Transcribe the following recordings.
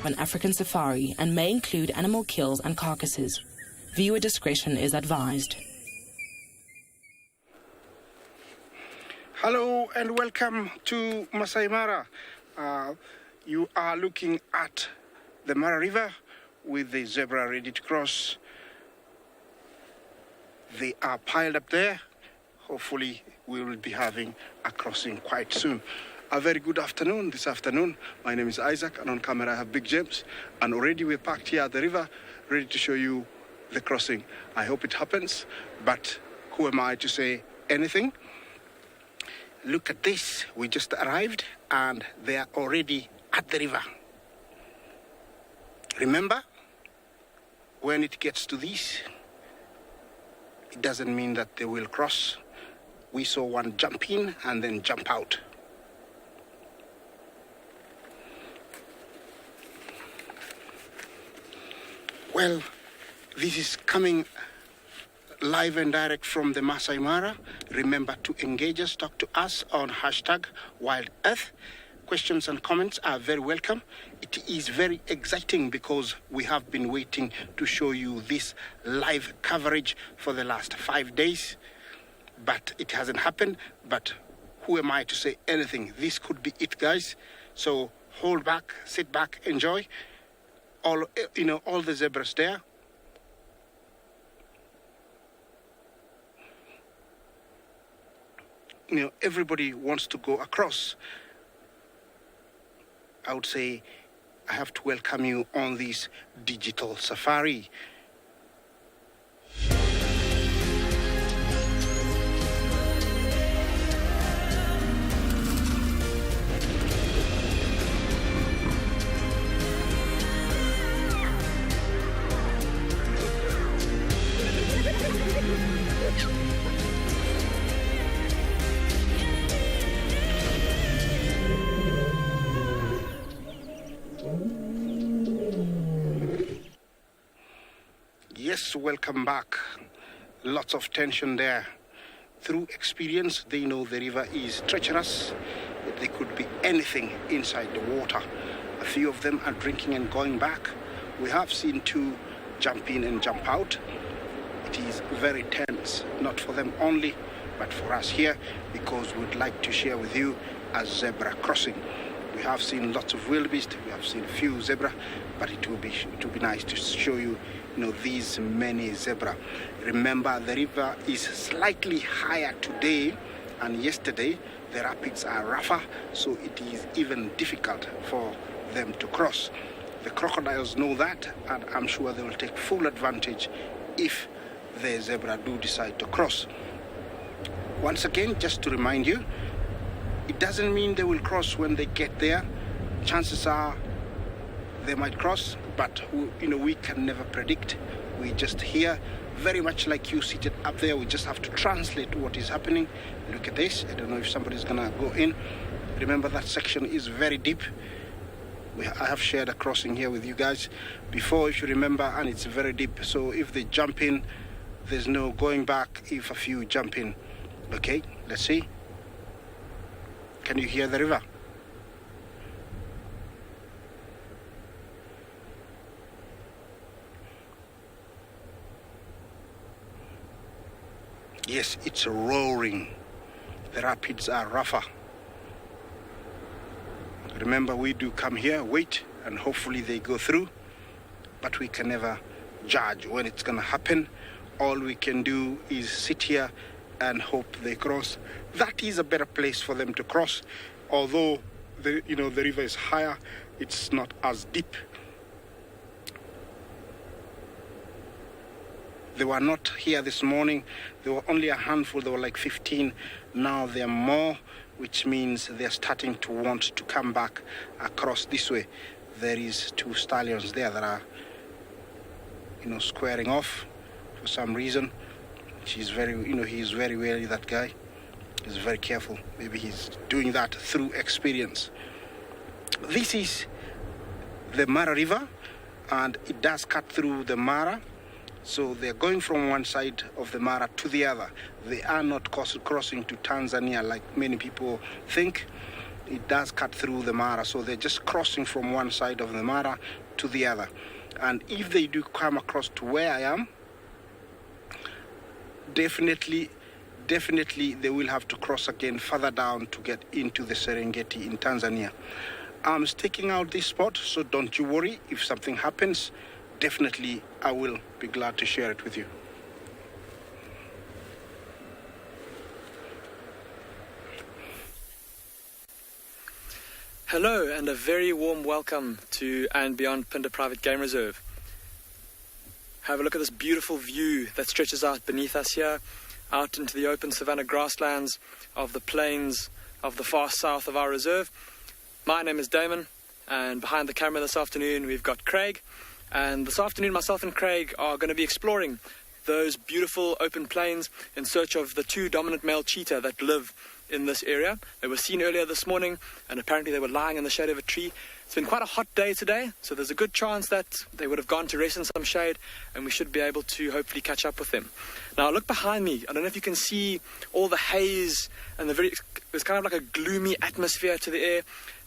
an African safari and may include animal kills and carcasses. Viewer discretion is advised. Hello and welcome to Masai Mara. You are looking at the Mara River with the zebra ready to cross. They are piled up there. Hopefully we will be having a crossing quite soon. A very good afternoon this afternoon. My name is Isaac and on camera I have Big James, and already we're parked here at the river ready to show you the crossing. I hope it happens, but who am I to say anything? Look at this. We just arrived and they are already at the river. Remember, when it gets to this, it doesn't mean that they will cross. We saw one jump in and then jump out. Well, this is coming live and direct from the Masai Mara. Remember to engage us, talk to us on #WildEarth. Questions and comments are very welcome. It is very exciting because we have been waiting to show you this live coverage for the last 5 days, but it hasn't happened. But who am I to say anything? This could be it, guys. So hold back, sit back, enjoy. All the zebras there. Everybody wants to go across. I would say I have to welcome you on this digital safari. Yes, welcome back. Lots of tension there. Through experience, they know the river is treacherous. There could be anything inside the water. A few of them are drinking and going back. We have seen 2 jump in and jump out. It is very tense, not for them only, but for us here, because we'd like to share with you a zebra crossing. We have seen lots of wildebeest, we have seen a few zebra, but it will be nice to show you, these many zebra. Remember, the river is slightly higher today, and yesterday the rapids are rougher, so it is even difficult for them to cross. The crocodiles know that, and I'm sure they will take full advantage if the zebra do decide to cross. Once again, just to remind you, it doesn't mean they will cross when they get there. Chances are they might cross, but we can never predict. We just hear, very much like you seated up there. We just have to translate what is happening. Look at this. I don't know if somebody's gonna go in. Remember, that section is very deep. I have shared a crossing here with you guys before, if you remember, and it's very deep. So if they jump in, there's no going back if a few jump in. Okay, let's see. Can you hear the river? Yes, it's roaring. The rapids are rougher. Remember, we do come here, wait, and hopefully they go through. But we can never judge when it's going to happen. All we can do is sit here and hope they cross. That is a better place for them to cross. Although the river is higher, it's not as deep. They were not here this morning. There were only a handful. There were like 15. Now there are more, which means they're starting to want to come back across this way. There is 2 stallions there that are, squaring off for some reason. He's very wary, that guy. He's very careful. Maybe he's doing that through experience. This is the Mara River, and it does cut through the Mara. So they're going from one side of the Mara to the other. They are not crossing to Tanzania like many people think. it does cut through the Mara, so they're just crossing from one side of the Mara to the other. And if they do come across to where I am, definitely they will have to cross again further down to get into the Serengeti in Tanzania. I'm staking out this spot, so don't you worry. If something happens, definitely I will be glad to share it with you. Hello and a very warm welcome to andBeyond Phinda Private Game Reserve. Have a look at this beautiful view that stretches out beneath us here, out into the open savanna grasslands of the plains of the far south of our reserve. My name is Damon, and behind the camera this afternoon we've got Craig. And this afternoon myself and Craig are going to be exploring those beautiful open plains in search of the two dominant male cheetah that live in this area. They were seen earlier this morning, and apparently they were lying in the shade of a tree. It's been quite a hot day today, so there's a good chance that they would have gone to rest in some shade, and we should be able to hopefully catch up with them. Now look behind me. I don't know if you can see all the haze and there's kind of like a gloomy atmosphere to the air.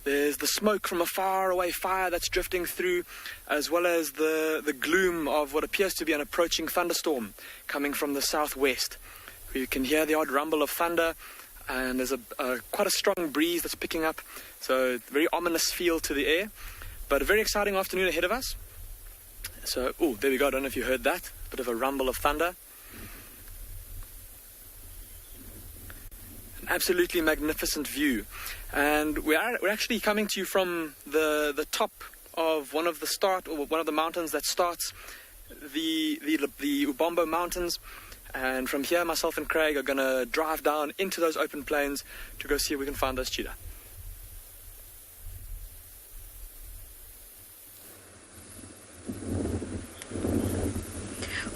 There's the smoke from a far away fire that's drifting through, as well as the gloom of what appears to be an approaching thunderstorm coming from the southwest. You can hear the odd rumble of thunder, and there's quite a strong breeze that's picking up, so very ominous feel to the air, but a very exciting afternoon ahead of us. So, there we go. I don't know if you heard that, bit of a rumble of thunder. An absolutely magnificent view, and we're actually coming to you from the top of one of the mountains that starts the Ubombo Mountains. And from here, myself and Craig are going to drive down into those open plains to go see if we can find those cheetah.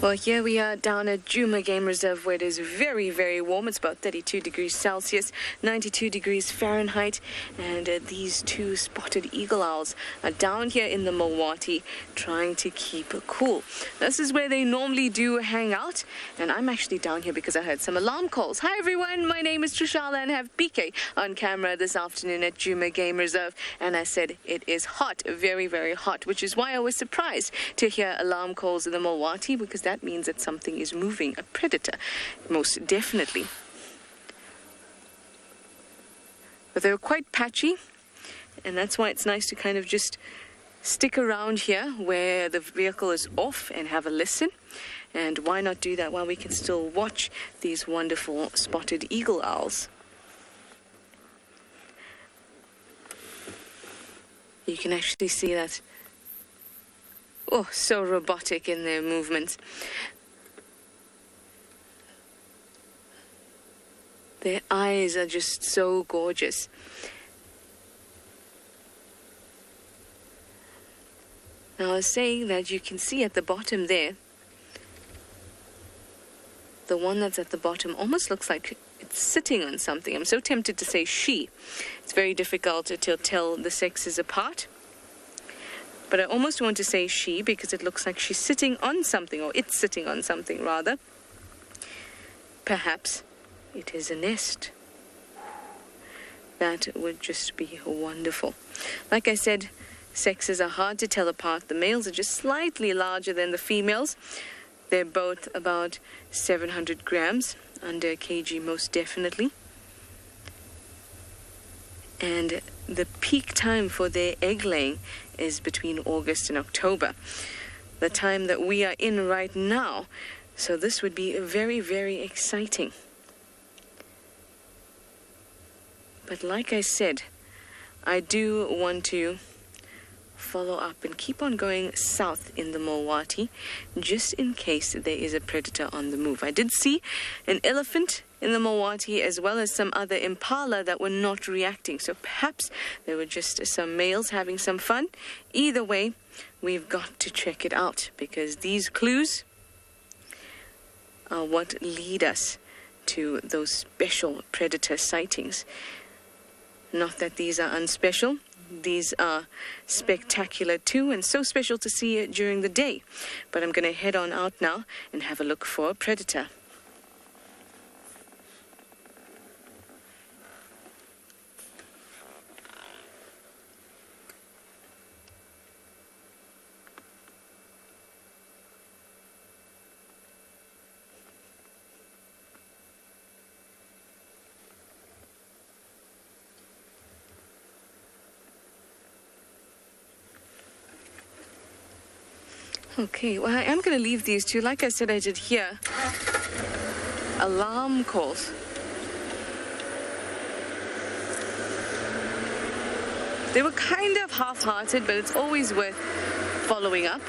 Well, here we are down at Djuma Game Reserve, where it is very, very warm. It's about 32 degrees Celsius, 92 degrees Fahrenheit, and these two spotted eagle owls are down here in the Mawati trying to keep cool. This is where they normally do hang out, and I'm actually down here because I heard some alarm calls. Hi everyone, my name is Trishala and I have PK on camera this afternoon at Djuma Game Reserve, and I said it is hot, very, very hot, which is why I was surprised to hear alarm calls in the Mawati, because that means that something is moving, a predator, most definitely. But they were quite patchy, and that's why it's nice to kind of just stick around here where the vehicle is off and have a listen. And why not do that while we can still watch these wonderful spotted eagle owls? You can actually see that. Oh, so robotic in their movements. Their eyes are just so gorgeous. Now, I was saying that you can see at the bottom there, the one that's at the bottom almost looks like it's sitting on something. I'm so tempted to say she. It's very difficult to tell the sexes apart. But I almost want to say she because it looks like she's sitting on something, or it's sitting on something rather. Perhaps it is a nest. That would just be wonderful. Like I said, sexes are hard to tell apart. The males are just slightly larger than the females. They're both about 700 grams, under a kg most definitely. And the peak time for their egg laying is between August and October, the time that we are in right now. So this would be very, very exciting. But like I said, I do want to follow up and keep on going south in the Mawati, just in case there is a predator on the move. I did see an elephant in the Mawati, as well as some other impala that were not reacting. So perhaps there were just some males having some fun. Either way, we've got to check it out, because these clues are what lead us to those special predator sightings. Not that these are unspecial. These are spectacular too, and so special to see it during the day. But I'm going to head on out now and have a look for a predator. Okay, well, I am going to leave these two. Like I said, I did hear alarm calls. They were kind of half-hearted, but it's always worth following up.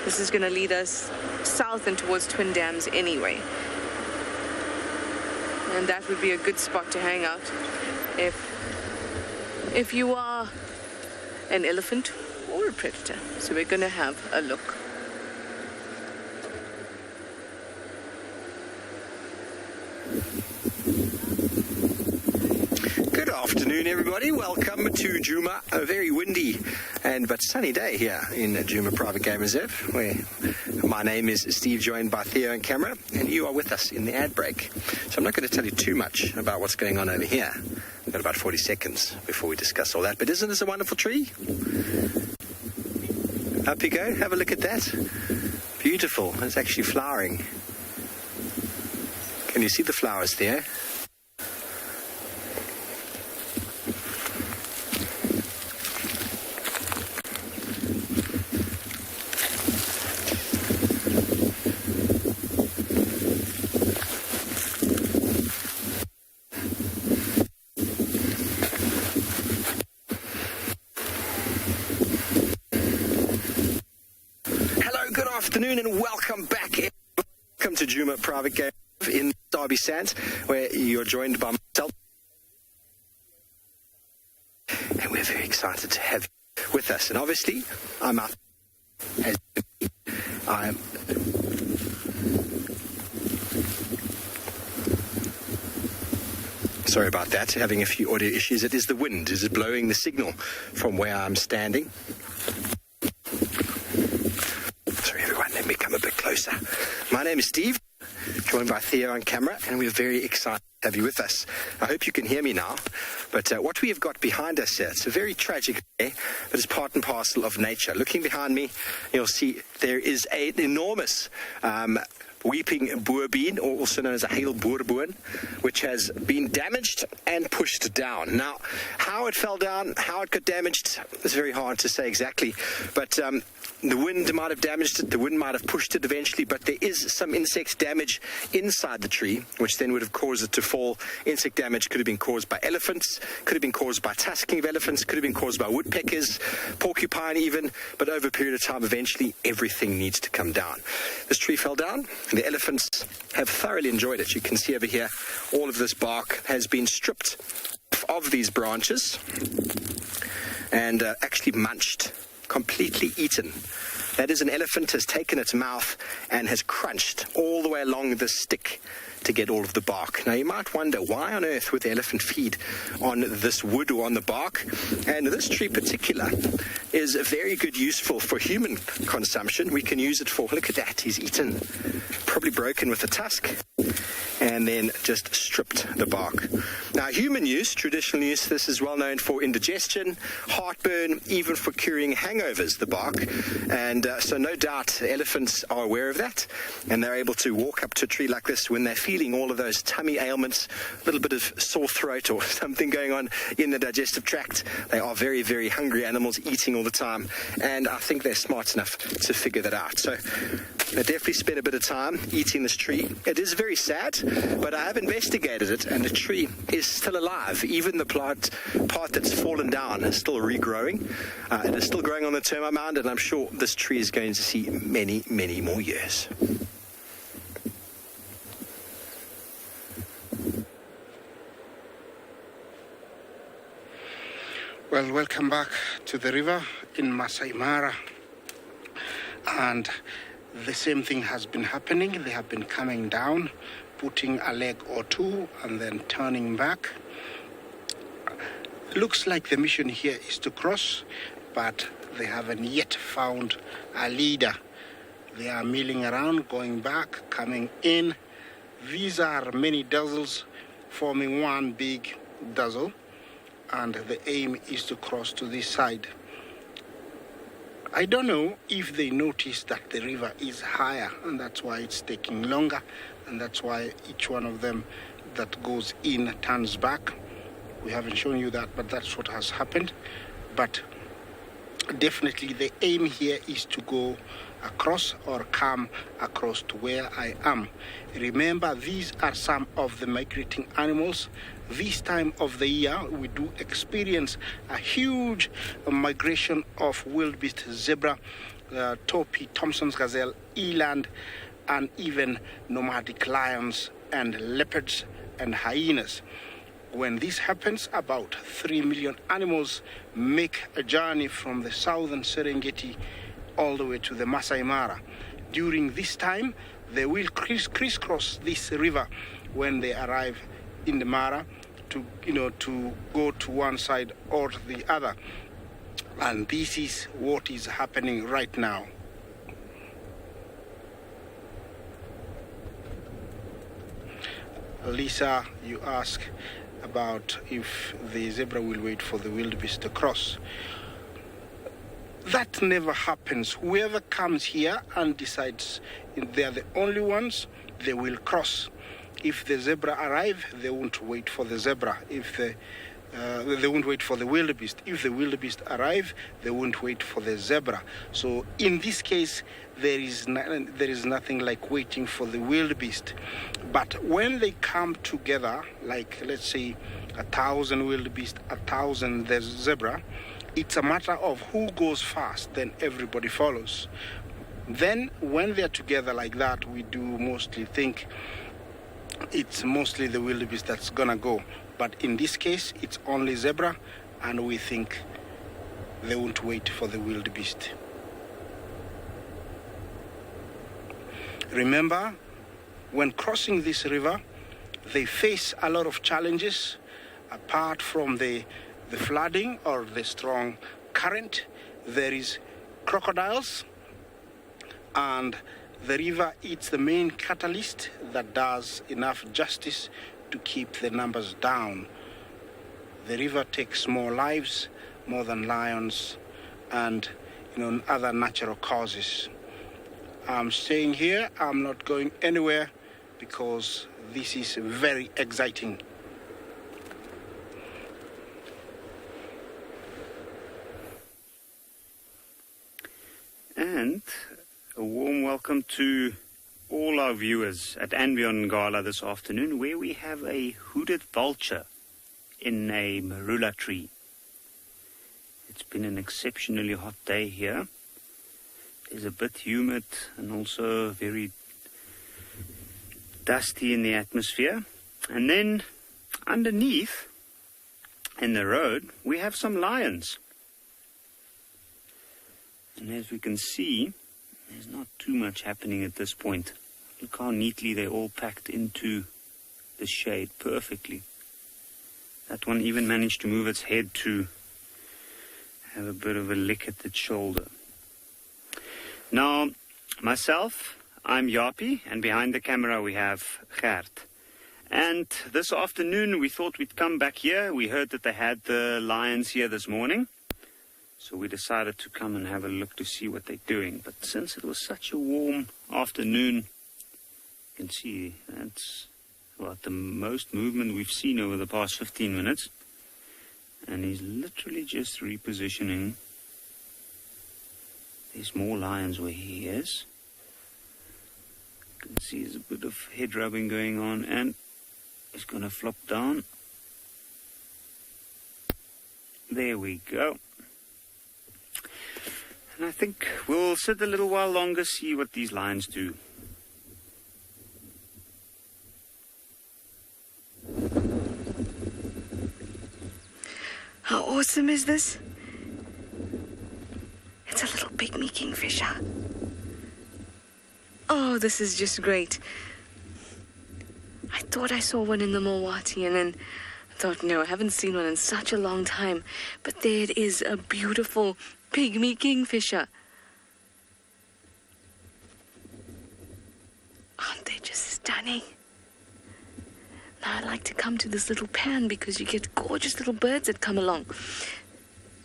This is going to lead us south and towards Twin Dams anyway. And that would be a good spot to hang out if you are an elephant or a predator. So we're going to have a look. Good afternoon, everybody. Welcome to Djuma. A very windy but sunny day here in Djuma Private Game Reserve, where my name is Steve, joined by Theo and camera, and you are with us in the ad break. So I'm not going to tell you too much about what's going on over here. We've got about 40 seconds before we discuss all that. But isn't this a wonderful tree? Up you go. Have a look at that. Beautiful. It's actually flowering. Can you see the flowers there? Afternoon and welcome back. Welcome to Djuma Private Game in Sabi Sands, where you're joined by myself. And we're very excited to have you with us. And obviously, I'm out. Sorry about that, having a few audio issues. It is the wind. It is blowing the signal from where I'm standing. Let me come a bit closer. My name is Steve, joined by Theo on camera, and we're very excited to have you with us. I hope you can hear me now, but what we have got behind us here, it's a very tragic day, but it's part and parcel of nature. Looking behind me, you'll see there is an enormous weeping boerbean, or also known as a hail boerboon, which has been damaged and pushed down. Now, how it fell down, how it got damaged, is very hard to say exactly, but the wind might have damaged it, the wind might have pushed it eventually, but there is some insect damage inside the tree, which then would have caused it to fall. Insect damage could have been caused by elephants, could have been caused by tasking of elephants, could have been caused by woodpeckers, porcupine even, but over a period of time, eventually, everything needs to come down. This tree fell down, and the elephants have thoroughly enjoyed it. You can see over here, all of this bark has been stripped of these branches and actually munched, completely eaten. That is, an elephant has taken its mouth and has crunched all the way along this stick to get all of the bark. Now, you might wonder, why on earth would the elephant feed on this wood or on the bark? And this tree in particular is very good, useful for human consumption. We can use it for, look at that, he's eaten, probably broken with a tusk, and then just stripped the bark. Now, human use, traditional use, this is well known for indigestion, heartburn, even for curing hangovers, the bark. And so no doubt elephants are aware of that, and they're able to walk up to a tree like this when they're feeling all of those tummy ailments, a little bit of sore throat or something going on in the digestive tract. They are very, very hungry animals, eating all the time, and I think they're smart enough to figure that out. So they definitely spend a bit of time eating this tree. It is very sad, but I have investigated it, and the tree is still alive. Even the part that's fallen down is still regrowing. It is still growing on the termite mound, and I'm sure this tree is going to see many, many more years. Well, welcome back to the river in Masai Mara. And the same thing has been happening. They have been coming down, putting a leg or two, and then turning back. Looks like the mission here is to cross, but they haven't yet found a leader. They are milling around, going back, coming in. These are many dazzles forming one big dazzle, and the aim is to cross to this side. I don't know if they notice that the river is higher, and that's why it's taking longer, and that's why each one of them that goes in turns back. We haven't shown you that, but that's what has happened. But definitely the aim here is to go across or come across to where I am. Remember, these are some of the migrating animals. This time of the year, we do experience a huge migration of wildebeest, zebra, topi, Thompson's gazelle, eland, and even nomadic lions and leopards and hyenas. When this happens, about 3 million animals make a journey from the southern Serengeti all the way to the Masai Mara. During this time, they will crisscross this river when they arrive in the Mara to go to one side or the other. And this is what is happening right now. Lisa, you ask about if the zebra will wait for the wildebeest to cross. That never happens. Whoever comes here and decides they are the only ones, they will cross. If the zebra arrive, they won't wait for the zebra. They won't wait for the wildebeest. If the wildebeest arrive, they won't wait for the zebra. So in this case, there is nothing like waiting for the wildebeest. But when they come together, like let's say 1,000 wildebeest, 1,000 the zebra, it's a matter of who goes fast, then everybody follows. Then when they're together like that, we do mostly think it's mostly the wildebeest that's gonna go. But in this case, it's only zebra, and we think they won't wait for the wildebeest. Remember, when crossing this river, they face a lot of challenges. Apart from the flooding or the strong current, there is crocodiles, and the river is the main catalyst that does enough justice to keep the numbers down. The river takes more lives, more than lions, and other natural causes. I'm staying here. I'm not going anywhere because this is very exciting. And a warm welcome to all our viewers at andBeyond Ngala this afternoon, where we have a hooded vulture in a marula tree. It's been an exceptionally hot day here. It's a bit humid and also very dusty in the atmosphere. And then underneath in the road, we have some lions. And as we can see, there's not too much happening at this point. Look how neatly they're all packed into the shade perfectly. That one even managed to move its head to have a bit of a lick at its shoulder. Now, myself, I'm Yapi, and behind the camera we have Gert. And this afternoon we thought we'd come back here. We heard that they had the lions here this morning. So we decided to come and have a look to see what they're doing. But since it was such a warm afternoon, you can see that's about the most movement we've seen over the past 15 minutes. And he's literally just repositioning. There's more lions where he is. You can see there's a bit of head rubbing going on, and he's going to flop down. There we go. And I think we'll sit a little while longer, see what these lions do. How awesome is this? It's a little Pygmy Kingfisher. Oh, this is just great. I thought I saw one in the Mowati, and then I thought, no, I haven't seen one in such a long time. But there it is, a beautiful Pygmy Kingfisher. Aren't they just stunning? Now I like to come to this little pan because you get gorgeous little birds that come along.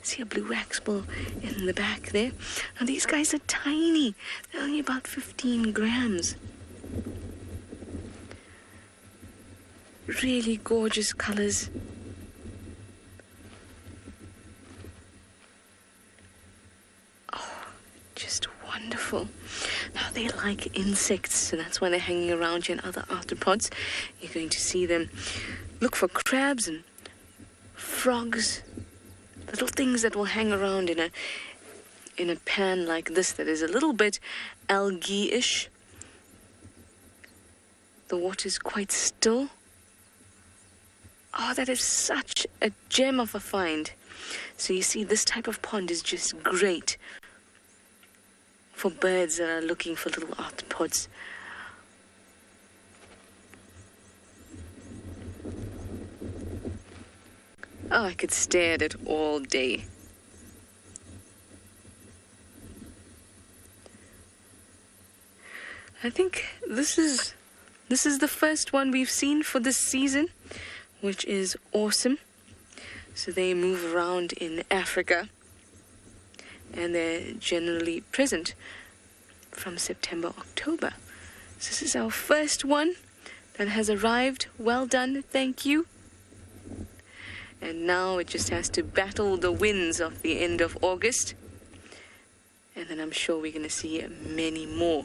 See a blue waxbill in the back there? Now these guys are tiny. They're only about 15 grams. Really gorgeous colors. just wonderful. Now, they like insects, so that's why they're hanging around here in other arthropods. You're going to see them look for crabs and frogs, little things that will hang around in a pan like this that is a little bit algae-ish. The water's quite still. Oh, that is such a gem of a find. So you see, this type of pond is just great for birds that are looking for little arthropods. Oh, I could stare at it all day. I think this is the first one we've seen for this season, which is awesome. So they move around in Africa, and they're generally present from September, October. So this is our first one that has arrived. Well done, thank you. And now it just has to battle the winds of the end of August. And then I'm sure we're going to see many more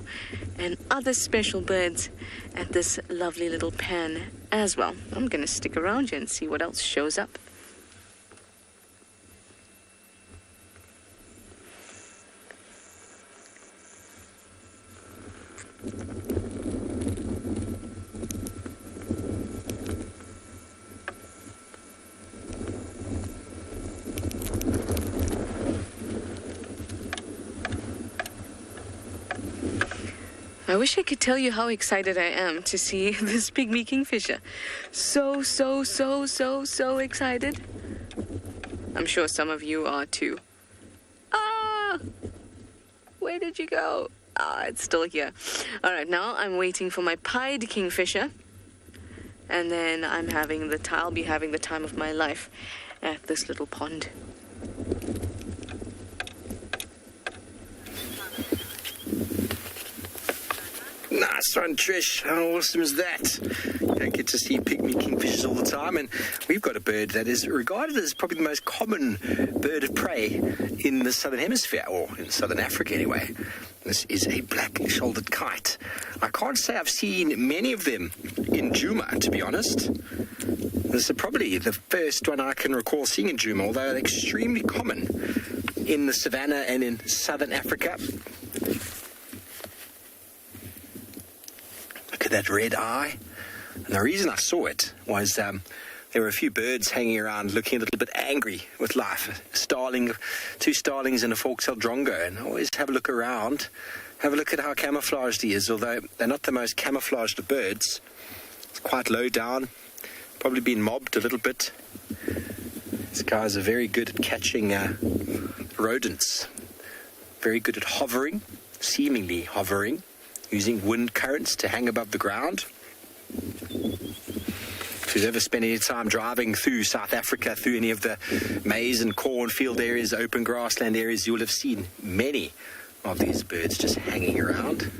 and other special birds at this lovely little pan as well. I'm going to stick around here and see what else shows up. I wish I could tell you how excited I am to see this Pygmy Kingfisher. So excited. I'm sure some of you are too. Ah! Where did you go? Ah, it's still here. All right, now I'm waiting for my pied kingfisher. And then I'll be having the time of my life at this little pond. Nice one, Trish. How awesome is that? Don't get to see Pygmy Kingfishers all the time, and we've got a bird that is regarded as probably the most common bird of prey in the southern hemisphere, or in southern Africa anyway. This is a black-shouldered kite. I can't say I've seen many of them in Djuma, to be honest. This is probably the first one I can recall seeing in Djuma, although they're extremely common in the savannah and in southern Africa. Look at that red eye. And the reason I saw it was there were a few birds hanging around looking a little bit angry with life. Two starlings and a fork-tailed drongo. And I always have a look around, have a look at how camouflaged he is, although they're not the most camouflaged of birds. It's quite low down, probably been mobbed a little bit. These guys are very good at catching rodents, very good at hovering, seemingly hovering, using wind currents to hang above the ground. If you've ever spent any time driving through South Africa, through any of the maize and cornfield areas, open grassland areas, you'll have seen many of these birds just hanging around.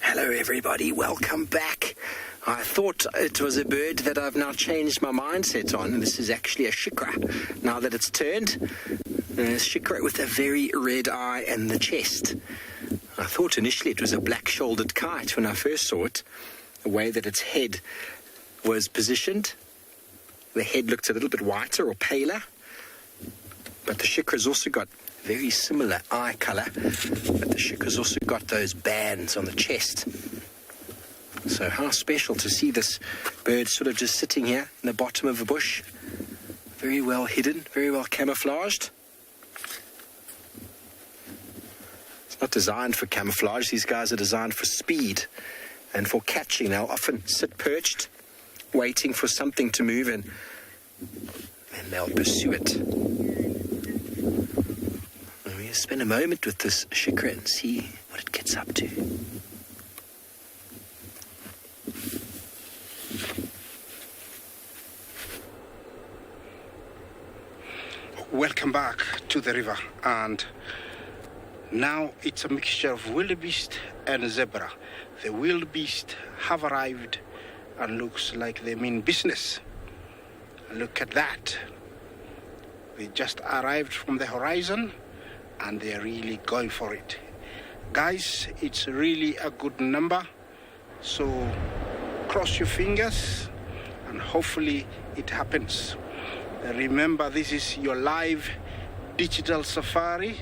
Hello everybody, welcome back. I thought it was a bird that I've now changed my mindset on. This is actually a shikra. Now that it's turned, a shikra with a very red eye and the chest. I thought initially it was a black-shouldered kite when I first saw it. The way that its head was positioned, the head looked a little bit whiter or paler. But the shikra's also got very similar eye colour, but the shikra's also got those bands on the chest. So how special to see this bird sort of just sitting here in the bottom of a bush. Very well hidden, very well camouflaged. It's not designed for camouflage. These guys are designed for speed and for catching. They'll often sit perched, waiting for something to move, and then they'll pursue it. And we'll spend a moment with this shikra and see what it gets up to. Welcome back to the river, and Now it's a mixture of wildebeest and zebra. The wildebeest have arrived and looks like they mean business. Look at that. They just arrived from the horizon and they're really going for it. Guys, it's really a good number. So cross your fingers and hopefully it happens. Remember, this is your live digital safari.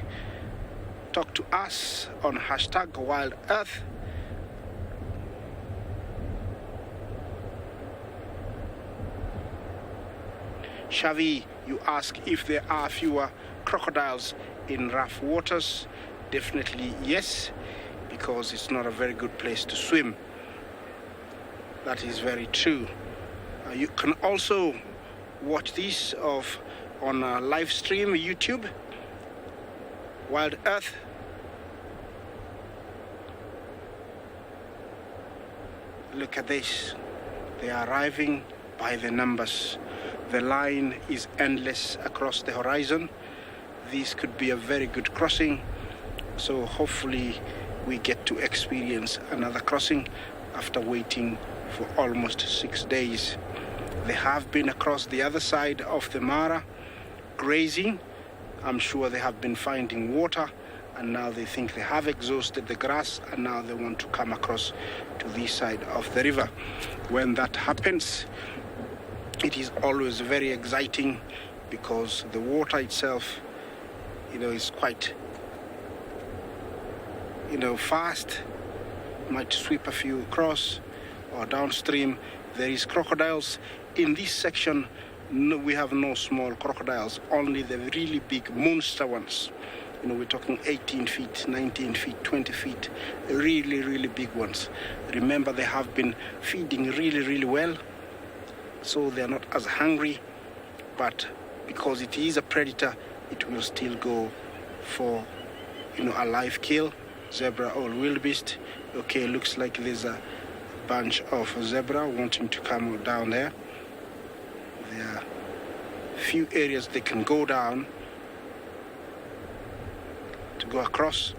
Talk to us on #WildEarth. Shavi, you ask if there are fewer crocodiles in rough waters. Definitely yes, because it's not a very good place to swim. That is very true. You can also watch this on a live stream YouTube, WildEarth. Look at this. They are arriving by the numbers. The line is endless across the horizon. This could be a very good crossing. So hopefully we get to experience another crossing after waiting for almost 6 days. They have been across the other side of the Mara, grazing. I'm sure they have been finding water, and now they think they have exhausted the grass, and now they want to come across to this side of the river. When that happens, it is always very exciting because the water itself, is quite, fast. Might sweep a few across or downstream. There is crocodiles. In this section, no, we have no small crocodiles, only the really big monster ones. We're talking 18 feet, 19 feet, 20 feet, really, really big ones. Remember, they have been feeding really, really well, so they're not as hungry, but because it is a predator, it will still go for, a live kill. Zebra or wildebeest. Okay, looks like there's a bunch of zebra wanting to come down there. There are few areas they can go down to go across.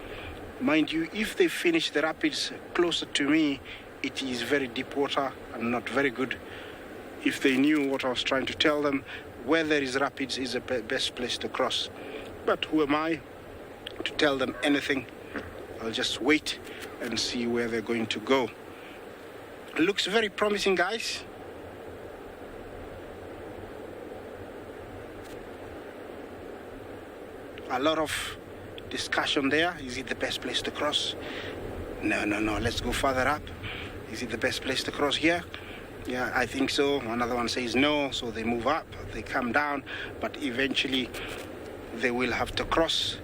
Mind you, if they finish the rapids closer to me, it is very deep water and not very good. If they knew what I was trying to tell them, where there is rapids is the best place to cross. But who am I to tell them anything? I'll just wait and see where they're going to go. Looks very promising, guys. A lot of discussion there. Is it the best place to cross? No, let's go further up. Is it the best place to cross here? Yeah, I think so. Another one says no, so they move up, they come down, but eventually they will have to cross.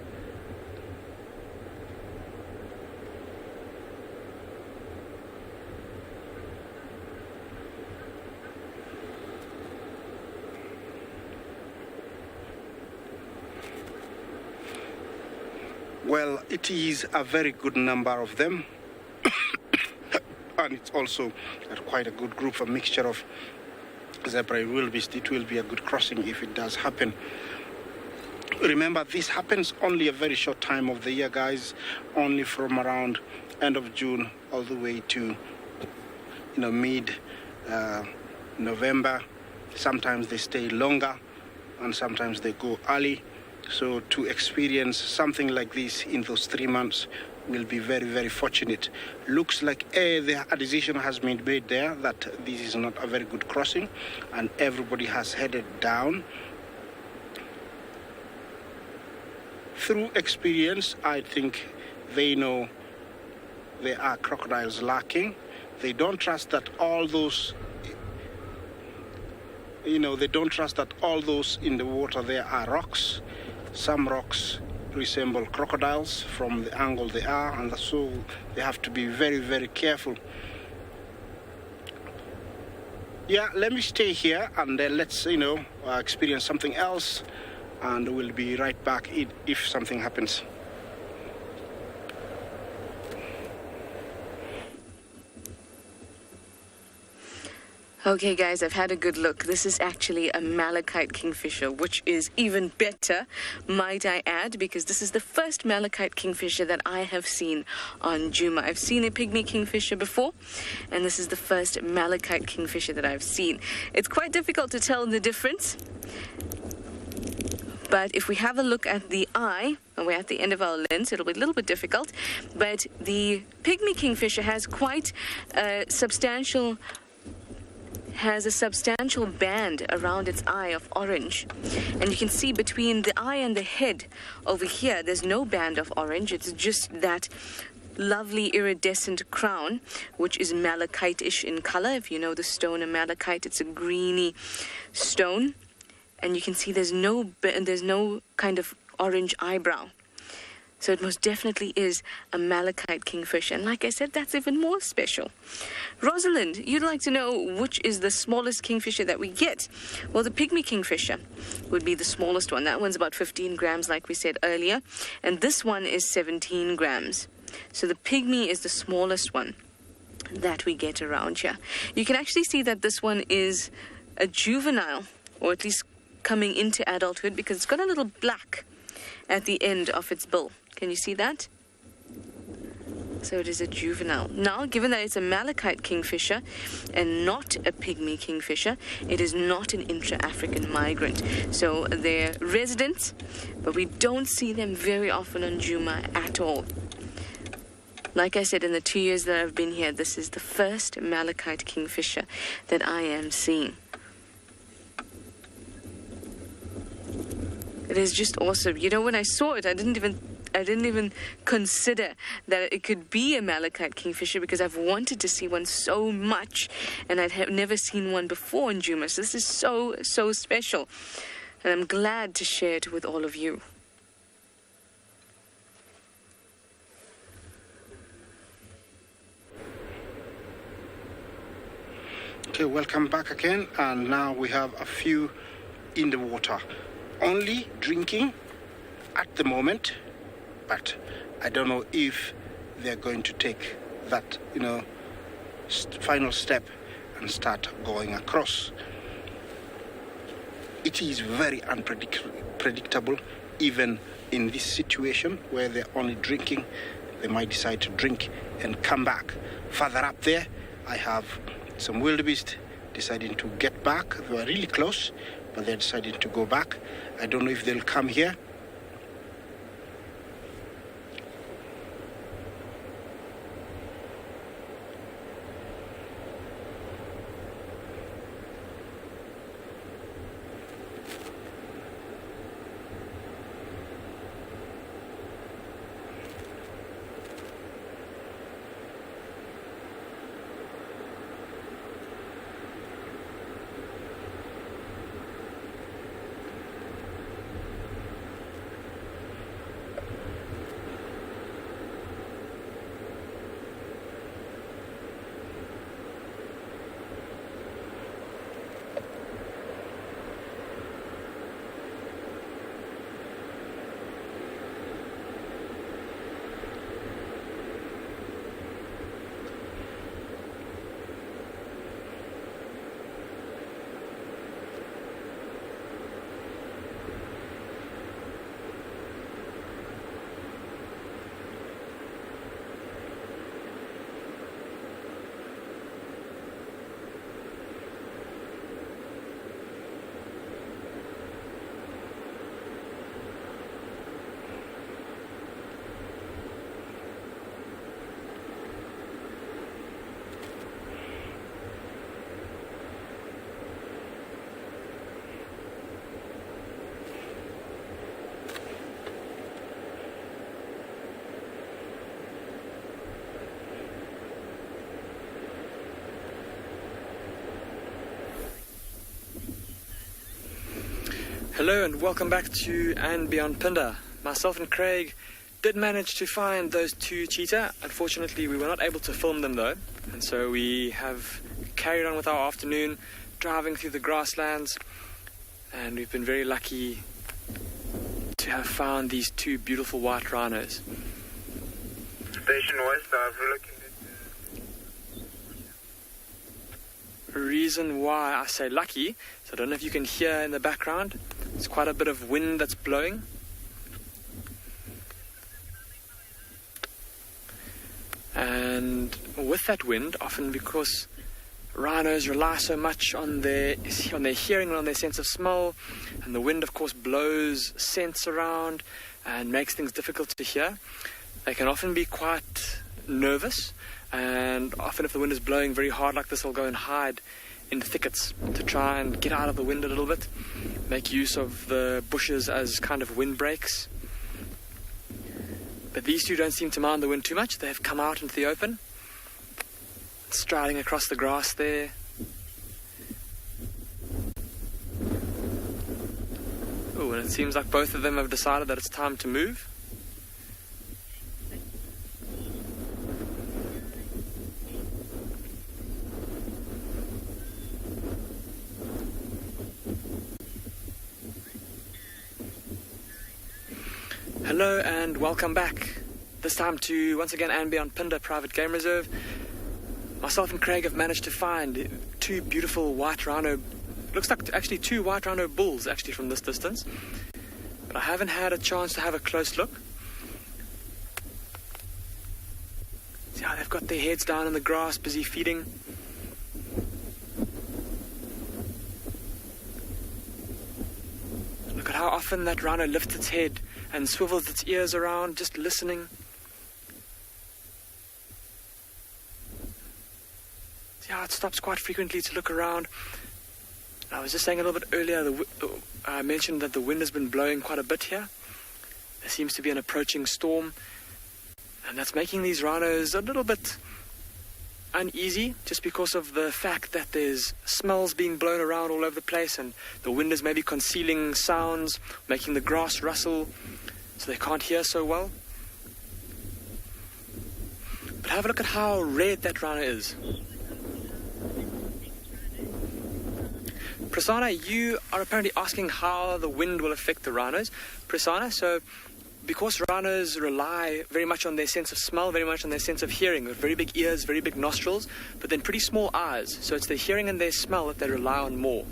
Well, it is a very good number of them. And it's also quite a good group, a mixture of zebra and wildebeest. It will be a good crossing if it does happen. Remember, this happens only a very short time of the year, guys. Only from around end of June all the way to, mid November. Sometimes they stay longer and sometimes they go early. So to experience something like this in those 3 months will be very, very fortunate. Looks like a decision has been made there that this is not a very good crossing, and everybody has headed down. Through experience, I think they know there are crocodiles lurking. They don't trust that all those in the water there are rocks. Some rocks resemble crocodiles from the angle they are, and so they have to be very, very careful. Yeah, let me stay here and let's, experience something else, and we'll be right back if something happens. Okay, guys, I've had a good look. This is actually a Malachite Kingfisher, which is even better, might I add, because this is the first Malachite Kingfisher that I have seen on Djuma. I've seen a Pygmy Kingfisher before, and this is the first Malachite Kingfisher that I've seen. It's quite difficult to tell the difference, but if we have a look at the eye, and we're at the end of our lens, it'll be a little bit difficult, but the Pygmy Kingfisher has quite a substantial band around its eye of orange, and you can see between the eye and the head over here there's no band of orange. It's just that lovely iridescent crown, which is malachite-ish in color. If you know the stone of malachite, it's a greeny stone, and you can see there's no kind of orange eyebrow. So it most definitely is a Malachite Kingfisher. And like I said, that's even more special. Rosalind, you'd like to know which is the smallest Kingfisher that we get. Well, the Pygmy Kingfisher would be the smallest one. That one's about 15 grams, like we said earlier. And this one is 17 grams. So the Pygmy is the smallest one that we get around here. You can actually see that this one is a juvenile, or at least coming into adulthood, because it's got a little black at the end of its bill. Can you see that? So it is a juvenile. Now, given that it's a Malachite Kingfisher and not a Pygmy Kingfisher, it is not an intra-African migrant. So they're residents, but we don't see them very often on Djuma at all. Like I said, in the 2 years that I've been here, this is the first Malachite Kingfisher that I am seeing. It is just awesome. You know, when I saw it, I didn't even consider that it could be a Malachite Kingfisher, because I've wanted to see one so much, and I'd have never seen one before in Djuma. So this is so special, and I'm glad to share it with all of you. Okay, welcome back again, and now we have a few in the water. Only drinking at the moment, but I don't know if they're going to take that, final step and start going across. It is very unpredictable, even in this situation where they're only drinking. They might decide to drink and come back. Further up there, I have some wildebeest deciding to get back. They were really close, but they're deciding to go back. I don't know if they'll come here. Hello and welcome back to andBeyond Phinda. Myself and Craig did manage to find those two cheetah. Unfortunately, we were not able to film them though, and so we have carried on with our afternoon driving through the grasslands, and we've been very lucky to have found these two beautiful white rhinos. Station West, I've looking reason why I say lucky, so I don't know if you can hear in the background, it's quite a bit of wind that's blowing. And with that wind, often because rhinos rely so much on their hearing and on their sense of smell, and the wind of course blows scents around and makes things difficult to hear, they can often be quite nervous, and often if the wind is blowing very hard like this, they'll go and hide in thickets to try and get out of the wind a little bit, make use of the bushes as kind of windbreaks. But these two don't seem to mind the wind too much. They've come out into the open, striding across the grass there. Oh, and it seems like both of them have decided that it's time to move. Hello and welcome back. This time to, once again, andBeyond Phinda Private Game Reserve. Myself and Craig have managed to find two beautiful white rhino, looks like actually two white rhino bulls actually from this distance. But I haven't had a chance to have a close look. See how they've got their heads down in the grass, busy feeding. Look at how often that rhino lifts its head and swivels its ears around, just listening. See how it stops quite frequently to look around. I was just saying a little bit earlier, I mentioned that the wind has been blowing quite a bit here. There seems to be an approaching storm, and that's making these rhinos a little bit uneasy, just because of the fact that there's smells being blown around all over the place, and the wind is maybe concealing sounds, making the grass rustle, so they can't hear so well. But have a look at how red that rhino is. Prasanna, you are apparently asking how the wind will affect the rhinos. Prasanna, so because rhinos rely very much on their sense of smell, very much on their sense of hearing, with very big ears, very big nostrils, but then pretty small eyes. So it's their hearing and their smell that they rely on more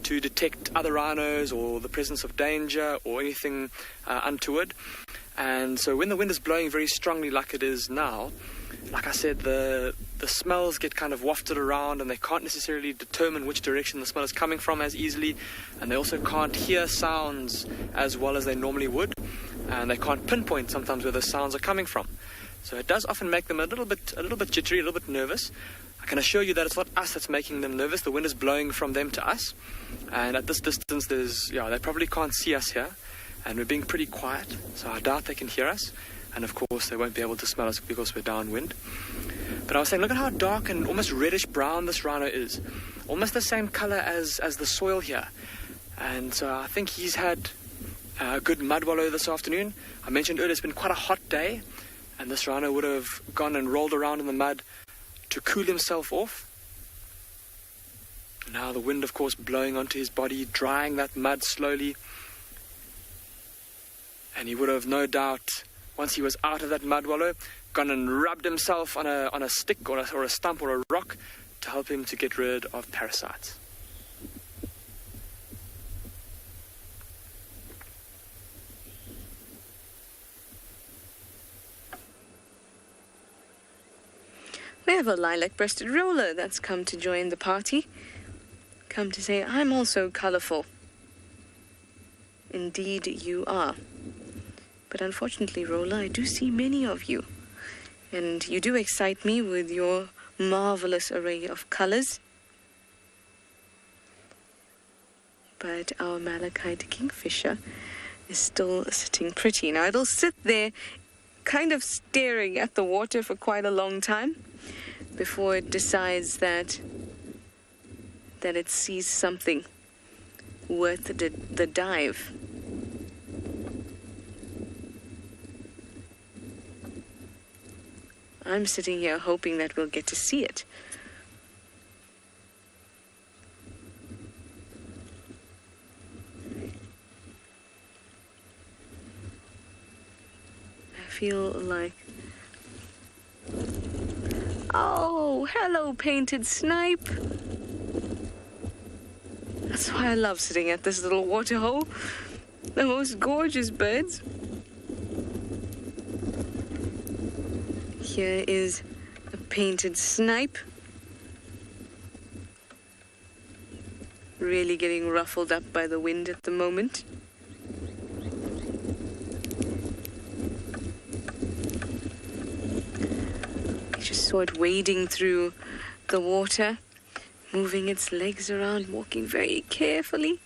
to detect other rhinos or the presence of danger or anything untoward. And so when the wind is blowing very strongly like it is now, like I said, the smells get kind of wafted around, and they can't necessarily determine which direction the smell is coming from as easily, and they also can't hear sounds as well as they normally would, and they can't pinpoint sometimes where the sounds are coming from. So it does often make them a little bit jittery, a little bit nervous. I can assure you that it's not us that's making them nervous. The wind is blowing from them to us, and at this distance they probably can't see us here, and we're being pretty quiet, so I doubt they can hear us. And of course they won't be able to smell us because we're downwind. But I was saying, look at how dark and almost reddish brown this rhino is. Almost the same color as the soil here. And so I think he's had a good mud wallow this afternoon. I mentioned earlier it's been quite a hot day, and this rhino would have gone and rolled around in the mud to cool himself off. Now the wind, of course, blowing onto his body, drying that mud slowly. And he would have no doubt, once he was out of that mud wallow, gone and rubbed himself on a stick or a stump or a rock to help him to get rid of parasites. We have a lilac-breasted roller that's come to join the party. Come to say, I'm also colourful. Indeed you are. But unfortunately, Roller, I do see many of you. And you do excite me with your marvelous array of colours. But our Malachite Kingfisher is still sitting pretty. Now, it'll sit there kind of staring at the water for quite a long time before it decides that it sees something worth the dive. I'm sitting here hoping that we'll get to see it. I feel like... Oh, hello, painted snipe. That's why I love sitting at this little waterhole. The most gorgeous birds. Here is a painted snipe. Really getting ruffled up by the wind at the moment. You just saw it wading through the water, moving its legs around, walking very carefully.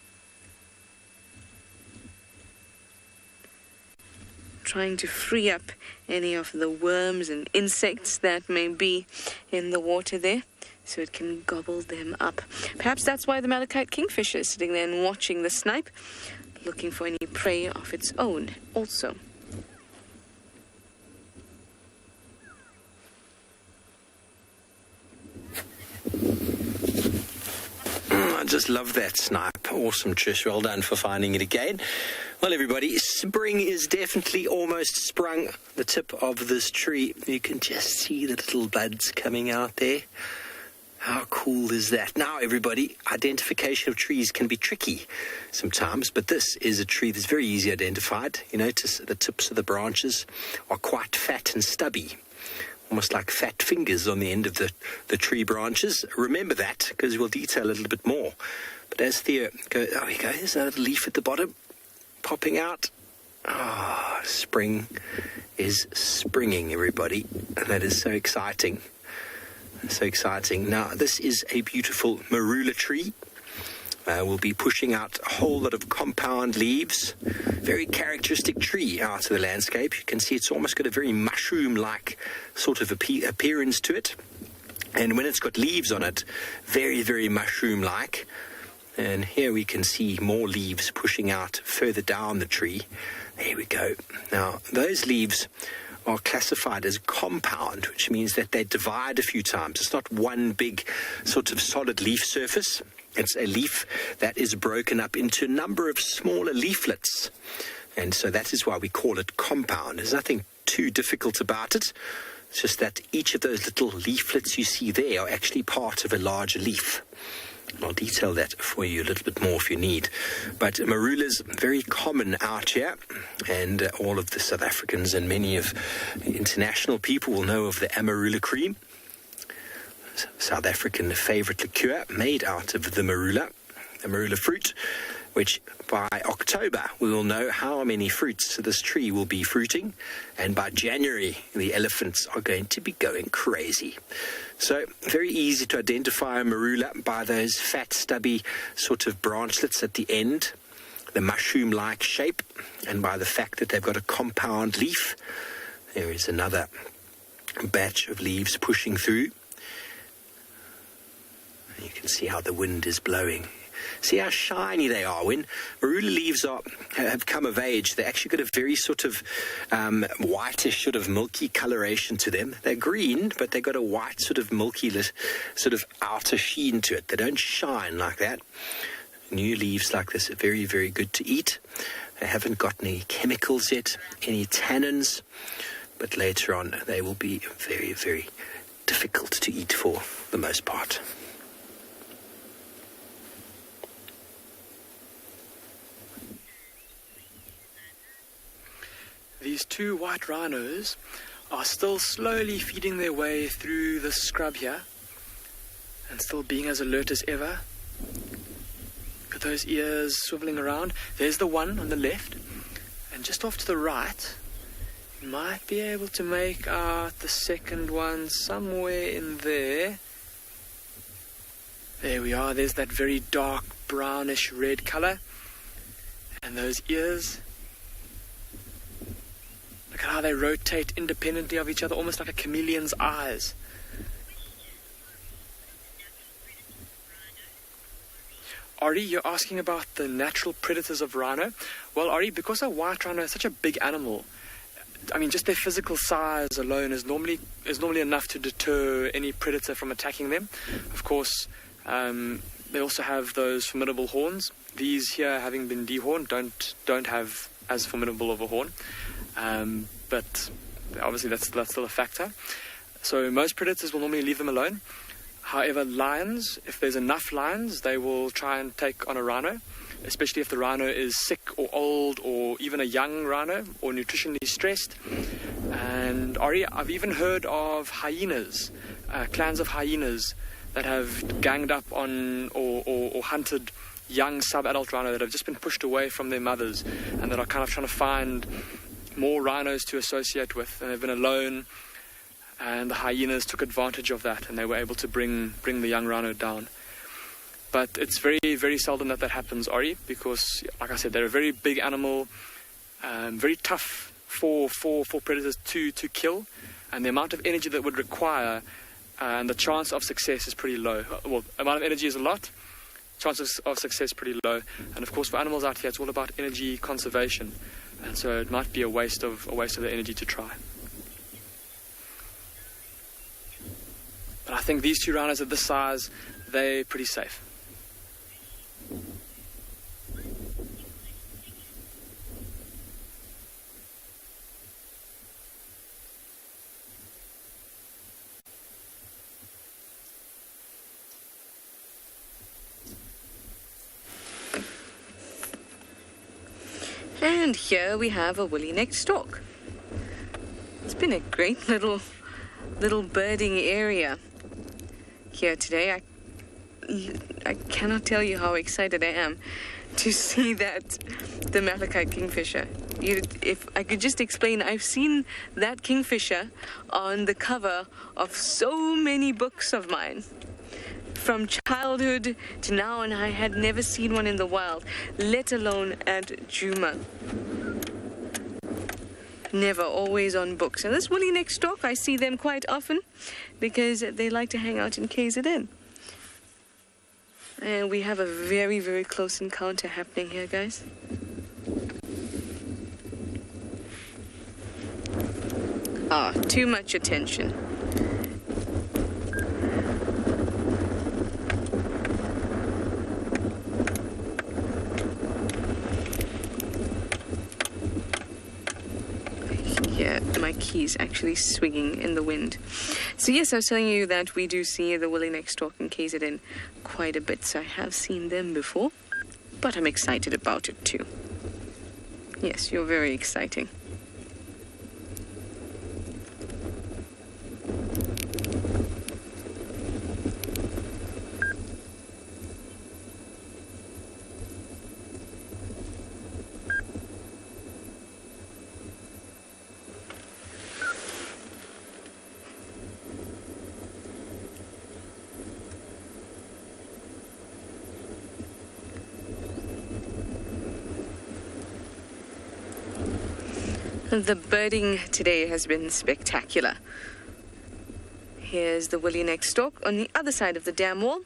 Trying to free up any of the worms and insects that may be in the water there, so it can gobble them up. Perhaps that's why the Malachite Kingfisher is sitting there and watching the snipe, looking for any prey of its own also. I just love that snipe. Awesome, Trish. Well done for finding it again. Well, everybody, spring is definitely almost sprung. The tip of this tree, you can just see the little buds coming out there. How cool is that? Now, everybody, identification of trees can be tricky sometimes, but this is a tree that's very easy identified. You notice the tips of the branches are quite fat and stubby, almost like fat fingers on the end of the tree branches. Remember that, because we'll detail a little bit more. But as Theo goes, oh, here we go, there's another leaf at the bottom popping out. Ah, spring is springing, everybody. And that is so exciting. So exciting. Now, this is a beautiful marula tree. We'll be pushing out a whole lot of compound leaves. Very characteristic tree out of the landscape. You can see it's almost got a very mushroom-like sort of appearance to it. And when it's got leaves on it, very, very mushroom-like. And here we can see more leaves pushing out further down the tree. There we go. Now, those leaves are classified as compound, which means that they divide a few times. It's not one big sort of solid leaf surface. It's a leaf that is broken up into a number of smaller leaflets. And so that is why we call it compound. There's nothing too difficult about it. It's just that each of those little leaflets you see there are actually part of a larger leaf. And I'll detail that for you a little bit more if you need. But marula's very common out here, and all of the South Africans and many of international people will know of the amarula cream, South African favourite liqueur made out of the marula fruit, which by October we will know how many fruits this tree will be fruiting, and by January the elephants are going to be going crazy. So very easy to identify a marula by those fat, stubby sort of branchlets at the end, the mushroom-like shape, and by the fact that they've got a compound leaf. There is another batch of leaves pushing through. And you can see how the wind is blowing. See how shiny they are. When marula leaves have come of age, they actually got a very sort of whitish, sort of milky coloration to them. They're green, but they've got a white sort of milky sort of outer sheen to it. They don't shine like that. New leaves like this are very, very good to eat. They haven't got any chemicals yet, any tannins, but later on they will be very, very difficult to eat for the most part. These two white rhinos are still slowly feeding their way through the scrub here and still being as alert as ever. Got those ears swiveling around. There's the one on the left, and just off to the right you might be able to make out the second one somewhere in there. There we are. There's that very dark brownish red colour, and those ears. Look at how they rotate independently of each other, almost like a chameleon's eyes. Ari, you're asking about the natural predators of rhino. Well, Ari, because a white rhino is such a big animal, I mean, just their physical size alone is normally enough to deter any predator from attacking them. Of course, they also have those formidable horns. These here, having been dehorned, don't have as formidable of a horn. But obviously that's still a factor. So most predators will normally leave them alone. However, lions, if there's enough lions, they will try and take on a rhino, especially if the rhino is sick or old or even a young rhino or nutritionally stressed. And Ari, I've even heard of hyenas, clans of hyenas that have ganged up on or hunted young sub-adult rhino that have just been pushed away from their mothers and that are kind of trying to find more rhinos to associate with, and they've been alone, and the hyenas took advantage of that and they were able to bring the young rhino down. But it's very, very seldom that happens, Ari, because, like I said, they're a very big animal, very tough for predators to kill, and the amount of energy that would require and the chance of success is pretty low. Well, amount of energy is a lot, chances of success pretty low, and of course for animals out here it's all about energy conservation, and so it might be a waste of the energy to try. But I think these two rhinos at this size, they're pretty safe. And here we have a woolly-necked stork. It's been a great little birding area here today. I cannot tell you how excited I am to see the Malachite Kingfisher. If I could just explain, I've seen that Kingfisher on the cover of so many books of mine, from childhood to now, and I had never seen one in the wild, let alone at Djuma. Never, always on books. And this woolly-necked stork, I see them quite often because they like to hang out in KZN. And we have a very, very close encounter happening here, guys. Too much attention. Yeah, my key's actually swinging in the wind. So yes, I was telling you that we do see the woolly-necked stork in KZN quite a bit. So I have seen them before, but I'm excited about it too. Yes, you're very exciting. The birding today has been spectacular. Here's the woolly-necked stork. On the other side of the dam wall,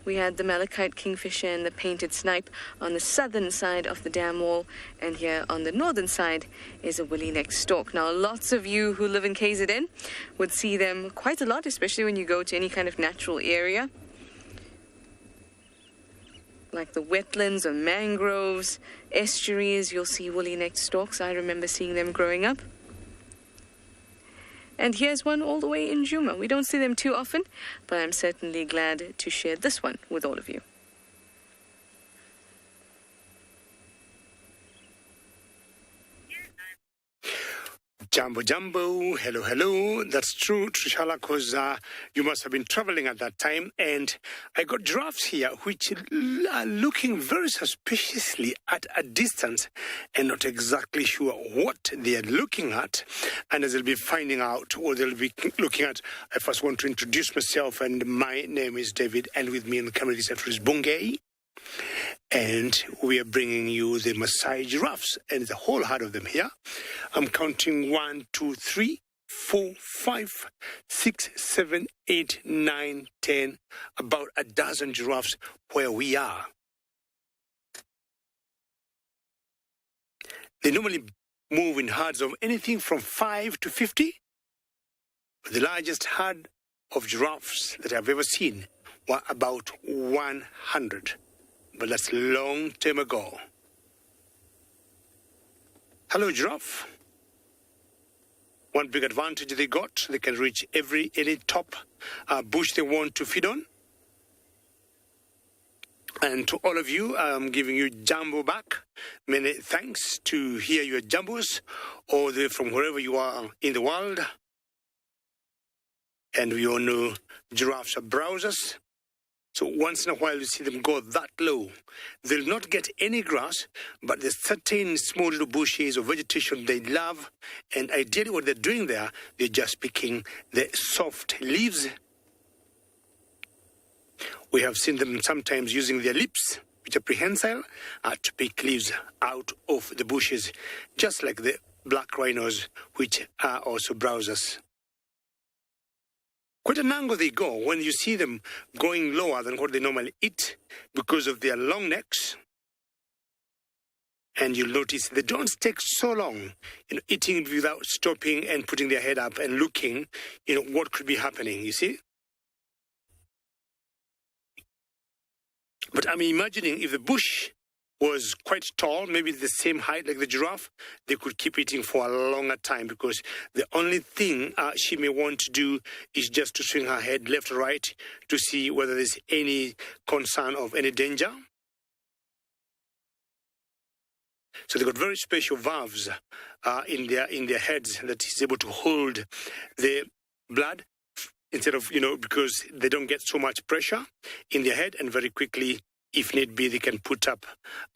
we had the Malachite Kingfisher and the painted snipe on the southern side of the dam wall, and here on the northern side is a woolly-necked stork. Now, lots of you who live in KZN would see them quite a lot, especially when you go to any kind of natural area, like the wetlands or mangroves, estuaries. You'll see woolly-necked storks. I remember seeing them growing up. And here's one all the way in Djuma. We don't see them too often, but I'm certainly glad to share this one with all of you. Jumbo, jumbo, hello, hello. That's true, Trishala, because you must have been traveling at that time. And I got giraffes here, which are looking very suspiciously at a distance and not exactly sure what they are looking at. And as they'll be finding out what they'll be looking at, I first want to introduce myself. And my name is David, and with me in the camera receptor is Bungay. And we are bringing you the Maasai giraffes, and there's a whole herd of them here. I'm counting 1, 2, 3, 4, 5, 6, 7, 8, 9, 10, about a dozen giraffes where we are. They normally move in herds of anything from 5 to 50. The largest herd of giraffes that I've ever seen were about 100. But that's a long time ago. Hello, giraffe. One big advantage they got, they can reach any top bush they want to feed on. And to all of you, I'm giving you jumbo back. Many thanks to hear your jumbos, or from wherever you are in the world. And we all know giraffes are browsers. So once in a while you see them go that low. They'll not get any grass, but there's certain small little bushes or vegetation they love. And ideally what they're doing there, they're just picking the soft leaves. We have seen them sometimes using their lips, which are prehensile, to pick leaves out of the bushes, just like the black rhinos, which are also browsers. Quite an angle they go when you see them going lower than what they normally eat because of their long necks. And you'll notice they don't take so long, eating without stopping and putting their head up and looking, what could be happening, you see? But I'm imagining if the bush was quite tall, maybe the same height like the giraffe, they could keep eating for a longer time, because the only thing she may want to do is just to swing her head left or right to see whether there's any concern of any danger. So they've got very special valves in their heads that is able to hold the blood instead of, because they don't get so much pressure in their head, and very quickly, if need be, they can put up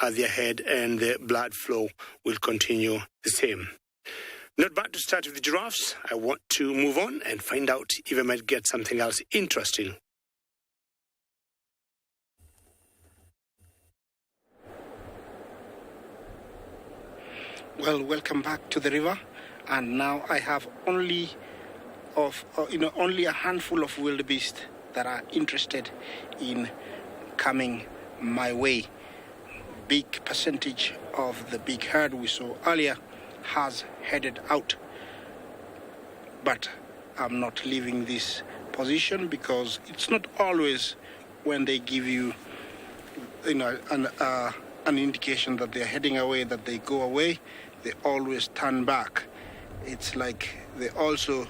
their head and the blood flow will continue the same. Not bad to start with the giraffes. I want to move on and find out if I might get something else interesting. Well, welcome back to the river, and now I have only a handful of wildebeest that are interested in coming my way. Big percentage of the big herd we saw earlier has headed out, but I'm not leaving this position because it's not always when they give you an indication that they're heading away that they go away. They always turn back. It's like they're also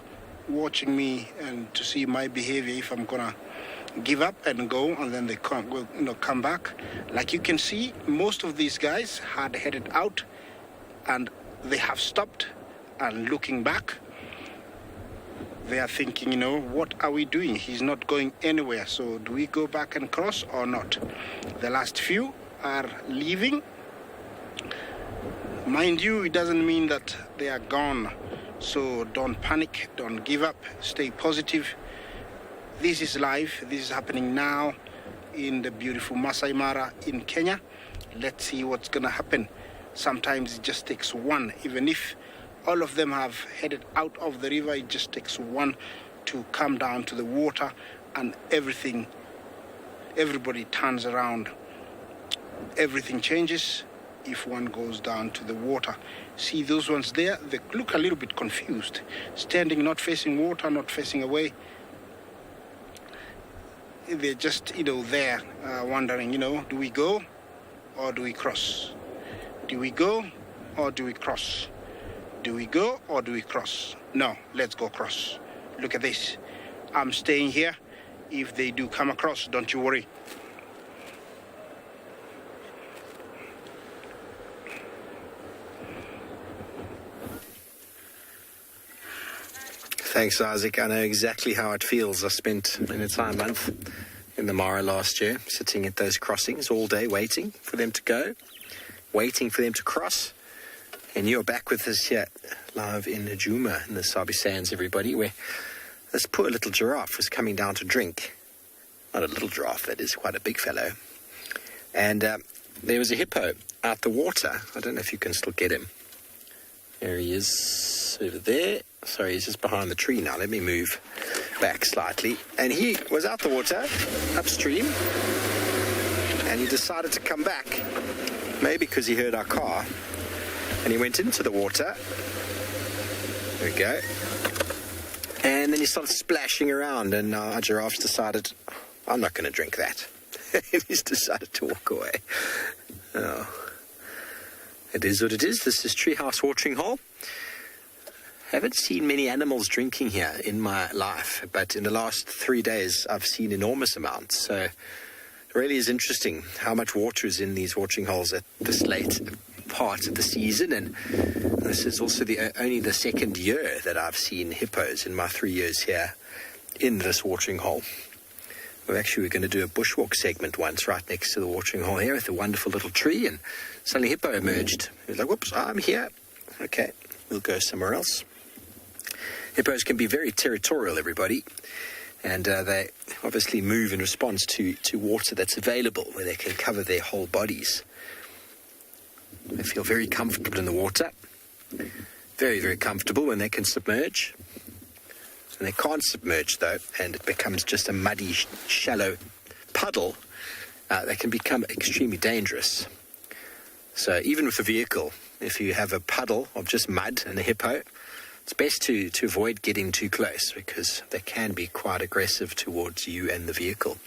watching me and to see my behavior, if I'm gonna give up and go, and then they come back. Like you can see, most of these guys had headed out and they have stopped and looking back. They are thinking, what are we doing? He's not going anywhere, so do we go back and cross or not? The last few are leaving. Mind you, it doesn't mean that they are gone. So don't panic, don't give up, stay positive. This is life. This is happening now in the beautiful Masai Mara in Kenya. Let's see what's going to happen. Sometimes it just takes one. Even if all of them have headed out of the river, it just takes one to come down to the water, and everybody turns around. Everything changes if one goes down to the water. See those ones there? They look a little bit confused. Standing, not facing water, not facing away. They're just, there, wondering, do we go or do we cross? Do we go or do we cross? Do we go or do we cross? No, let's go cross. Look at this. I'm staying here. If they do come across, don't you worry. Thanks, Isaac. I know exactly how it feels. I spent an entire month in the Mara last year, sitting at those crossings all day, waiting for them to go, waiting for them to cross. And you're back with us here, live in Djuma, in the Sabi Sands, everybody, where this poor little giraffe was coming down to drink. Not a little giraffe, that is, quite a big fellow. And there was a hippo out the water. I don't know if you can still get him. There he is, over there. Sorry, he's just behind the tree now. Let me move back slightly. And he was out the water, upstream, and he decided to come back. Maybe because he heard our car. And he went into the water. There we go. And then he started splashing around, and our giraffes decided, I'm not going to drink that. And he's decided to walk away. Oh. It is what it is. This is Treehouse Watering Hole. haven't seen many animals drinking here in my life, but in the last 3 days I've seen enormous amounts. So it really is interesting how much water is in these watering holes at this late part of the season. And this is also only the second year that I've seen hippos in my 3 years here in this watering hole. We're going to do a bushwalk segment once right next to the watering hole here with a wonderful little tree, and suddenly hippo emerged. He was like, whoops, I'm here. Okay, we'll go somewhere else. Hippos can be very territorial, everybody, and they obviously move in response to water that's available, where they can cover their whole bodies. They feel very comfortable in the water, very, very comfortable when they can submerge. And they can't submerge, though, and it becomes just a muddy, shallow puddle. They can become extremely dangerous. So even with a vehicle, if you have a puddle of just mud and a hippo, it's best to avoid getting too close, because they can be quite aggressive towards you and the vehicle.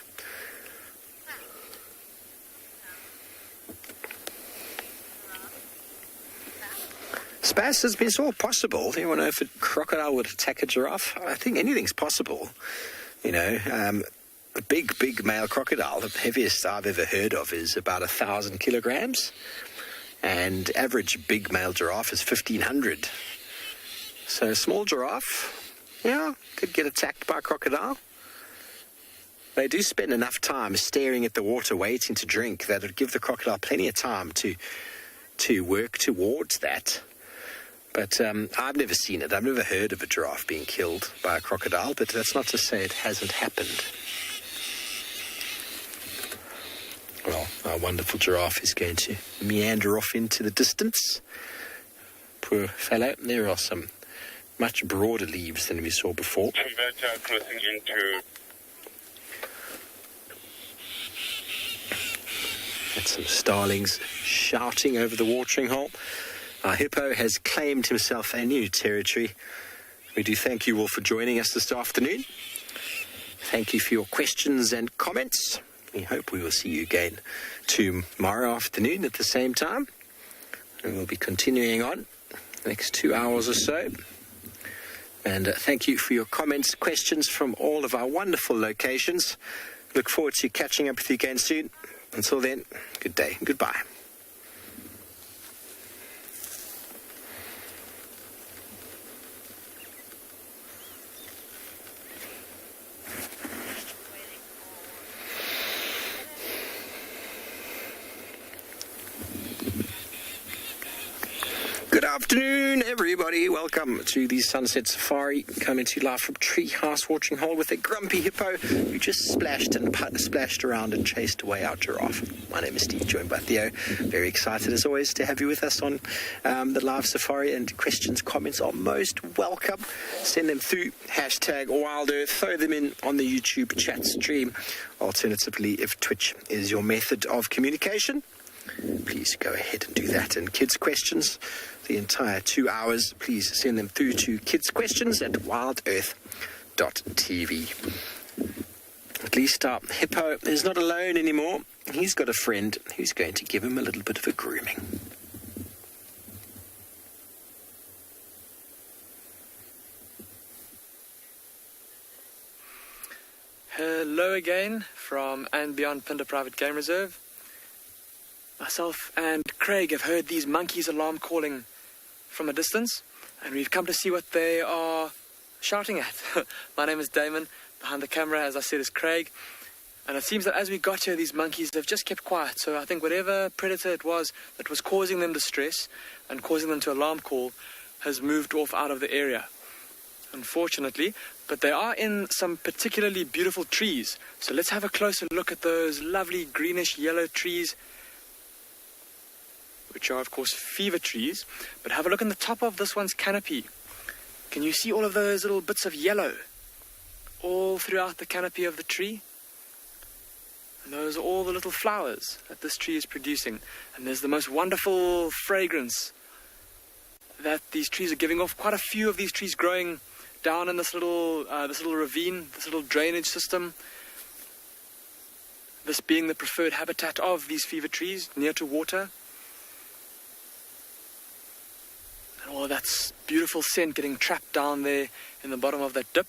Spas has been sort of possible. You want to know if a crocodile would attack a giraffe? I think anything's possible. You know, a big male crocodile, the heaviest I've ever heard of, is about 1,000 kilograms. And average big male giraffe is 1,500. So a small giraffe, could get attacked by a crocodile. They do spend enough time staring at the water waiting to drink that would give the crocodile plenty of time to work towards that. But I've never seen it. I've never heard of a giraffe being killed by a crocodile, but that's not to say it hasn't happened. Well, our wonderful giraffe is going to meander off into the distance. Poor fellow. There are some much broader leaves than we saw before. Closing into. And some starlings shouting over the watering hole. Our hippo has claimed himself a new territory. We do thank you all for joining us this afternoon. Thank you for your questions and comments. We hope we will see you again tomorrow afternoon at the same time. And we'll be continuing on the next 2 hours or so. And thank you for your comments, questions from all of our wonderful locations. Look forward to catching up with you again soon. Until then, good day and goodbye. Good afternoon, everybody. Welcome to the Sunset Safari, coming to you live from Treehouse Watering Hole with a grumpy hippo who just splashed around and chased away our giraffe. My name is Steve, joined by Theo. Very excited, as always, to have you with us on the live safari, and questions, comments are most welcome. Send them through #WildEarth. Throw them in on the YouTube chat stream. Alternatively, if Twitch is your method of communication, please go ahead and do that. And kids' questions, the entire 2 hours, please send them through to kidsequestions@wildearth.tv. At least our hippo is not alone anymore. He's got a friend who's going to give him a little bit of a grooming. Hello again from andBeyond Phinda Private Game Reserve. Myself and Craig have heard these monkeys alarm calling from a distance, and we've come to see what they are shouting at. My name is Damon. Behind the camera, as I said, is Craig. And it seems that as we got here, these monkeys have just kept quiet. So I think whatever predator it was that was causing them distress and causing them to alarm call has moved off out of the area, unfortunately. But they are in some particularly beautiful trees. So let's have a closer look at those lovely greenish yellow trees, which are, of course, fever trees. But have a look in the top of this one's canopy. Can you see all of those little bits of yellow all throughout the canopy of the tree? And those are all the little flowers that this tree is producing. And there's the most wonderful fragrance that these trees are giving off. Quite a few of these trees growing down in this little ravine, this little drainage system. This being the preferred habitat of these fever trees, near to water. And all that's beautiful scent getting trapped down there in the bottom of that dip.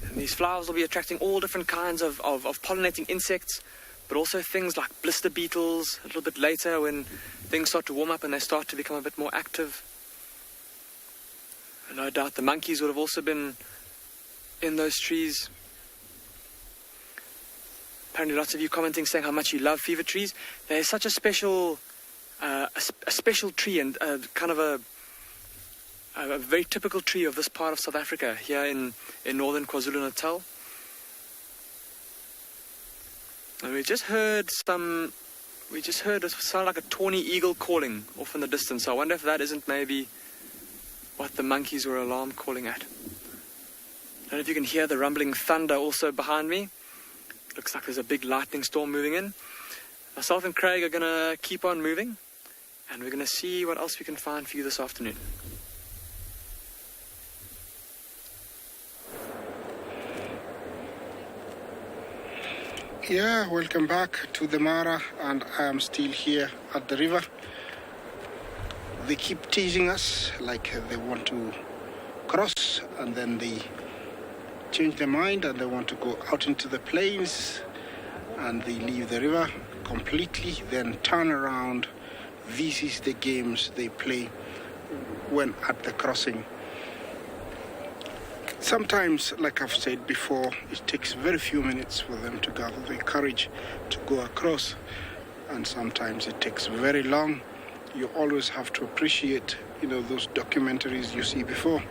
And these flowers will be attracting all different kinds of pollinating insects, but also things like blister beetles a little bit later when things start to warm up and they start to become a bit more active. And no doubt the monkeys would have also been in those trees. Apparently lots of you commenting saying how much you love fever trees. They're such a special tree and kind of a very typical tree of this part of South Africa, here in northern KwaZulu-Natal. And we just heard it sounded like a tawny eagle calling off in the distance. So I wonder if that isn't maybe what the monkeys were alarm calling at. I don't know if you can hear the rumbling thunder also behind me. Looks like there's a big lightning storm moving in. Myself and Craig are going to keep on moving, and we're going to see what else we can find for you this afternoon. Yeah, welcome back to the Mara, and I am still here at the river. They keep teasing us like they want to cross, and then they change their mind and they want to go out into the plains, and they leave the river completely, then turn around. This is the games they play when at the crossing. Sometimes, like I've said before, it takes very few minutes for them to gather the courage to go across, and sometimes it takes very long. You always have to appreciate, those documentaries you see before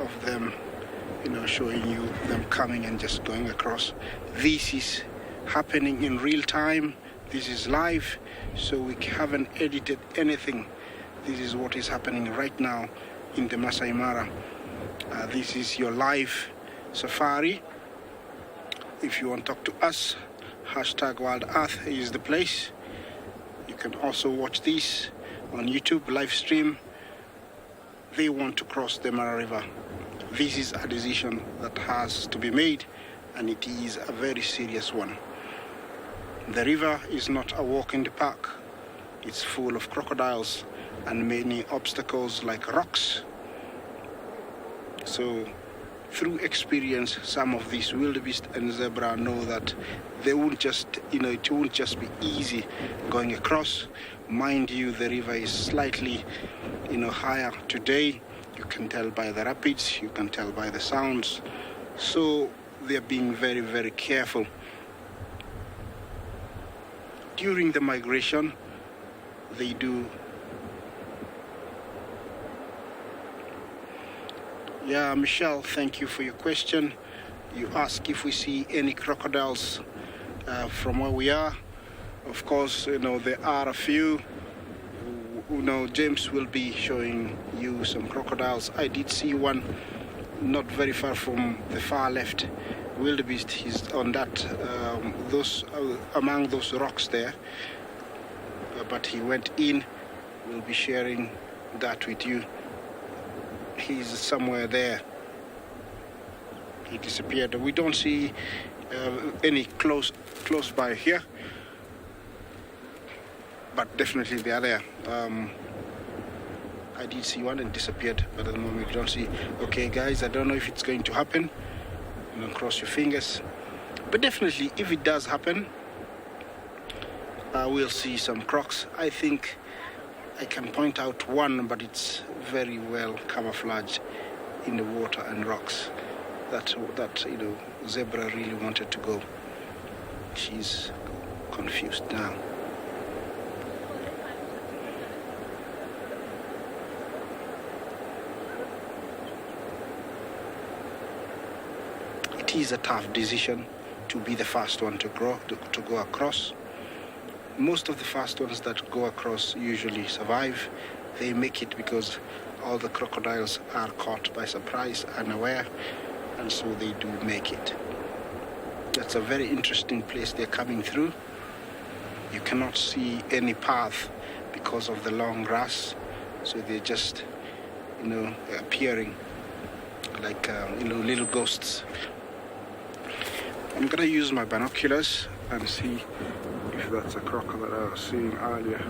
of them, showing you them coming and just going across. This is happening in real time. This is live, so we haven't edited anything. This is what is happening right now in the Masai Mara. This is your live safari. If you want to talk to us, #WildEarth is the place. You can also watch this on YouTube live stream. They want to cross the Mara River. This is a decision that has to be made, and it is a very serious one. The river is not a walk in the park. It's full of crocodiles and many obstacles like rocks. So, through experience, some of these wildebeest and zebra know that they won't just, it won't just be easy going across. Mind you, the river is slightly, higher today. You can tell by the rapids, you can tell by the sounds. So, they're being very, very careful. During the migration, they do. Yeah, Michelle, thank you for your question. You ask if we see any crocodiles from where we are. Of course, there are a few. James will be showing you some crocodiles. I did see one not very far from the far left wildebeest. He's on that, among those rocks there. But he went in. We'll be sharing that with you. He's somewhere there. He disappeared. We don't see any close by here, but definitely they are there. I did see one and disappeared, but at the moment we don't see. Okay, guys, I don't know if it's going to happen. Cross your fingers. But definitely, if it does happen, we'll see some crocs. I think I can point out one, but it's very well camouflaged in the water and rocks. That zebra really wanted to go. She's confused now. It is a tough decision to be the first one to go across. Most of the first ones that go across usually survive. They make it because all the crocodiles are caught by surprise, unaware, and so they do make it. That's a very interesting place they're coming through. You cannot see any path because of the long grass, so they're just, appearing like, little ghosts. I'm gonna use my binoculars and see if that's a crocodile I was seeing earlier.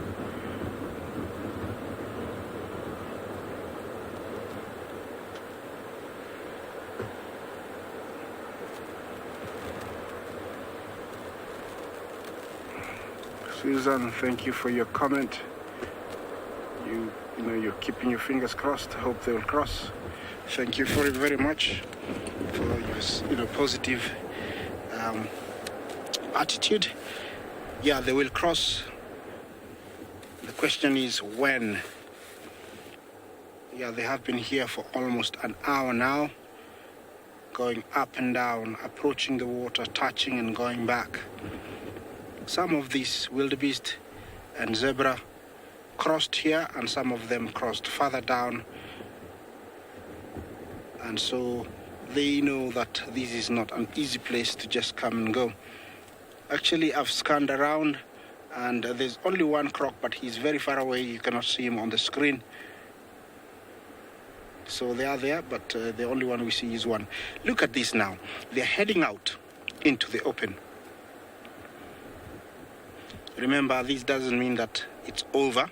Susan, thank you for your comment. You know, you're keeping your fingers crossed. Hope they will cross. Thank you for it very much for your positive attitude. Yeah, they will cross. The question is when. Yeah, they have been here for almost an hour now, going up and down, approaching the water, touching and going back. Some of these wildebeest and zebra crossed here, and some of them crossed further down. And so they know that this is not an easy place to just come and go. Actually, I've scanned around, and there's only one croc, but he's very far away. You cannot see him on the screen. So they are there, but the only one we see is one. Look at this now. They're heading out into the open. Remember, this doesn't mean that it's over.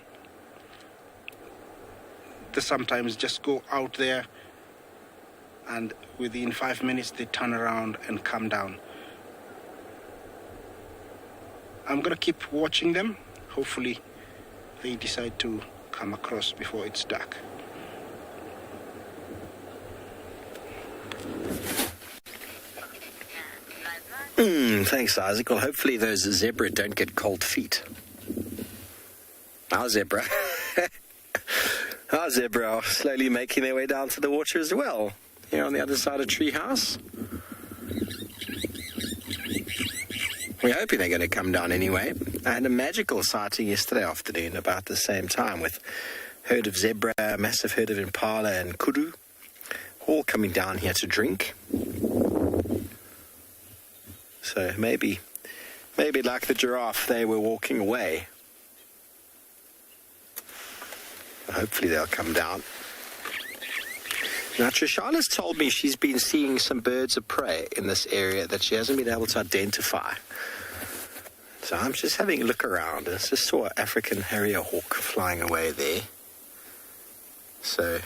They sometimes just go out there, and within 5 minutes they turn around and come down. I'm gonna keep watching them. Hopefully they decide to come across before it's dark. Thanks, Isaac. Well, hopefully those zebra don't get cold feet. Our zebra. Our zebra are slowly making their way down to the water as well. Here on the other side of Treehouse. We're hoping they're going to come down anyway. I had a magical sighting yesterday afternoon about the same time with herd of zebra, a massive herd of impala and kudu, all coming down here to drink. So maybe like the giraffe, they were walking away. Hopefully they'll come down. Now, Trishana's told me she's been seeing some birds of prey in this area that she hasn't been able to identify. So I'm just having a look around. I just saw an African Harrier hawk flying away there. So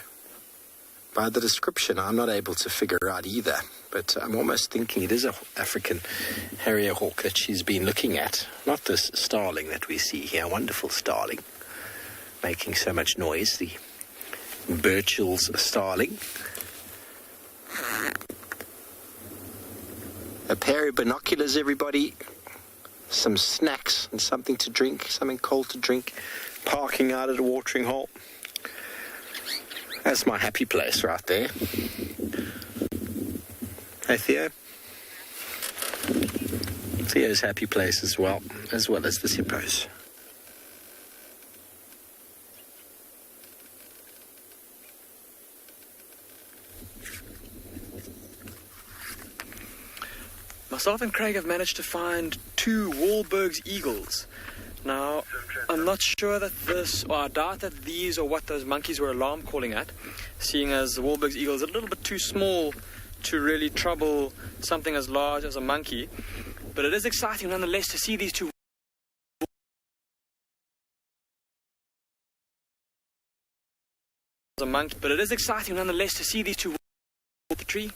by the description, I'm not able to figure out either. But I'm almost thinking it is an African Harrier hawk that she's been looking at. Not this starling that we see here, wonderful starling, making so much noise, the Burchell's starling. A pair of binoculars, everybody. Some snacks and something to drink, something cold to drink. Parking out at a watering hole. That's my happy place right there. Hey, Theo. Theo's happy place as well as the hippos. Myself and Craig have managed to find 2 Wahlberg's eagles. Now, I'm not sure that I doubt that these are what those monkeys were alarm calling at, seeing as the Wahlberg's eagle is a little bit too small to really trouble something as large as a monkey. But it is exciting nonetheless to see these 2 as a monkey. But it is exciting nonetheless to see these 2 the tree.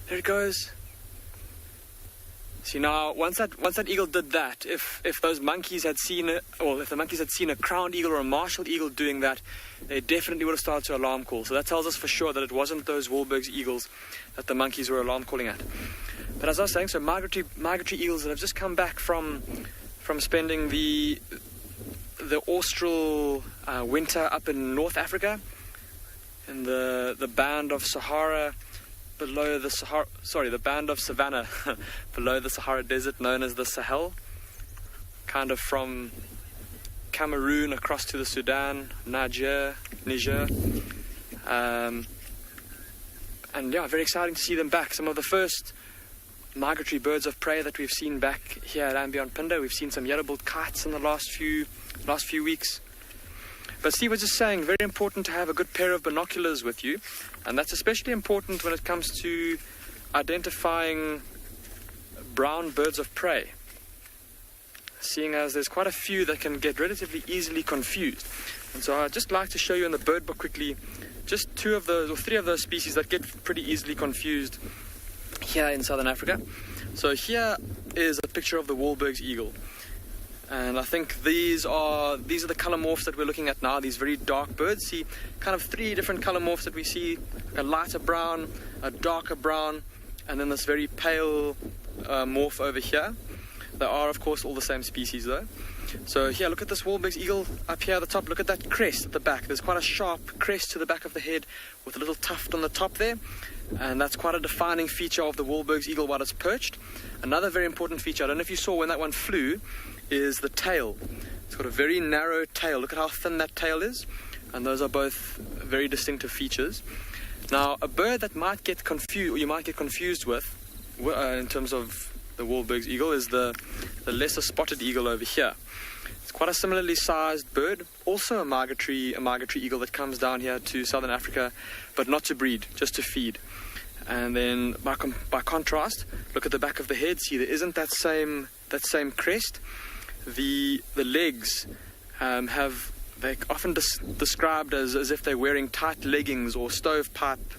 There it goes. See, now, once that eagle did that, if those monkeys had seen if the monkeys had seen a crowned eagle or a martialed eagle doing that, they definitely would have started to alarm call. So that tells us for sure that it wasn't those Wahlberg's eagles that the monkeys were alarm calling at. But as I was saying, so migratory eagles that have just come back from spending the austral winter up in North Africa, in the band of Sahara. The band of Savannah below the Sahara Desert, known as the Sahel, kind of from Cameroon across to the Sudan, Niger, and yeah, very exciting to see them back. Some of the first migratory birds of prey that we've seen back here at andBeyond Phinda. We've seen some yellow-billed kites in the last few weeks. But Steve was just saying, very important to have a good pair of binoculars with you, and that's especially important when it comes to identifying brown birds of prey, seeing as there's quite a few that can get relatively easily confused. And so I'd just like to show you in the bird book quickly just 2 of those, or 3 of those species that get pretty easily confused here in Southern Africa. So here is a picture of the Wahlberg's eagle. And I think these are the color morphs that we're looking at now, these very dark birds. See kind of 3 different color morphs that we see: a lighter brown, a darker brown, and then this very pale morph over here. They are, of course, all the same species though. So here, look at this Wahlberg's eagle up here at the top. Look at that crest at the back. There's quite a sharp crest to the back of the head with a little tuft on the top there. And that's quite a defining feature of the Wahlberg's eagle while it's perched. Another very important feature, I don't know if you saw when that one flew, is the tail. It's got a very narrow tail. Look at how thin that tail is. And those are both very distinctive features. Now, a bird that might get confused, or you might get confused with, in terms of the Wahlberg's eagle, is the lesser spotted eagle over here. It's quite a similarly sized bird, also a migratory eagle that comes down here to southern Africa, but not to breed, just to feed. And then by contrast, look at the back of the head. See, there isn't that same crest. The legs they're often described as if they're wearing tight leggings or stovepipe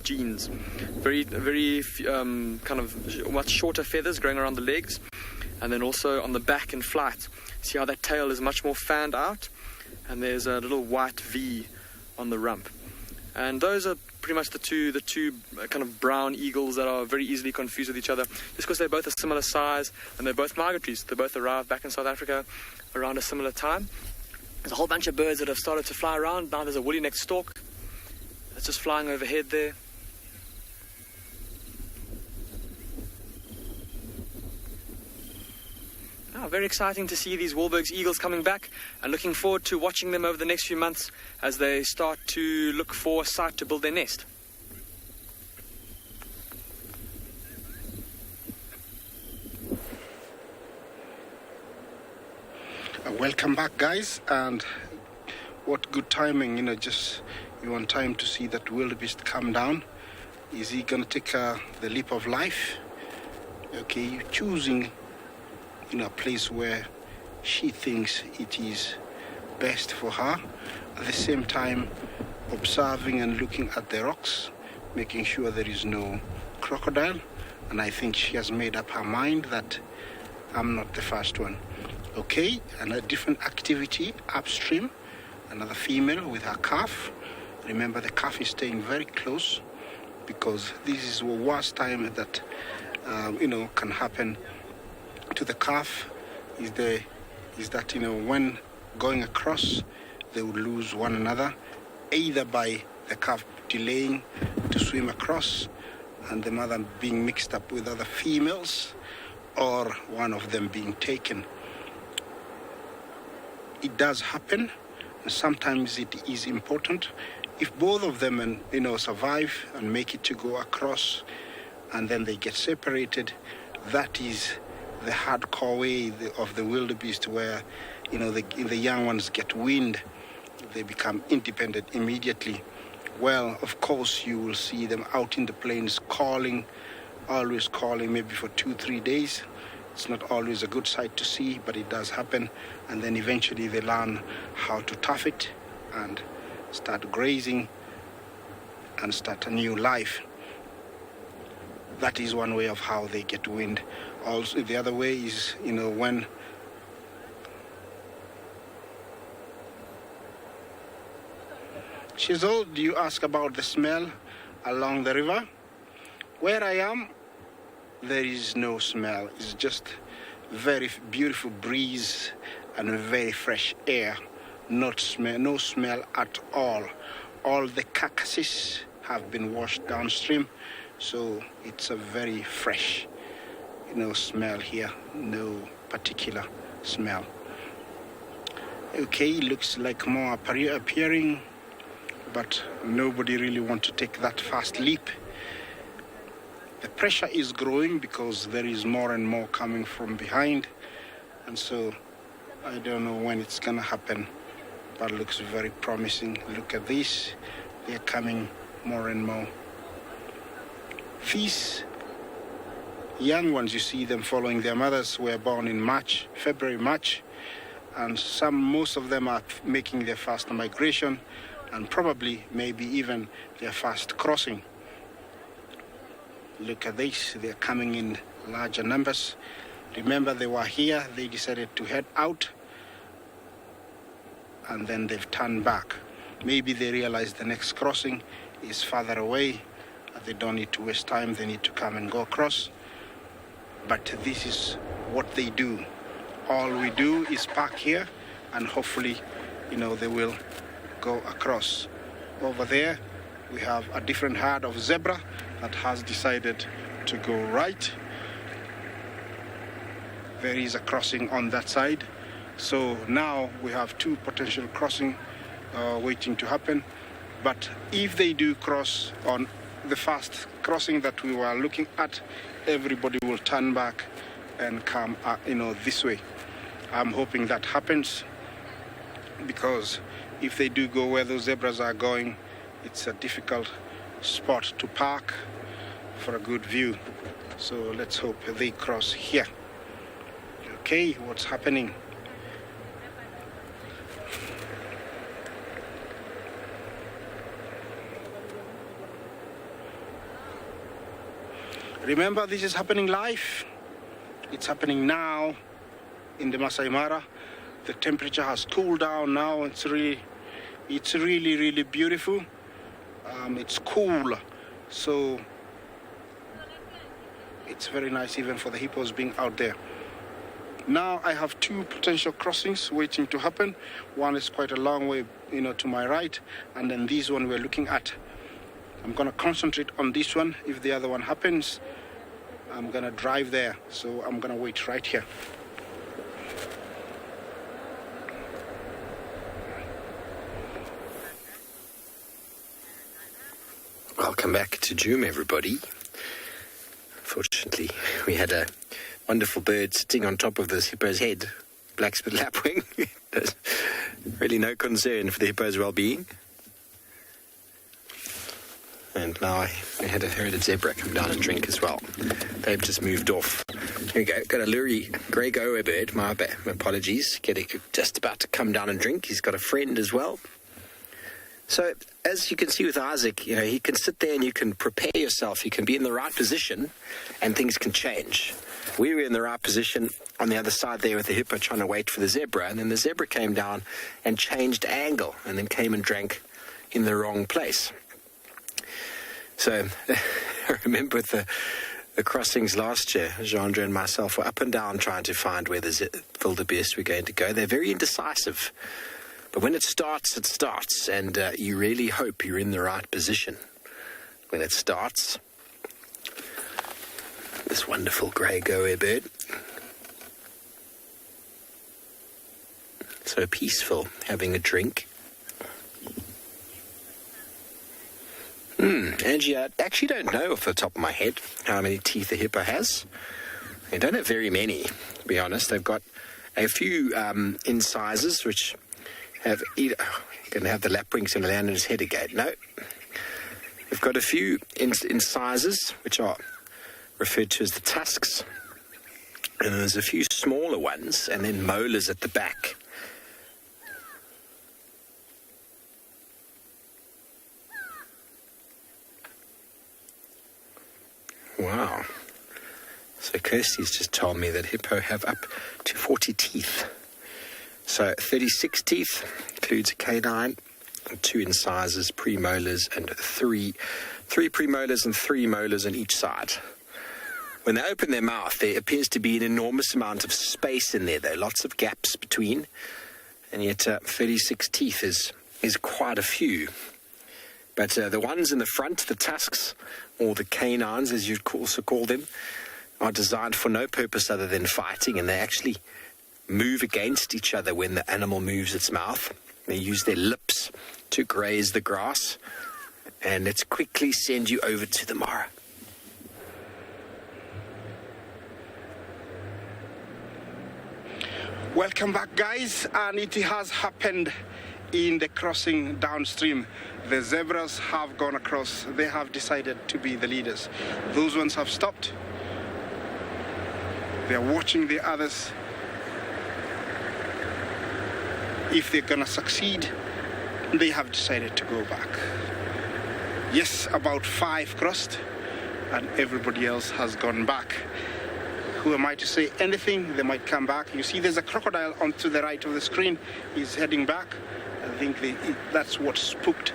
jeans. Very kind of much shorter feathers growing around the legs, and then also on the back in flight. See how that tail is much more fanned out, and there's a little white V on the rump. And those are pretty much the two kind of brown eagles that are very easily confused with each other, just because they're both a similar size and they're both migratories. They both arrived back in South Africa around a similar time. There's a whole bunch of birds that have started to fly around. Now there's a woolly-necked stork that's just flying overhead there. Very exciting to see these Wahlberg's eagles coming back, and looking forward to watching them over the next few months as they start to look for a site to build their nest. Welcome back, guys, and what good timing, just you on time to see that wildebeest come down. Is he gonna take the leap of life? Okay, you're choosing a place where she thinks it is best for her, at the same time observing and looking at the rocks, making sure there is no crocodile. And I think she has made up her mind that I'm not the first one. Okay, and a different activity upstream, another female with her calf. Remember, the calf is staying very close, because this is the worst time that can happen to the calf, is that when going across, they will lose one another, either by the calf delaying to swim across and the mother being mixed up with other females, or one of them being taken. It does happen, and sometimes it is important if both of them survive and make it to go across, and then they get separated. That is the hardcore way of the wildebeest, where the young ones get wind, they become independent immediately. Well, of course, you will see them out in the plains calling, always calling, maybe for 2-3 days. It's not always a good sight to see, but it does happen. And then eventually they learn how to tough it and start grazing and start a new life. That is one way of how they get wind. Also, the other way is, when Shizzle, do you ask about the smell along the river? Where I am, there is no smell. It's just very beautiful breeze and very fresh air. No smell at all. All the carcasses have been washed downstream, so it's a very fresh smell here, no particular smell. Okay, looks like more appearing, but nobody really want to take that fast leap. The pressure is growing because there is more and more coming from behind, and so I don't know when it's gonna happen, but it looks very promising. Look at this, they're coming more and more. These young ones, you see them following their mothers, were born in February, March, and most of them are making their first migration, and probably maybe even their first crossing. Look at this, they're coming in larger numbers. Remember, they were here, they decided to head out, and then they've turned back. Maybe they realize the next crossing is farther away, and they don't need to waste time, they need to come and go across. But this is what they do. All we do is park here, and hopefully, they will go across. Over there, we have a different herd of zebra that has decided to go right. There is a crossing on that side. So now we have two potential crossing waiting to happen. But if they do cross on the first crossing that we were looking at, everybody will turn back and come, this way. I'm hoping that happens, because if they do go where those zebras are going, it's a difficult spot to park for a good view. So let's hope they cross here. Okay, what's happening? Remember, this is happening live. It's happening now in the Masai Mara. The temperature has cooled down now. It's really beautiful. It's cool, so it's very nice even for the hippos being out there. Now I have two potential crossings waiting to happen. One is quite a long way, to my right, and then this one we're looking at. I'm going to concentrate on this one. If the other one happens, I'm going to drive there. So I'm going to wait right here. Welcome back to Djuma, everybody. Fortunately, we had a wonderful bird sitting on top of this hippo's head, black-spit lapwing. There's really no concern for the hippo's well-being. And now I had a herded zebra come down and drink as well. They've just moved off. Here we go. Got a lurie grey goer bird. My apologies. Just about to come down and drink. He's got a friend as well. So, as you can see with Isaac, he can sit there and you can prepare yourself. You can be in the right position and things can change. We were in the right position on the other side there with the hippo trying to wait for the zebra. And then the zebra came down and changed angle and then came and drank in the wrong place. So, I remember with the crossings last year, Jeandre and myself were up and down trying to find where the wildebeest were going to go. They're very indecisive. But when it starts, and you really hope you're in the right position when it starts. This wonderful grey goer bird. So peaceful, having a drink. Angie, I actually don't know off the top of my head how many teeth a hippo has. They don't have very many, to be honest. They've got a few incisors, which have either... going to have the lapwings going to land on his head again. No. We've got a few incisors, which are referred to as the tusks. And there's a few smaller ones, and then molars at the back. Wow. So Kirsty's just told me that hippo have up to 40 teeth. So 36 teeth, includes a canine, and 2 incisors, premolars, and 3 premolars and 3 molars on each side. When they open their mouth, there appears to be an enormous amount of space in there, though, lots of gaps between, and yet 36 teeth is quite a few. But the ones in the front, the tusks, or the canines, as you'd also call them, are designed for no purpose other than fighting, and they actually move against each other when the animal moves its mouth. They use their lips to graze the grass. And let's quickly send you over to the Mara. Welcome back, guys, and it has happened in the crossing downstream. The zebras have gone across. They have decided to be the leaders. Those ones have stopped. They're watching the others. If they're gonna succeed, they have decided to go back. Yes, about 5 crossed, and everybody else has gone back. who am I to say anything? They might come back. You see there's a crocodile on to the right of the screen. He's heading back. I think that's what spooked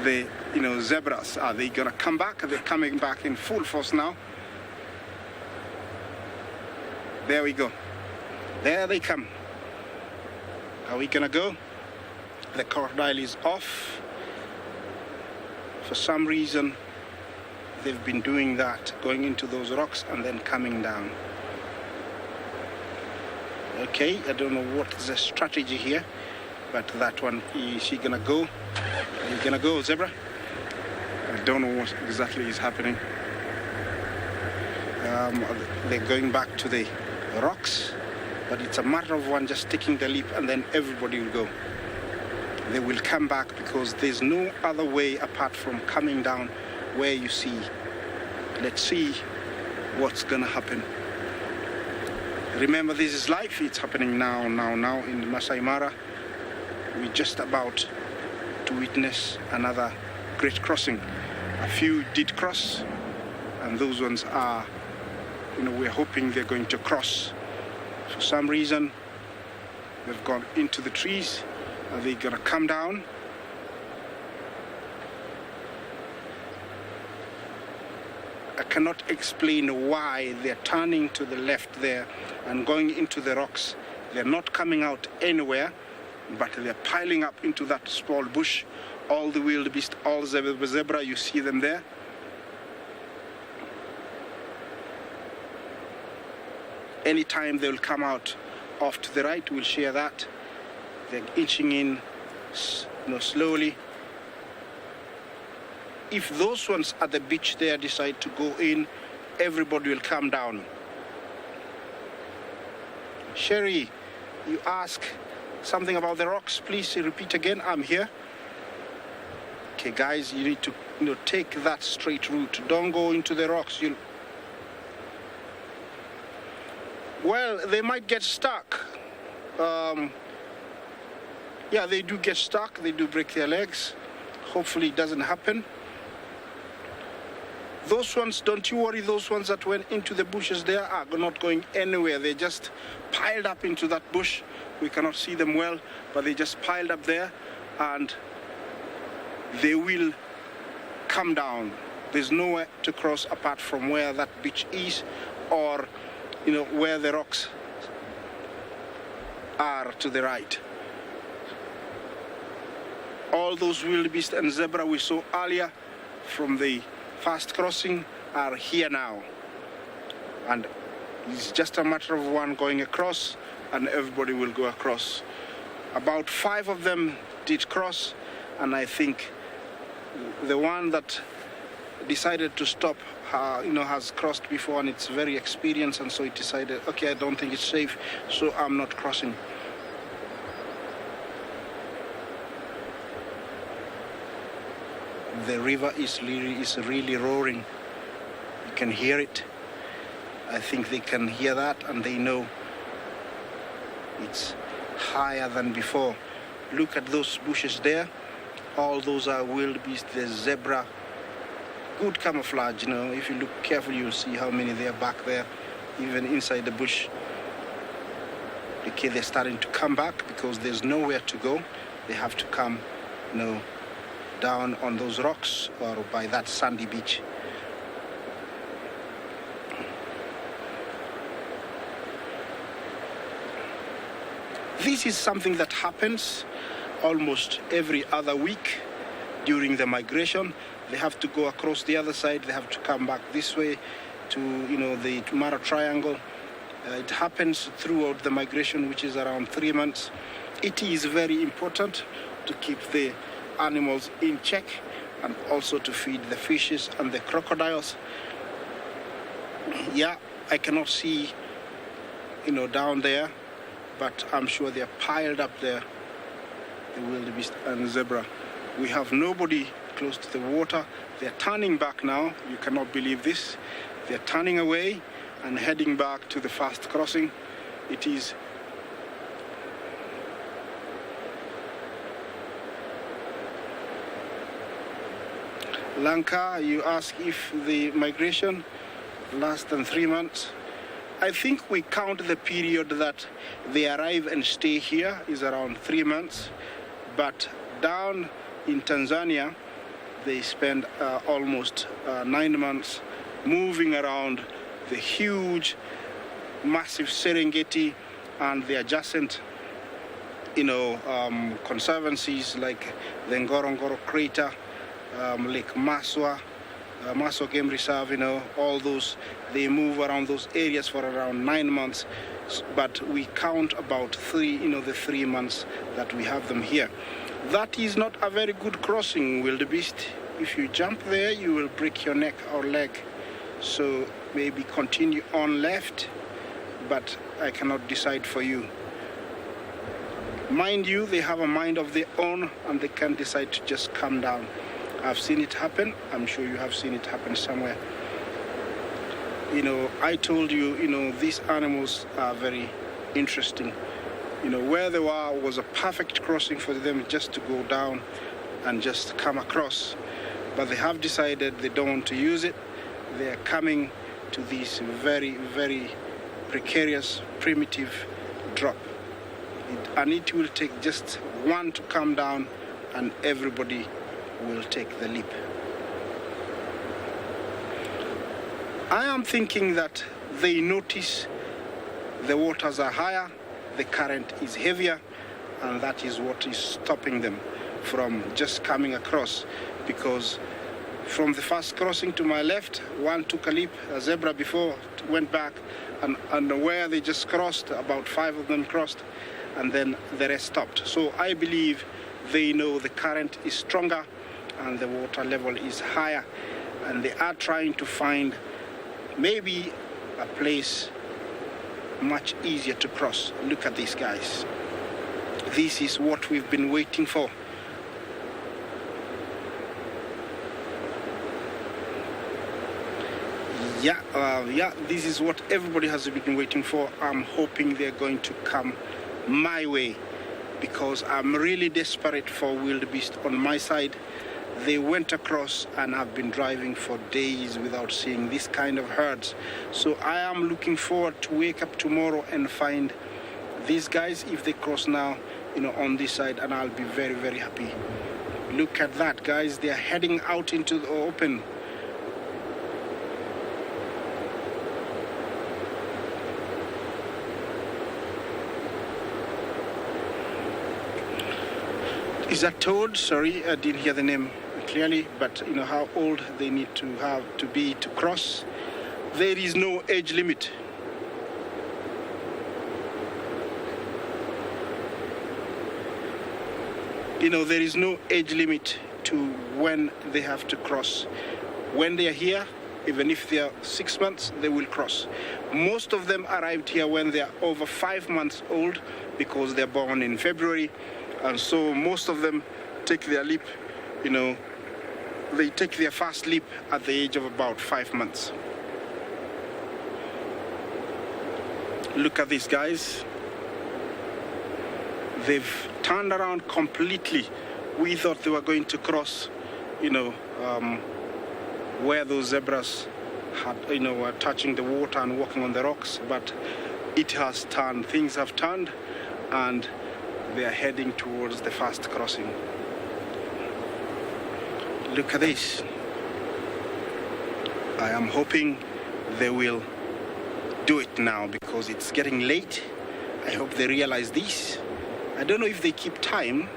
the zebras. Are they gonna come back? They're coming back in full force now. There we go. There they come. Are we gonna go? The crocodile is off. For some reason, they've been doing that, going into those rocks and then coming down. Okay, I don't know what is the strategy here, but that one, is she gonna go? Are you gonna go, zebra? I don't know what exactly is happening. They're going back to the rocks, but it's a matter of one just taking the leap and then everybody will go. They will come back because there's no other way apart from coming down where you see. Let's see what's gonna happen. Remember, this is live. It's happening now in Masai Mara. We're just about to witness another great crossing. A few did cross, and those ones are, we're hoping they're going to cross. For some reason, they've gone into the trees. Are they gonna come down? I cannot explain why they're turning to the left there and going into the rocks. They're not coming out anywhere, but they're piling up into that small bush. All the wildebeest, all the zebra, you see them there. Anytime they'll come out off to the right, we'll share that. They're inching in, slowly. If those ones at the beach there decide to go in, everybody will come down. Sherry, you ask something about the rocks. Please repeat again. I'm here. Okay, guys, you need to take that straight route. Don't go into the rocks. Well, they might get stuck. Yeah, they do get stuck. They do break their legs. Hopefully it doesn't happen. Those ones, don't you worry, those ones that went into the bushes there are not going anywhere. They just piled up into that bush. We cannot see them well, but they just piled up there and they will come down. There's nowhere to cross apart from where that beach is or, where the rocks are to the right. All those wildebeest and zebra we saw earlier from the fast crossing are here now, and it's just a matter of one going across and everybody will go across. About 5 of them did cross, and I think the one that decided to stop has crossed before and it's very experienced, and so it decided, okay, I don't think it's safe, so I'm not crossing. The river is really roaring. You can hear it. I think they can hear that and they know it's higher than before. Look at those bushes there. All those are wildebeest, the zebra. Good camouflage, If you look carefully, you'll see how many there are back there, even inside the bush. Okay, they're starting to come back because there's nowhere to go. They have to come, down on those rocks or by that sandy beach. This is something that happens almost every other week during the migration. They have to go across the other side. They have to come back this way to, the Mara Triangle. It happens throughout the migration, which is around 3 months. It is very important to keep the animals in check and also to feed the fishes and the crocodiles. Yeah, I cannot see, down there, but I'm sure they're piled up there, the wildebeest and zebra. We have nobody close to the water. They're turning back now. You cannot believe this. They're turning away and heading back to the fast crossing. It is Lanka, you ask if the migration lasts than 3 months. I think we count the period that they arrive and stay here is around 3 months, but down in Tanzania, they spend almost 9 months moving around the huge, massive Serengeti and the adjacent, conservancies like the Ngorongoro Crater, Lake Maswa, Maswa Game Reserve, all those, they move around those areas for around 9 months, but we count about the 3 months that we have them here. That is not a very good crossing, wildebeest. If you jump there, you will break your neck or leg. So maybe continue on left, but I cannot decide for you. Mind you, they have a mind of their own and they can decide to just come down. I've seen it happen. I'm sure you have seen it happen somewhere. I told you, these animals are very interesting. Where they were was a perfect crossing for them just to go down and just come across. But they have decided they don't want to use it. They are coming to this very, very precarious, primitive drop. And it will take just one to come down and everybody will take the leap. I am thinking that they notice the waters are higher, the current is heavier, and that is what is stopping them from just coming across. Because from the first crossing to my left, one took a leap, a zebra before, went back, and where they just crossed, about 5 of them crossed, and then the rest stopped. So I believe they know the current is stronger and the water level is higher, and they are trying to find maybe a place much easier to cross. Look at these guys. This is what we've been waiting for. This is what everybody has been waiting for. I'm hoping they're going to come my way because I'm really desperate for wildebeest on my side. They went across and I've been driving for days without seeing this kind of herds. So I am looking forward to wake up tomorrow and find these guys if they cross now, on this side, and I'll be very, very happy. Look at that, guys. They are heading out into the open. Is that toad? Sorry, I didn't hear the name clearly, but how old they need to have to be to cross. There is no age limit. There is no age limit to when they have to cross. When they are here, even if they are 6 months, they will cross. Most of them arrived here when they are over 5 months old because they're born in February. And so most of them take their leap, they take their first leap at the age of about 5 months. Look at these guys. They've turned around completely. We thought they were going to cross, where those zebras had, were touching the water and walking on the rocks, but it has turned. Things have turned, and they are heading towards the first crossing. Look at this. I am hoping they will do it now because it's getting late. I hope they realize this. I don't know if they keep time,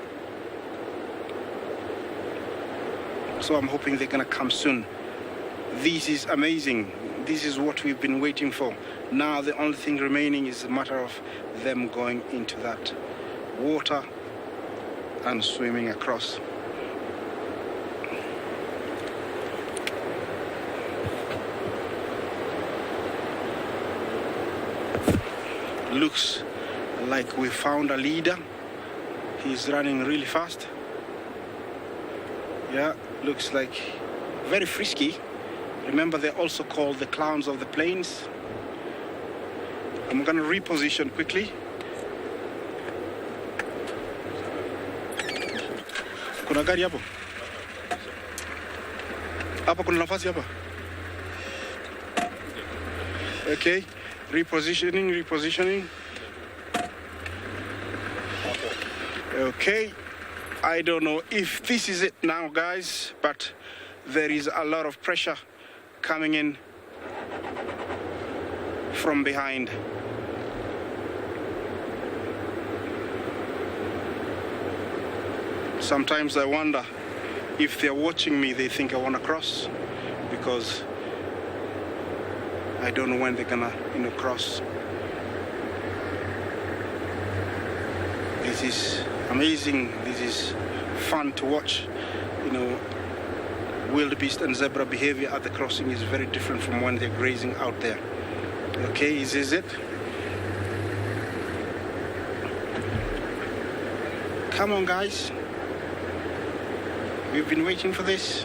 so I'm hoping they're gonna come soon. This is amazing. This is what we've been waiting for. Now the only thing remaining is a matter of them going into that water and swimming across. Looks like we found a leader. He's running really fast. Yeah, looks like very frisky. Remember, they're also called the clowns of the plains. I'm gonna reposition quickly. Kuna gari hapo? Hapa kuna nafasi hapa? Okay. Repositioning. Okay, I don't know if this is it now, guys, but there is a lot of pressure coming in from behind. Sometimes I wonder if they're watching me, they think I want to cross, because I don't know when they're gonna, cross. This is amazing. This is fun to watch. Wildebeest and zebra behavior at the crossing is very different from when they're grazing out there. Okay, this is it. Come on, guys. We've been waiting for this.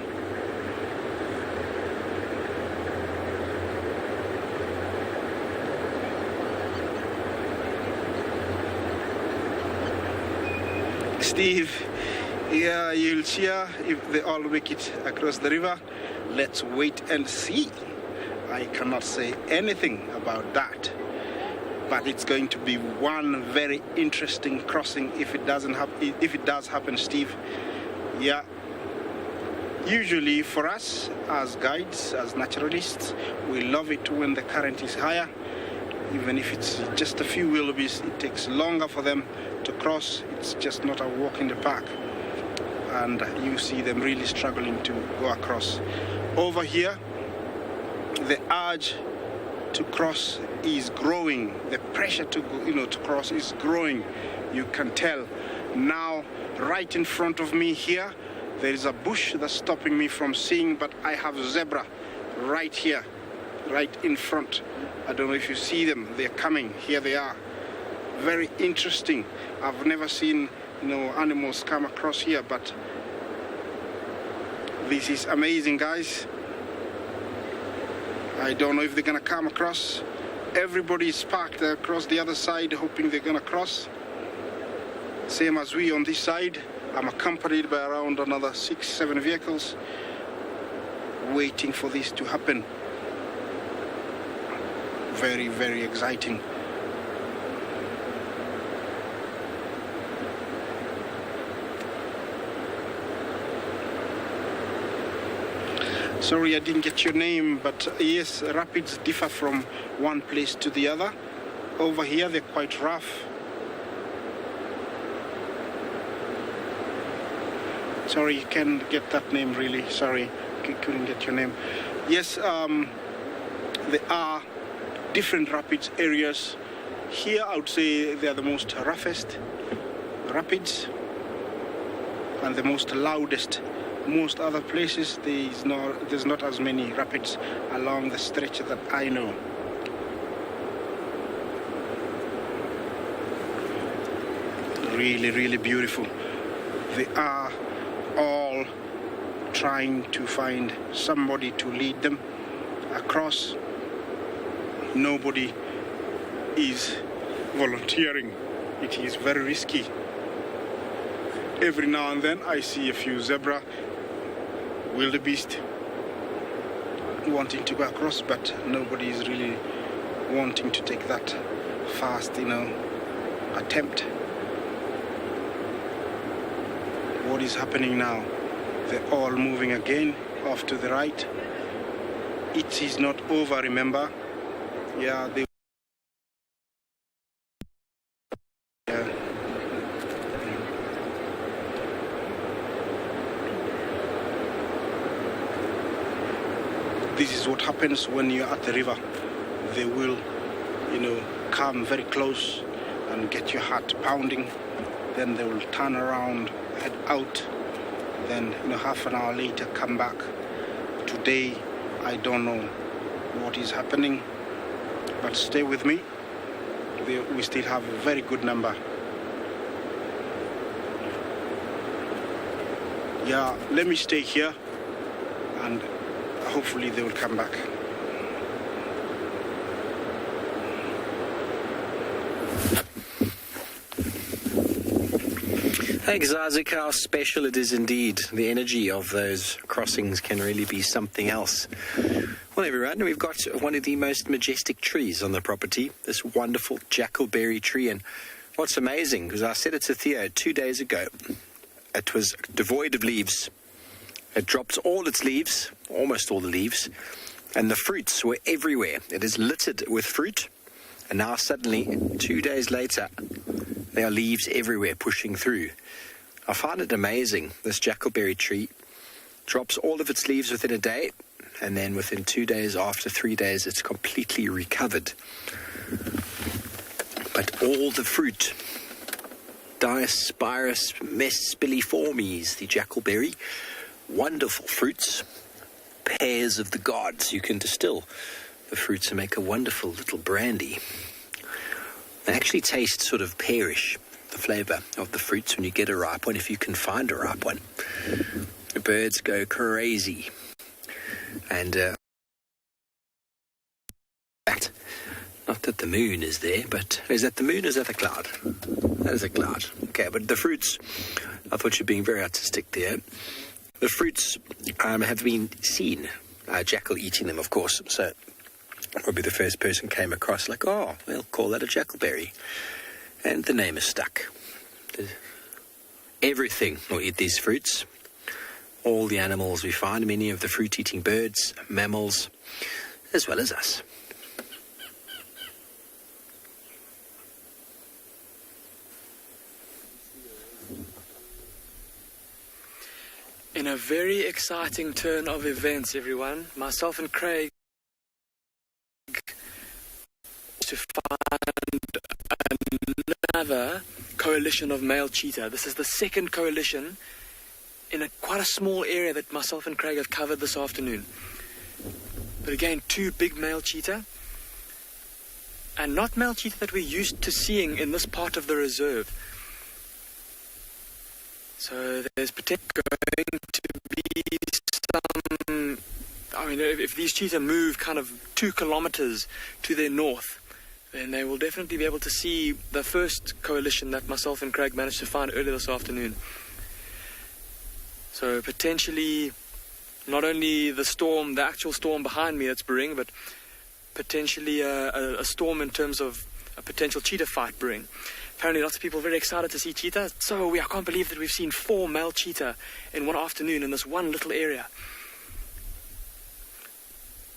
Steve, yeah, you'll cheer if they all make it across the river. Let's wait and see. I cannot say anything about that, but it's going to be one very interesting crossing if it does happen, Steve. Yeah. Usually for us as guides, as naturalists, we love it when the current is higher. Even if it's just a few wildebeest, it takes longer for them to cross. It's just not a walk in the park. And you see them really struggling to go across. Over here, the urge to cross is growing. The pressure to go, to cross is growing. You can tell. Now, right in front of me here, there is a bush that's stopping me from seeing, but I have zebra right here, right in front. I don't know if you see them. They're coming. Here they are. Very interesting. I've never seen, animals come across here, but this is amazing, guys. I don't know if they're gonna come across. Everybody is parked across the other side, hoping they're gonna cross. Same as we on this side. I'm accompanied by around another 6-7 vehicles, waiting for this to happen. Very, very exciting. Sorry, I didn't get your name, but yes, rapids differ from one place to the other. Over here, they're quite rough. Sorry, you can't get that name, really. Sorry, couldn't get your name. Yes, there are different rapids areas. Here, I would say they are the most roughest rapids and the most loudest. Most other places, there's not as many rapids along the stretch that I know. Really, really beautiful. They are all trying to find somebody to lead them across. Nobody is volunteering. It is very risky. Every now and then I see a few zebra, wildebeest wanting to go across, but nobody is really wanting to take that fast, attempt. What is happening now? They're all moving again off to the right. It is not over, remember? Yeah, they... Yeah. This is what happens when you're at the river. They will, come very close and get your heart pounding. Then they will turn around, head out. Then, half an hour later, come back. Today, I don't know what is happening, but stay with me. We still have a very good number. Yeah, let me stay here, and hopefully they will come back. Exotic, how special it is indeed. The energy of those crossings can really be something else. Well, everyone, we've got one of the most majestic trees on the property, this wonderful jackalberry tree. And what's amazing, because I said it to Theo 2 days ago, it was devoid of leaves. It dropped all its leaves, almost all the leaves, and the fruits were everywhere. It is littered with fruit, and now suddenly, 2 days later, there are leaves everywhere pushing through. I find it amazing. This jackalberry tree drops all of its leaves within a day, and then within 2 days, after 3 days, it's completely recovered. But all the fruit, Diospirus mespiliformes, the jackalberry, wonderful fruits, pears of the gods. You can distill the fruits and make a wonderful little brandy. They actually taste sort of pearish, the flavour of the fruits when you get a ripe one, if you can find a ripe one. The birds go crazy. And not that the moon is there, but is that the moon or is that a cloud? That is a cloud. Okay, but the fruits, I thought you're being very artistic there. The fruits have been seen, Jackal eating them, of course. So probably the first person came across like, oh, we'll call that a jackalberry. And the name is stuck. Everything will eat these fruits. All the animals we find, many of the fruit-eating birds, mammals, as well as us. In a very exciting turn of events, everyone, myself and Craig to find another coalition of male cheetah. This is the second coalition in quite a small area that myself and Craig have covered this afternoon. But again, two big male cheetah, and not male cheetah that we're used to seeing in this part of the reserve. So there's potentially going to be some, if these cheetah move kind of 2 kilometers to their north, then they will definitely be able to see the first coalition that myself and Craig managed to find earlier this afternoon. So potentially not only the storm, the actual storm behind me that's brewing, but potentially a storm in terms of a potential cheetah fight brewing. Apparently lots of people are very excited to see cheetah. So I can't believe that we've seen 4 male cheetah in one afternoon in this one little area.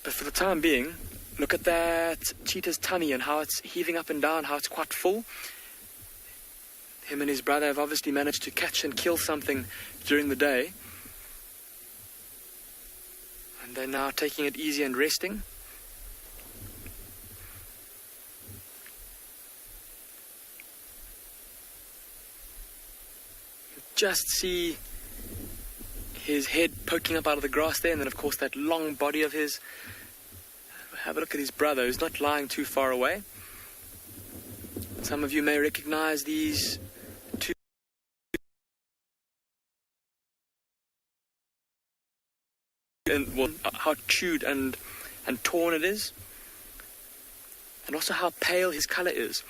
But for the time being, look at that cheetah's tummy and how it's heaving up and down, how it's quite full. Him and his brother have obviously managed to catch and kill something during the day. And they're now taking it easy and resting. Just see his head poking up out of the grass there, and then of course that long body of his. Have a look at his brother, who's not lying too far away. Some of you may recognize these two. And how chewed and torn it is, and also how pale his color is.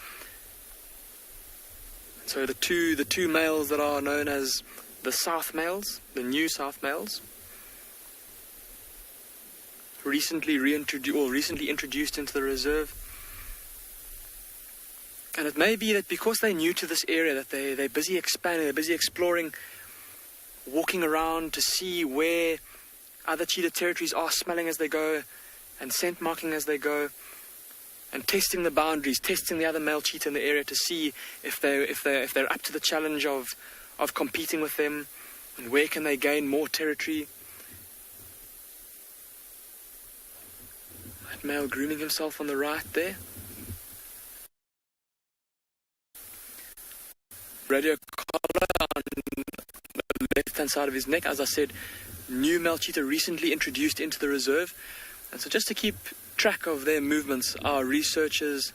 So the two males that are known as the South males, the new South males, recently introduced into the reserve. And it may be that because they're new to this area, that they're busy expanding, they're busy exploring, walking around to see where other cheetah territories are, smelling as they go, and scent marking as they go, and testing the boundaries, testing the other male cheetah in the area to see if they're up to the challenge of competing with them, and where can they gain more territory. That male grooming himself on the right there. Radio collar on the left-hand side of his neck. As I said, new male cheetah recently introduced into the reserve. And so just to keep track of their movements, our researchers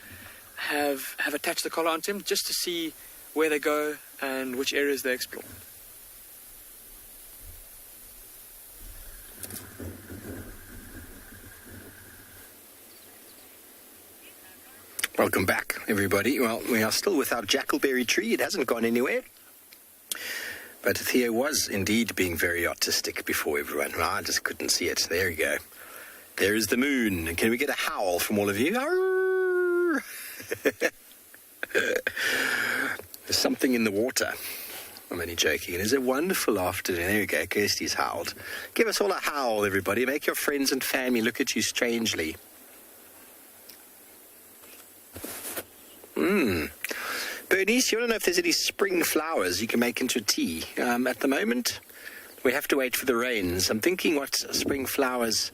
have attached the collar onto him just to see where they go and which areas they explore. Welcome back, everybody. Well, we are still with our jackalberry tree. It hasn't gone anywhere. But Theo was indeed being very artistic before everyone. Well, I just couldn't see it. There you go. There is the moon. Can we get a howl from all of you? Arr! There's something in the water. I'm only joking. It is a wonderful afternoon. There we go. Kirsty's howled. Give us all a howl, everybody. Make your friends and family look at you strangely. Bernice, you want to know if there's any spring flowers you can make into tea? At the moment, we have to wait for the rains. I'm thinking what spring flowers...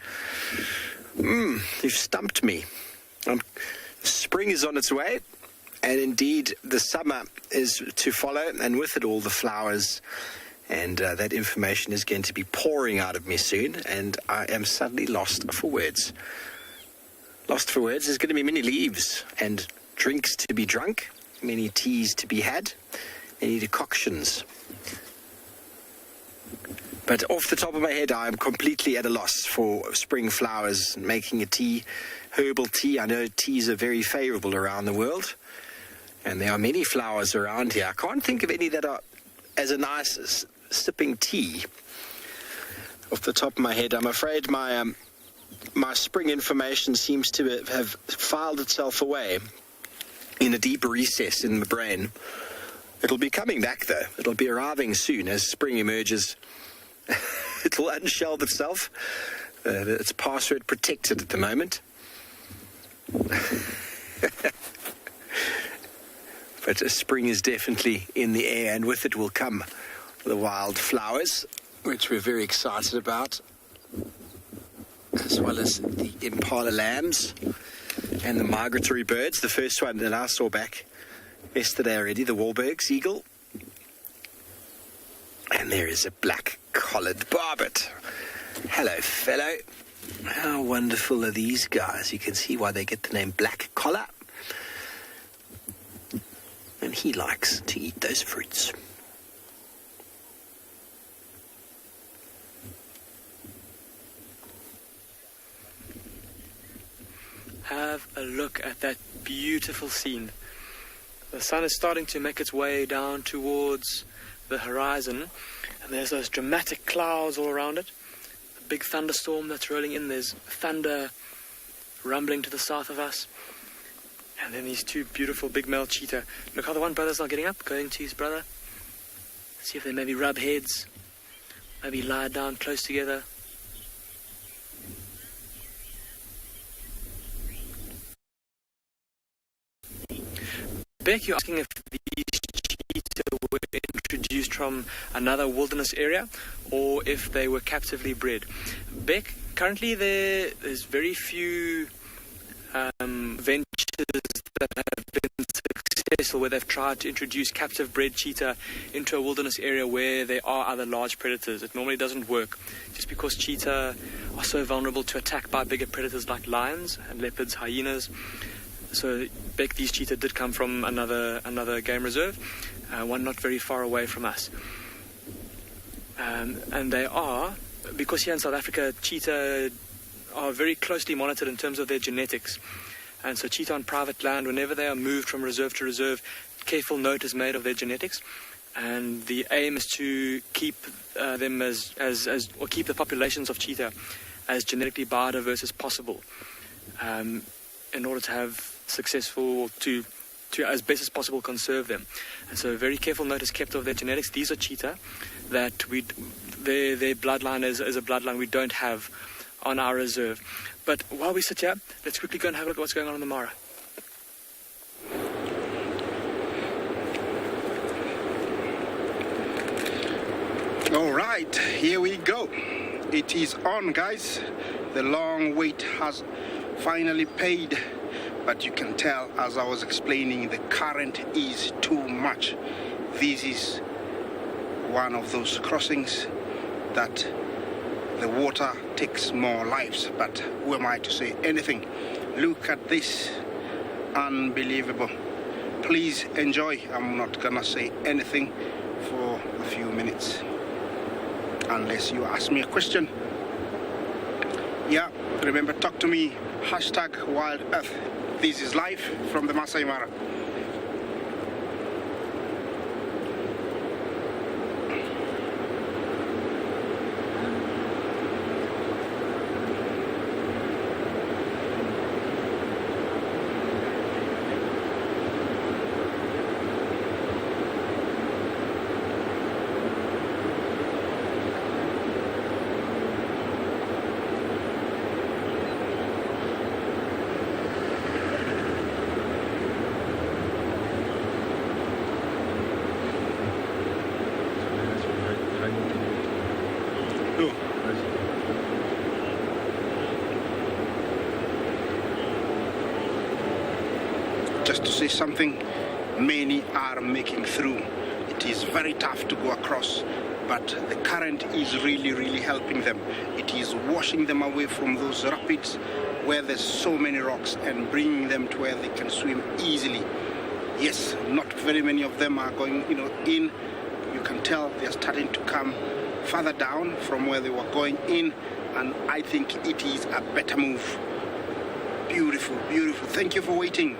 you've stumped me. Spring is on its way, and indeed the summer is to follow, and with it all the flowers, and that information is going to be pouring out of me soon, and I am suddenly lost for words. Lost for words. There's going to be many leaves and drinks to be drunk, many teas to be had, many decoctions. But off the top of my head, I am completely at a loss for spring flowers, making a tea, herbal tea. I know teas are very favourable around the world, and there are many flowers around here. I can't think of any that are as a nice as sipping tea. Off the top of my head, I'm afraid my spring information seems to have filed itself away in a deep recess in the brain. It'll be coming back, though. It'll be arriving soon as spring emerges. It will unshelve itself. It's password protected at the moment. But spring is definitely in the air, and with it will come the wild flowers, which we're very excited about, as well as the impala lambs and the migratory birds. The first one that I saw back yesterday already, the Wahlberg's eagle. And there is a black-collared barbet. Hello, fellow. How wonderful are these guys? You can see why they get the name Black Collar. And he likes to eat those fruits. Have a look at that beautiful scene. The sun is starting to make its way down towards the horizon, and there's those dramatic clouds all around it. A big thunderstorm that's rolling in. There's thunder rumbling to the south of us. And then these two beautiful big male cheetah. Look how the one brother's not getting up, going to his brother. See if they maybe rub heads, maybe lie down close together. Beck, you're asking if these cheetah were introduced from another wilderness area or if they were captively bred. Beck, currently there's very few ventures that have been successful where they've tried to introduce captive bred cheetah into a wilderness area where there are other large predators. It normally doesn't work just because cheetah are so vulnerable to attack by bigger predators like lions and leopards, hyenas. So Beck, these cheetah did come from another game reserve, one not very far away from us. And they are, because here in South Africa, cheetah are very closely monitored in terms of their genetics. And so cheetah on private land, whenever they are moved from reserve to reserve, careful note is made of their genetics. And the aim is to keep them or keep the populations of cheetah as genetically biodiverse as possible, in order to have successful, to as best as possible conserve them. And so very careful note is kept of their genetics. These are cheetah that their bloodline is a bloodline we don't have on our reserve. But while we sit here, let's quickly go and have a look at what's going on in the Mara. All right, here we go. It is on, guys. The long wait has finally paid. But you can tell, as I was explaining, the current is too much. This is one of those crossings that the water takes more lives. But who am I to say anything? Look at this. Unbelievable. Please enjoy. I'm not gonna say anything for a few minutes. Unless you ask me a question. Yeah, remember, talk to me. #WildEarth. This is live from the Masai Mara. just to say something, many are making through. It is very tough to go across, but the current is really helping them. It is washing them away from those rapids where there's so many rocks and bringing them to where they can swim easily. Yes, not very many of them are going, in. You can tell they're starting to come further down from where they were going in, and I think it is a better move. Beautiful, beautiful. Thank you for waiting.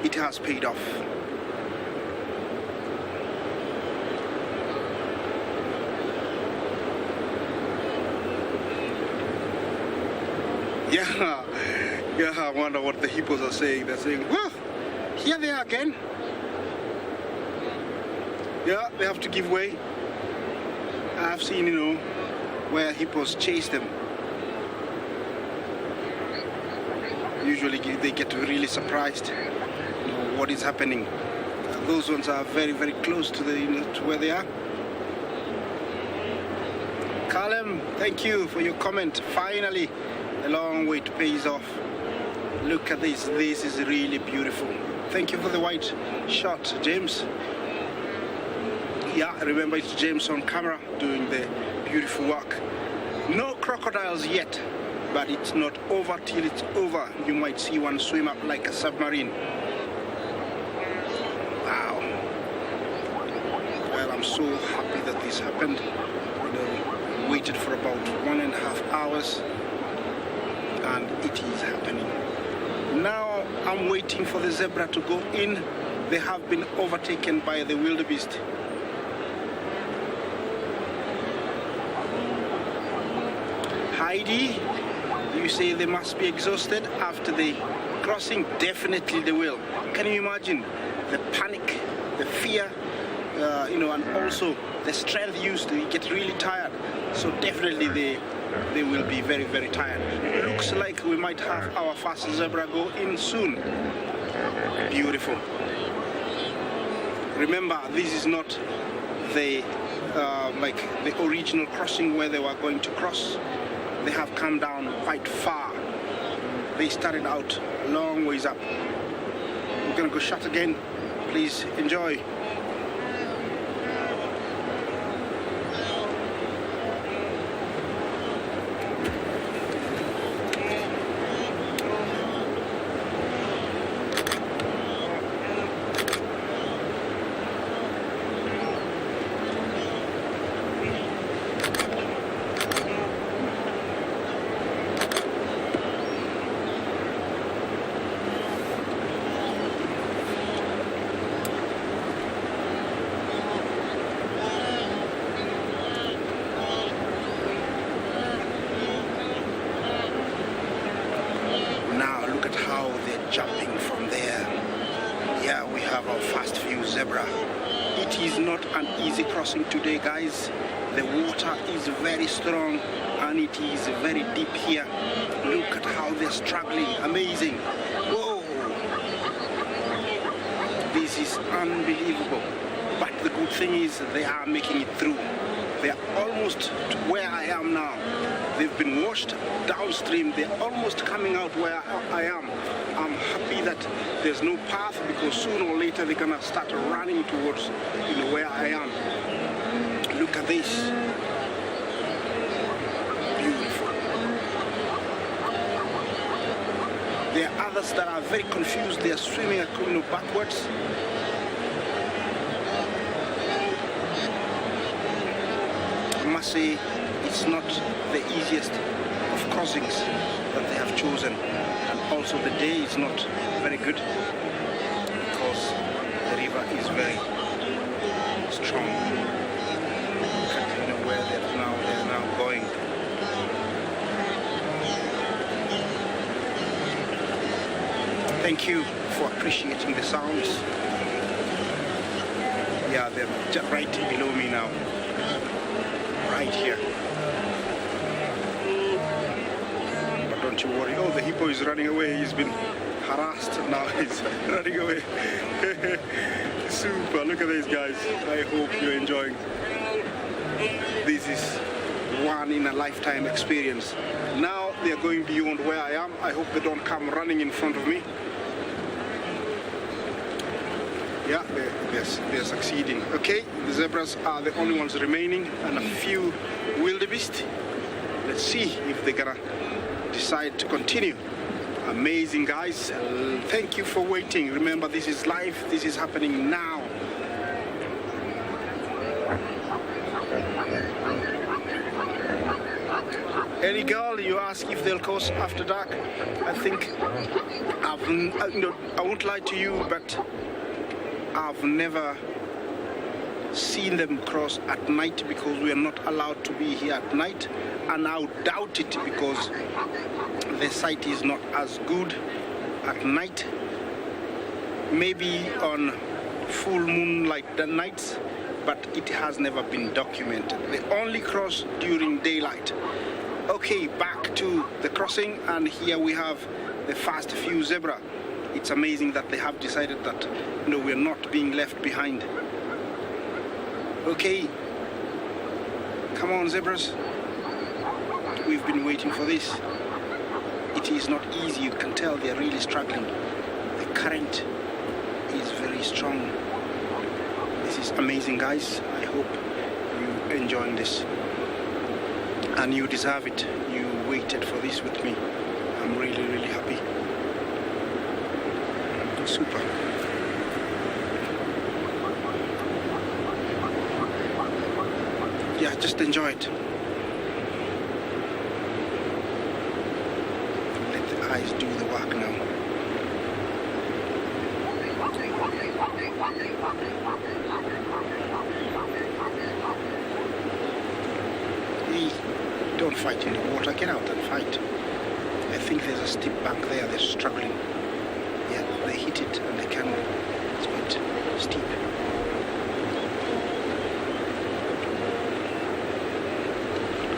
It has paid off. Yeah, I wonder what the hippos are saying. They're saying, well, here they are again. Yeah, they have to give way. I've seen, where hippos chase them. Usually they get really surprised, what is happening. Those ones are very close to to where they are. Callum, thank you for your comment. Finally, a long wait pays off. Look at this. This is really beautiful. Thank you for the white shot, James. Yeah, remember it's James on camera doing the beautiful work. No crocodiles yet, but it's not over till it's over. You might see one swim up like a submarine. Wow. Well, I'm so happy that this happened. Waited for about 1.5 hours, and it is happening. Now I'm waiting for the zebra to go in. They have been overtaken by the wildebeest. Heidi, you say they must be exhausted after the crossing? Definitely they will. Can you imagine the panic, the fear, and also the strength used to get really tired. So definitely they will be very tired. Looks like we might have our first zebra go in soon. Beautiful. Remember, this is not the like the original crossing where they were going to cross. They have come down quite far. They started out a long ways up. We're gonna go shot again. Please enjoy. Jumping from there. Yeah, we have our first few zebra. It is not an easy crossing today, guys. The water is very strong and it is very deep here. Look at how they're struggling. Amazing. Whoa! This is unbelievable. But the good thing is they are making it through. They are almost to where I am now. They've been washed downstream. They're almost coming out where I am. I'm happy that there's no path, because sooner or later they're gonna start running towards where I am. Look at this. Beautiful. There are others that are very confused. They are swimming backwards. I must say it's not the easiest of crossings that they have chosen. Also, the day is not very good because the river is very strong. Look at where they're now going. Thank you for appreciating the sounds. Yeah, they're just right below me now, right here. Don't you worry. Oh, the hippo is running away. He's been harassed. Now he's running away. Super. Look at these guys. I hope you're enjoying. This is one in a lifetime experience. Now they're going beyond where I am. I hope they don't come running in front of me. Yeah, they're succeeding. Okay, the zebras are the only ones remaining, and a few wildebeest. Let's see if they're gonna decide to continue. Amazing, guys. Thank you for waiting. Remember, this is live. This is happening now. Any girl, you ask if they'll cross after dark. I think I won't lie to you, but I've never seen them cross at night because we are not allowed to be here at night, and I would doubt it because the sight is not as good at night. Maybe on full moonlight nights, but it has never been documented. They only cross during daylight. Okay, back to the crossing, and here we have the first few zebra. It's amazing that they have decided that we're not being left behind. Okay, come on, zebras. We've been waiting for this. It is not easy. You can tell they're really struggling. The current is very strong. This is amazing, guys. I hope you're enjoying this. And you deserve it. You waited for this with me. I'm really, really happy. Super. Yeah, just enjoy it. Let the eyes do the work now. Hey, don't fight in the water. Get out and fight. I think there's a steep bank there. They're struggling. Yeah, they hit it and they can. It's quite steep.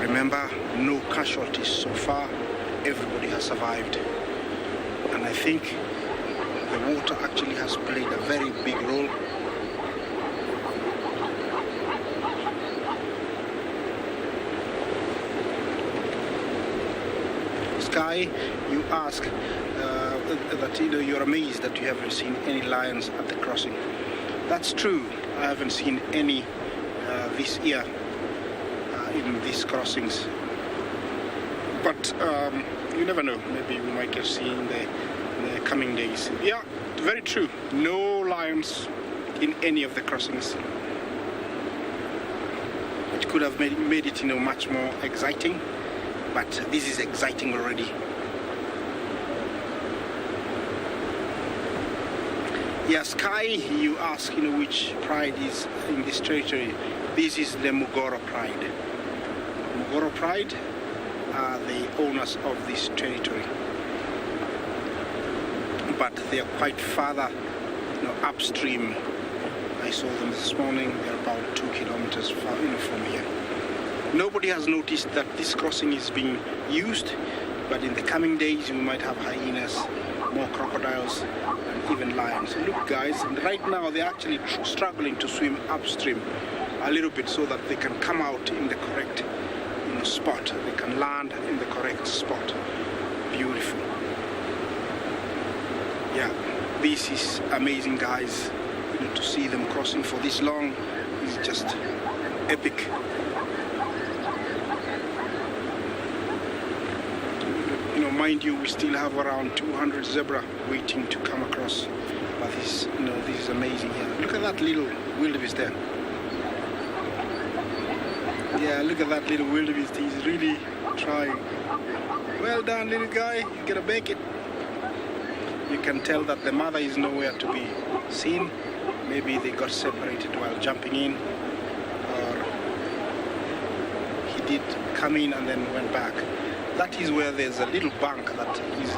Remember, no casualties so far. Everybody has survived. And I think the water actually has played a very big role. Sky, you ask that you're amazed that you haven't seen any lions at the crossing. That's true. I haven't seen any this year in these crossings. But you never know. Maybe we might just see in the coming days. Yeah, very true. No lions in any of the crossings. It could have made it much more exciting. But this is exciting already. Yeah, Sky, you ask, which pride is in this territory. This is the Mugoro Pride. Mugoro Pride are the owners of this territory. But they are quite farther, upstream. I saw them this morning. They're about 2 kilometers far, from here. Nobody has noticed that this crossing is being used, but in the coming days we might have hyenas, more crocodiles, and even lions. Look, guys, right now they're actually struggling to swim upstream a little bit so that they can come out in the correct spot. They can land in the correct spot. Beautiful. Yeah, this is amazing, guys. To see them crossing for this long is just epic. Mind you, we still have around 200 zebra waiting to come across. But this is amazing here. Look at that little wildebeest there. Yeah, look at that little wildebeest. He's really trying. Well done, little guy. You're gonna make it. You can tell that the mother is nowhere to be seen. Maybe they got separated while jumping in, or he did come in and then went back. That is where there's a little bank that is,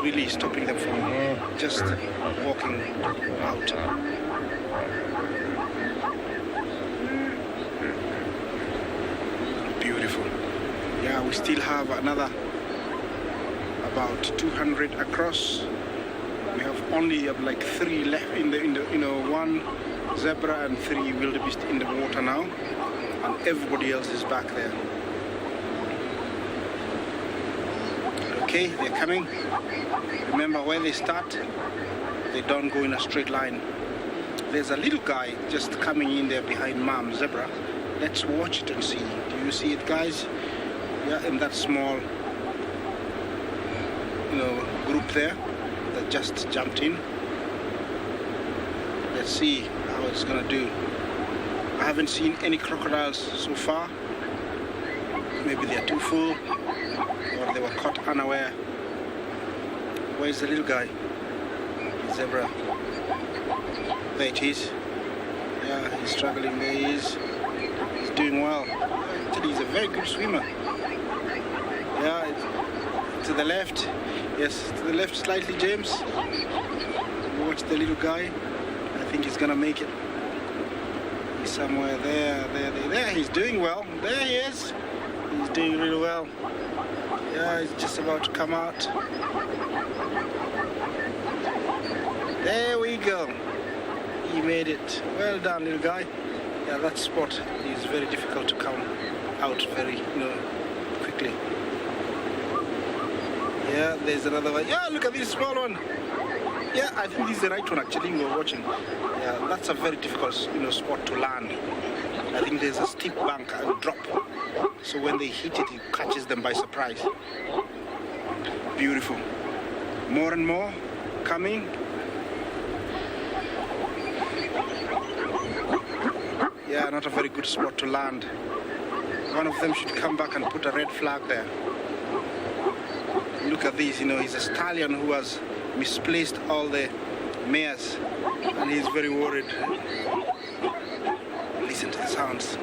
really stopping them from just walking out. Beautiful. Yeah, we still have another about 200 across. We have only like 3 left in the one zebra and 3 wildebeest in the water now, and everybody else is back there. Okay, they're coming. Remember, where they start, they don't go in a straight line. There's a little guy just coming in there behind Mom Zebra. Let's watch it and see. Do you see it, guys? Yeah, in that small, group there that just jumped in. Let's see how it's gonna do. I haven't seen any crocodiles so far. Maybe they're too full, or they were caught unaware. Where's the little guy? The zebra. There it is. Yeah, he's struggling. There he is. He's doing well. Actually, he's a very good swimmer. Yeah, to the left. Yes, to the left slightly, James. Watch the little guy. I think he's gonna make it. He's somewhere there. He's doing well. There he is. He's doing really well. Yeah, he's just about to come out. There we go. He made it. Well done, little guy. Yeah, that spot is very difficult to come out very, quickly. Yeah, there's another one. Yeah, look at this small one. Yeah, I think this is the right one actually we were watching. Yeah, that's a very difficult, spot to land. I think there's a steep bank and drop. So when they hit it, it catches them by surprise. Beautiful. More and more coming. Yeah, not a very good spot to land. One of them should come back and put a red flag there. Look at this, he's a stallion who has misplaced all the mares, and he's very worried. Listen to the sounds.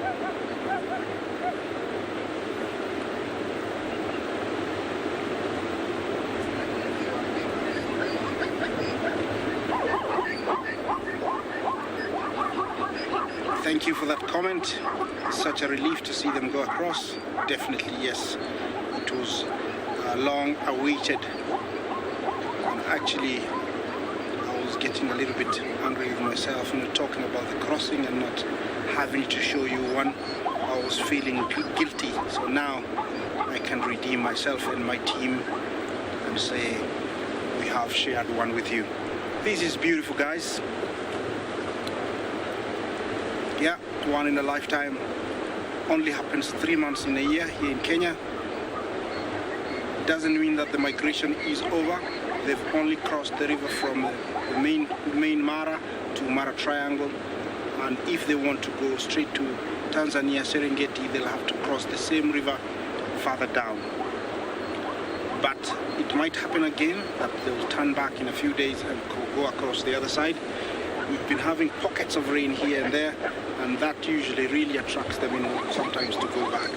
Thank you for that comment. Such a relief to see them go across. Definitely, yes. It was long awaited. And actually, I was getting a little bit angry with myself, talking about the crossing and not having to show you one. I was feeling guilty. So now I can redeem myself and my team and say we have shared one with you. This is beautiful, guys. Yeah, one in a lifetime. Only happens 3 months in a year here in Kenya. Doesn't mean that the migration is over. They've only crossed the river from the main Mara to Mara Triangle. And if they want to go straight to Tanzania, Serengeti, they'll have to cross the same river further down. But it might happen again that they'll turn back in a few days and go across the other side. We've been having pockets of rain here and there, and that usually really attracts them, sometimes to go back.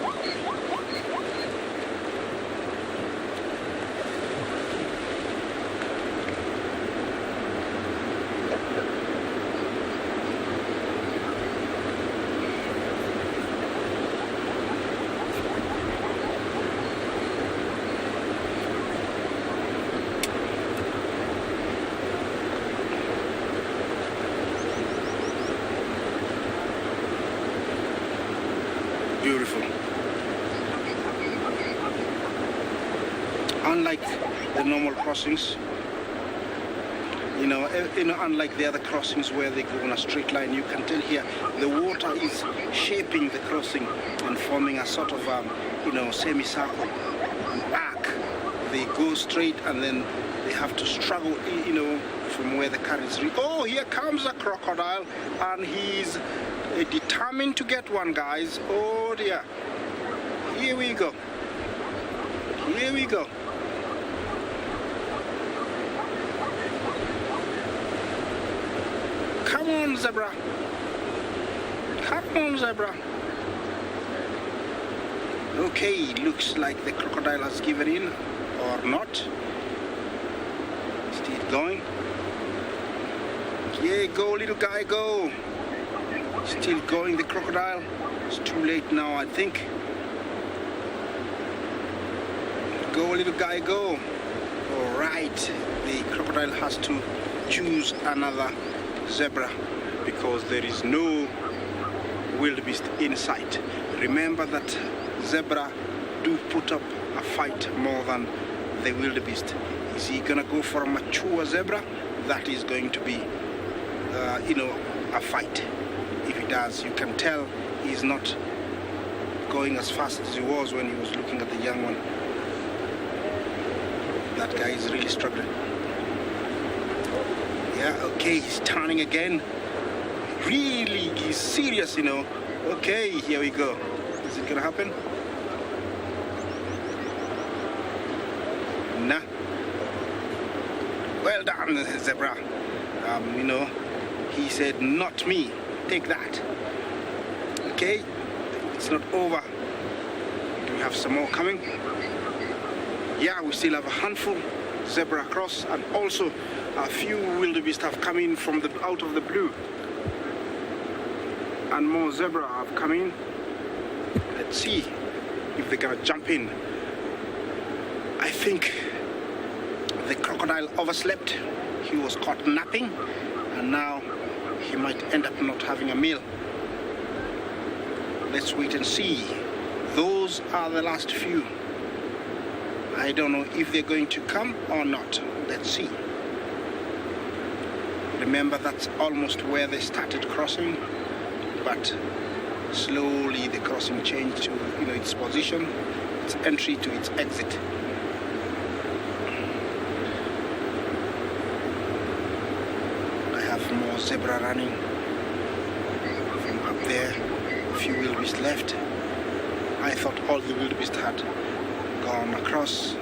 Beautiful. Unlike the normal crossings, unlike the other crossings where they go on a straight line, you can tell here the water is shaping the crossing and forming a sort of, semicircle, an arc. They go straight and then they have to struggle, from where the currents reach. Oh, here comes a crocodile, and he's determined to get one, guys. Oh dear. Here we go. Here we go. Come on, zebra. Come on, zebra. Okay, looks like the crocodile has given in, or not. Still going. Yeah, go, little guy, go. Still going, the crocodile. It's too late now, I think. Go, little guy, go. All right, the crocodile has to choose another zebra because there is no wildebeest in sight. Remember that zebra do put up a fight more than the wildebeest. Is he gonna go for a mature zebra? That is going to be, a fight. If he does, you can tell he's not going as fast as he was when he was looking at the young one. That guy is really struggling. Yeah, okay, he's turning again. Really, he's serious, you know. Okay, here we go. Is it gonna happen? Nah. Well done, zebra. You know, he said, not me. Take that. Okay, it's not over. Do we have some more coming? Yeah, we still have a handful. Zebra across, and also a few wildebeest have come in from out of the blue. And more zebra have come in. Let's see if they're gonna jump in. I think the crocodile overslept. He was caught napping, and now he might end up not having a meal. Let's wait and see. Those are the last few. I don't know if they're going to come or not. Let's see. Remember, that's almost where they started crossing, but slowly the crossing changed to, you know, its position, its entry to its exit. I have more zebra running from up there. A few wildebeest left. I thought all the wildebeest had gone across,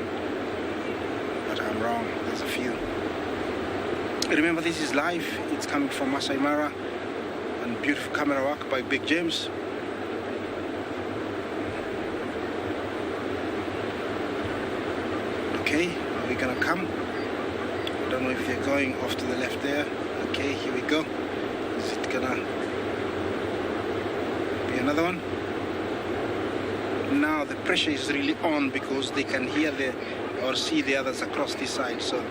but I'm wrong. There's a few. Remember, this is live. It's coming from Masai Mara, and beautiful camera work by Big James. Okay, are we gonna come? I don't know if they're going off to the left there. Okay, here we go. Is it gonna be another one? Now the pressure is really on because they can hear or see the others across this side. So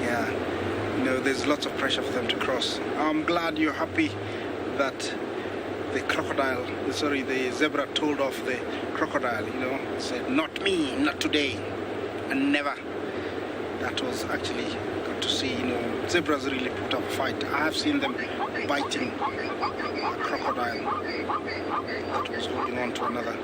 yeah, you know, there's lots of pressure for them to cross. I'm glad you're happy that the zebra told off the crocodile, you know, said, not me, not today, and never. That was actually good to see, you know, zebras really put up a fight. I have seen them biting a crocodile that was holding on to another.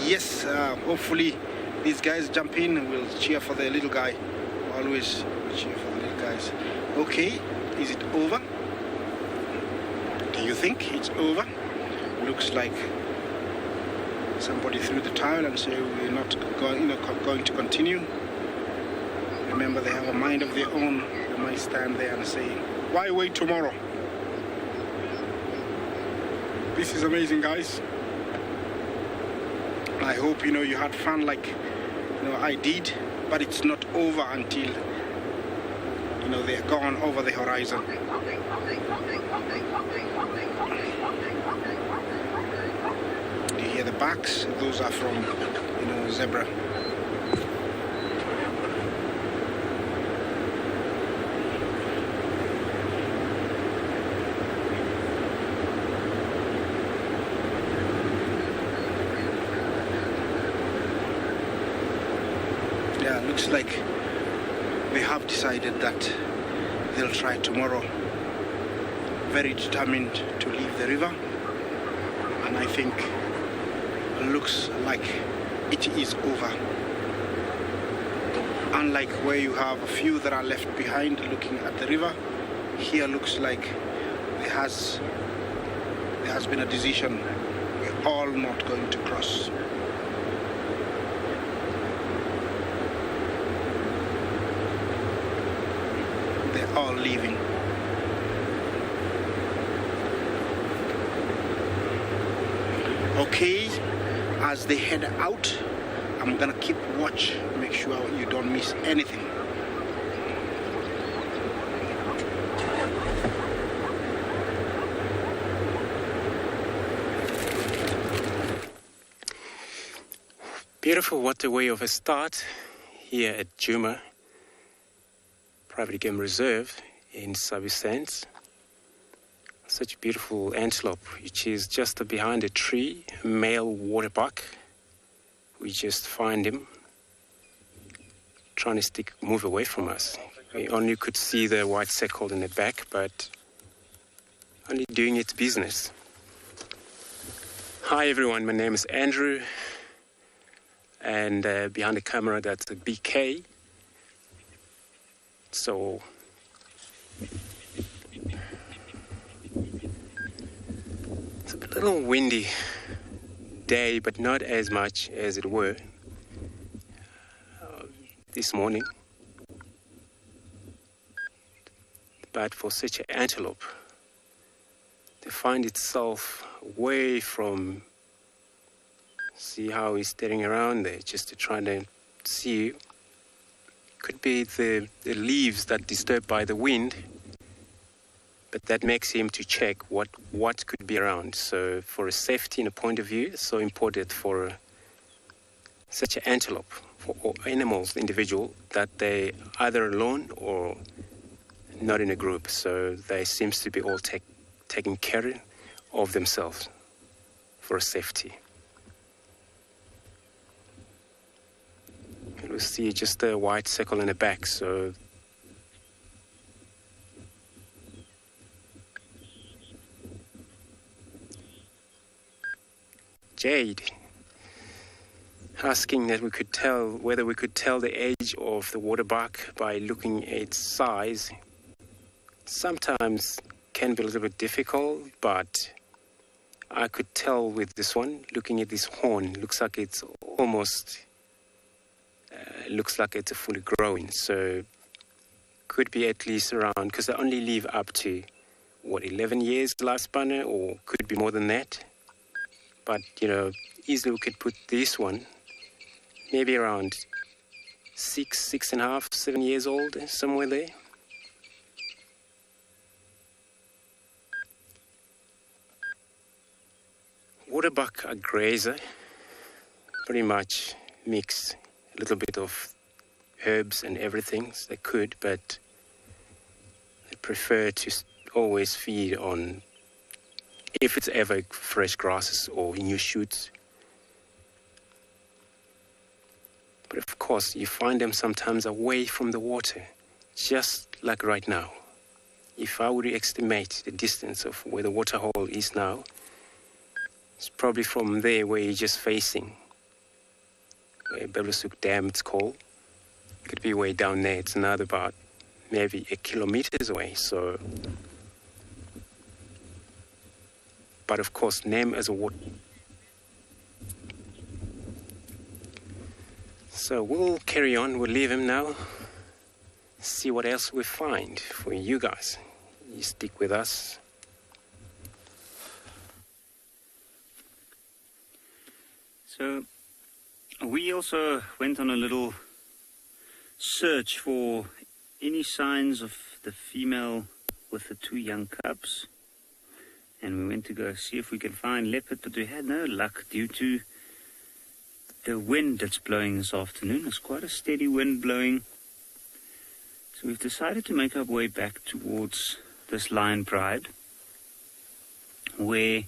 Yes, hopefully these guys jump in and we'll cheer for the little guy. Always cheer for the little guys. Okay, is it over? Do you think it's over? Looks like somebody threw the towel and said we're not going to continue. Remember, they have a mind of their own. They might stand there and say, why wait tomorrow? This is amazing, guys. I hope, you know, you had fun like, you know, I did, but it's not over until, you know, they're gone over the horizon. Do you hear the backs? Those are from, you know, zebra. Yeah, looks like they have decided that they'll try tomorrow. Very determined to leave the river, and I think it looks like it is over. Unlike where you have a few that are left behind looking at the river, here looks like there has been a decision. We're all not going to cross. They're all leaving. Okay, as they head out, I'm gonna keep watch, make sure you don't miss anything. Beautiful, what a way of a start here at Djuma Private Game Reserve in Sabi Sands. Such a beautiful antelope, which is just behind a tree, male waterbuck. we just find him trying to move away from us. We only could see the white circle in the back, but only doing its business. Hi everyone, my name is Andrew, and behind the camera that's a BK. So it's a little windy day, but not as much as it were this morning. But for such an antelope to find itself away from, see how he's staring around there, just to try to see, could be the leaves that disturbed by the wind, but that makes him to check what could be around. So for a safety and a point of view, it's so important for such an antelope, for animals, individual, that they either alone or not in a group. So they seems to be all taking care of themselves for safety. And we'll see just a white circle in the back. So Jade asking that whether we could tell the age of the waterbuck by looking at its size. Sometimes can be a little bit difficult, but I could tell with this one, looking at this horn, looks like it's almost, looks like it's fully grown. So could be at least around, because they only live up to, 11 years lifespan, or could be more than that. But, easily we could put this one, maybe around 6.5, 7 years old, somewhere there. Waterbuck are grazer, pretty much mix a little bit of herbs and everything. So they could, but they prefer to always feed on, if it's ever fresh grasses or new shoots. But of course, you find them sometimes away from the water, just like right now. If I were to estimate the distance of where the water hole is now, it's probably from there where you're just facing, where Belusuk Dam it's called. It could be way down there. It's another about maybe 1 kilometer away. So, but of course, name as a water. So we'll carry on. We'll leave him now. See what else we find for you guys. You stick with us. So we also went on a little search for any signs of the female with the 2 young cubs. And we went to go see if we can find leopard, but we had no luck due to the wind that's blowing this afternoon. It's quite a steady wind blowing. So we've decided to make our way back towards this lion pride, where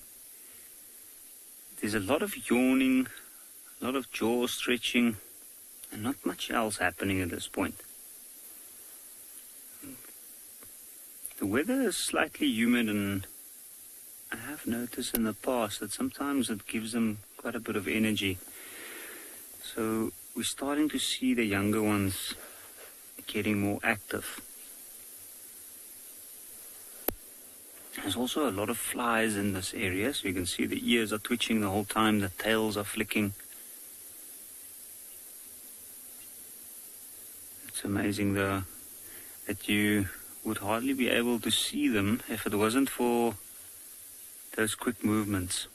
there's a lot of yawning, a lot of jaw stretching, and not much else happening at this point. The weather is slightly humid, and I have noticed in the past that sometimes it gives them quite a bit of energy. So we're starting to see the younger ones getting more active. There's also a lot of flies in this area, so you can see the ears are twitching the whole time, the tails are flicking. It's amazing though that you would hardly be able to see them if it wasn't for those quick movements.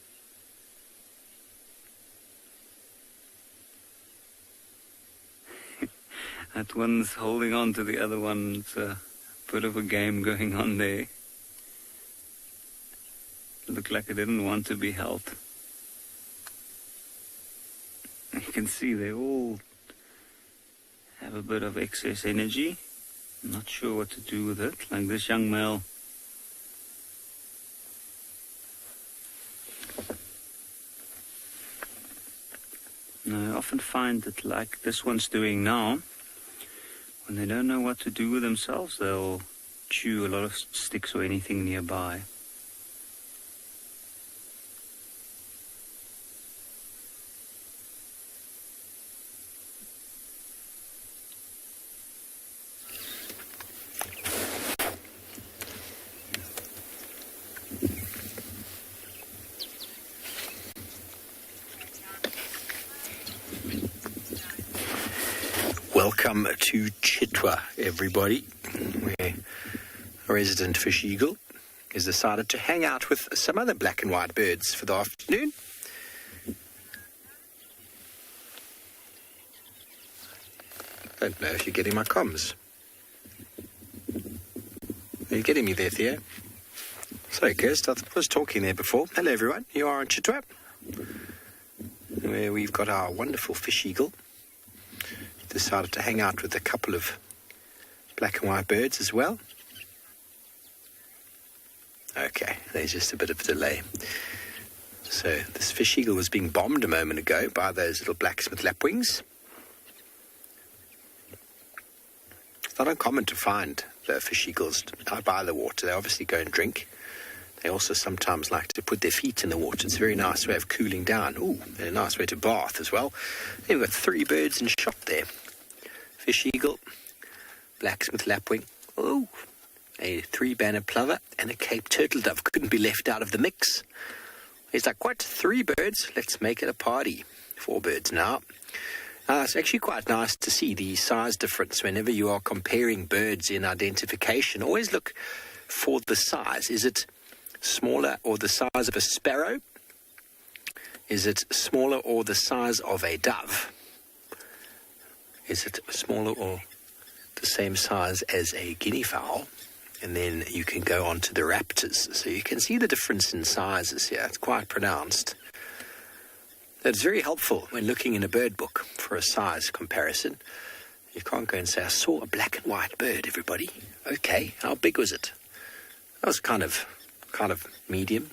That one's holding on to the other one. It's a bit of a game going on there. Looked like it didn't want to be held. You can see they all have a bit of excess energy. I'm not sure what to do with it. Like this young male. And I often find that, like this one's doing now, when they don't know what to do with themselves, they'll chew a lot of sticks or anything nearby. Welcome to Chitwa, everybody, where a resident fish eagle has decided to hang out with some other black and white birds for the afternoon. Don't know if you're getting my comms. Are you getting me there, Theo? Sorry, Kirst, I was talking there before. Hello, everyone. You are on Chitwa, where we've got our wonderful fish eagle. Decided to hang out with a couple of black and white birds as well. Okay, there's just a bit of a delay. So this fish eagle was being bombed a moment ago by those little blacksmith lapwings. It's not uncommon to find the fish eagles out by the water. They obviously go and drink. They also sometimes like to put their feet in the water. It's a very nice way of cooling down. Ooh, and a nice way to bath as well. Then we've got 3 birds in shot there. Fish eagle, blacksmith lapwing, ooh, a 3-banner plover, and a Cape turtle dove. Couldn't be left out of the mix. It's like, what, 3 birds? Let's make it a party. 4 birds now. It's actually quite nice to see the size difference whenever you are comparing birds in identification. Always look for the size. Is it smaller or the size of a sparrow? Is it smaller or the size of a dove? Is it smaller or the same size as a guinea fowl? And then you can go on to the raptors. So you can see the difference in sizes here. It's quite pronounced. That's very helpful when looking in a bird book for a size comparison. You can't go and say, I saw a black and white bird, everybody. Okay, how big was it? That was kind of medium.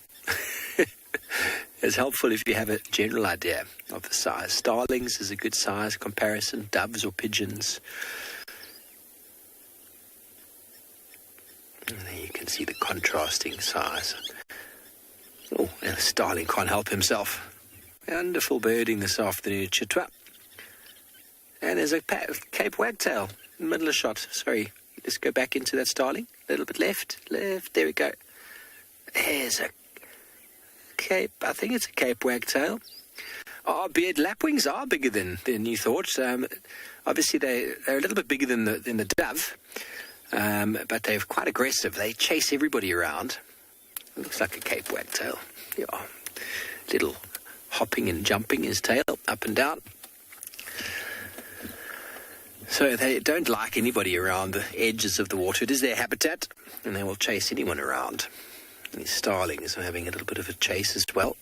It's helpful if you have a general idea of the size. Starlings is a good size comparison. Doves or pigeons. And there you can see the contrasting size. Oh, and a starling can't help himself. Wonderful birding this afternoon at Chitwa. And there's a Cape Wagtail in the middle of the shot. Sorry, let's go back into that starling. A little bit left. There we go. There's a Cape, I think it's a Cape Wagtail. Beard lapwings are bigger than you thought. Obviously, they're a little bit bigger than the dove, but they're quite aggressive. They chase everybody around. It looks like a Cape Wagtail. Yeah, little hopping and jumping his tail up and down. So they don't like anybody around the edges of the water. It is their habitat, and they will chase anyone around. And these starlings are having a little bit of a chase as well.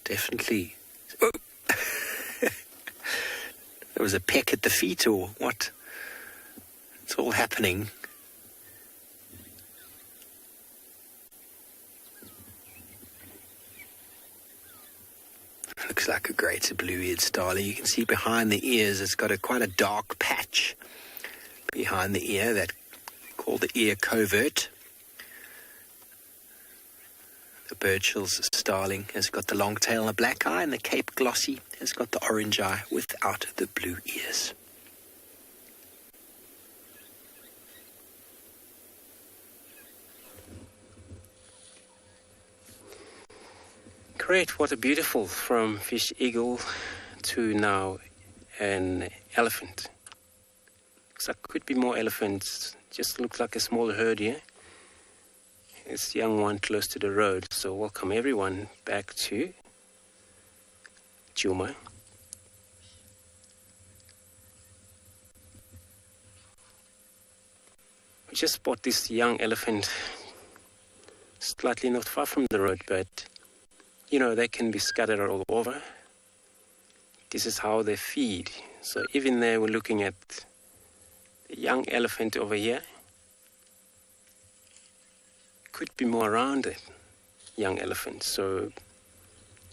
Definitely. Oh! There was a peck at the feet or what? It's all happening. Looks like a great blue-eared starling. You can see behind the ears it's got quite a dark patch behind the ear that called the ear covert. The Birchill's starling has got the long tail and a black eye, and the Cape Glossy has got the orange eye without the blue ears. Great, what a beautiful, from fish eagle to now an elephant. Looks like could be more elephants, just looks like a small herd here. This young one close to the road. So welcome everyone back to Djuma. We just spot this young elephant slightly not far from the road, but you know, they can be scattered all over. This is how they feed. So even there we're looking at the young elephant over here. Could be more around it, young elephant. So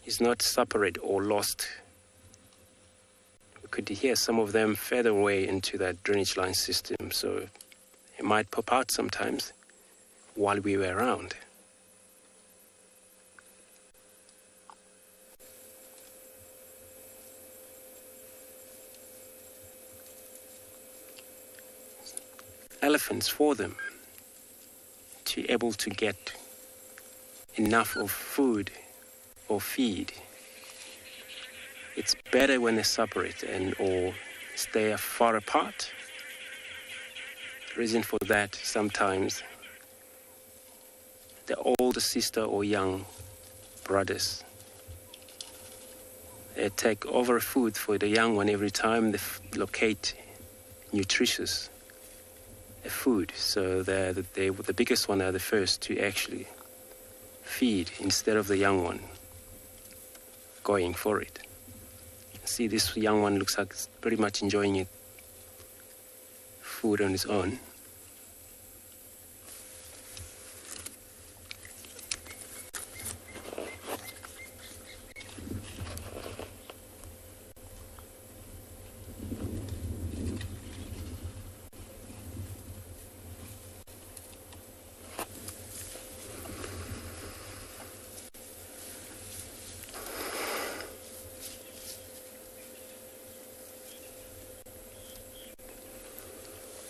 is not separate or lost. We could hear some of them further away into that drainage line system, so it might pop out sometimes while we were around. Elephants, for them to be able to get enough of food or feed, it's better when they separate and or stay far apart. The reason for that, sometimes the older sister or young brothers, they take over food for the young one every time they locate nutritious food. So the biggest one are the first to actually feed instead of the young one going for it. See, this young one looks like it's pretty much enjoying it, food on its own.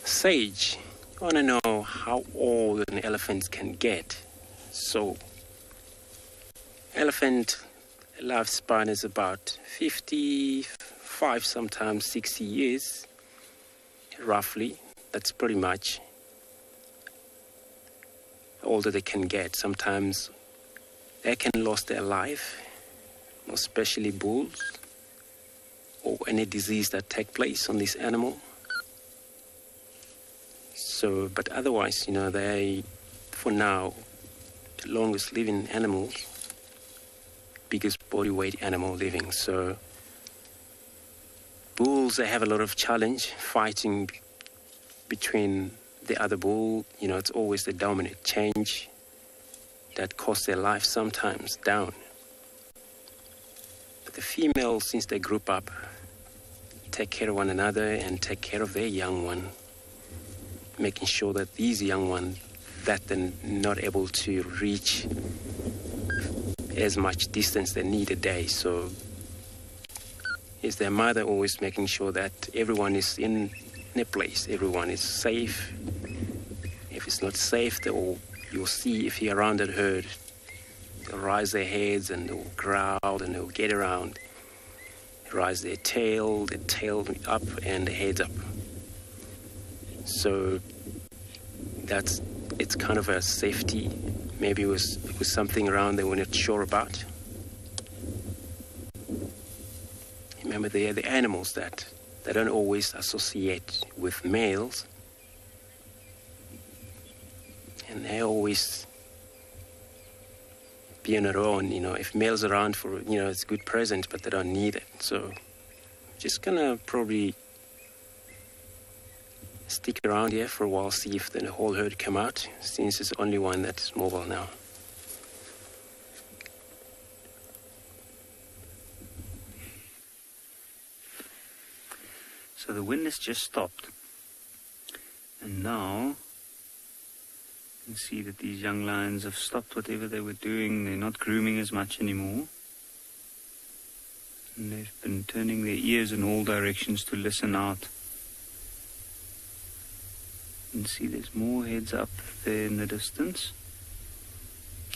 Sage, you want to know how old an elephant can get. So, elephant lifespan is about 55, sometimes 60 years, roughly. That's pretty much older they can get. Sometimes they can lose their life, especially bulls, or any disease that take place on this animal. So, but otherwise, they, for now, the longest living animals, biggest body weight animal living. So, bulls, they have a lot of challenge fighting between the other bull. It's always the dominant change that costs their life sometimes down. But the females, since they group up, take care of one another and take care of their young one, making sure that these young ones that they're not able to reach as much distance they need a day. So is their mother always making sure that everyone is in a place, everyone is safe. If it's not safe, you'll see if you're around that herd, they'll rise their heads and they'll growl and they'll get around, rise their tail up and the heads up. So it's kind of a safety. Maybe it was something around they were not sure about. Remember, they are the animals that they don't always associate with males. And they always be on their own, if males are around for, it's a good present, but they don't need it. So just gonna probably stick around here for a while, see if the whole herd come out, since it's the only one that's mobile now. So the wind has just stopped, and now you can see that these young lions have stopped whatever they were doing. They're not grooming as much anymore, and they've been turning their ears in all directions to listen out. You can see there's more heads up there in the distance.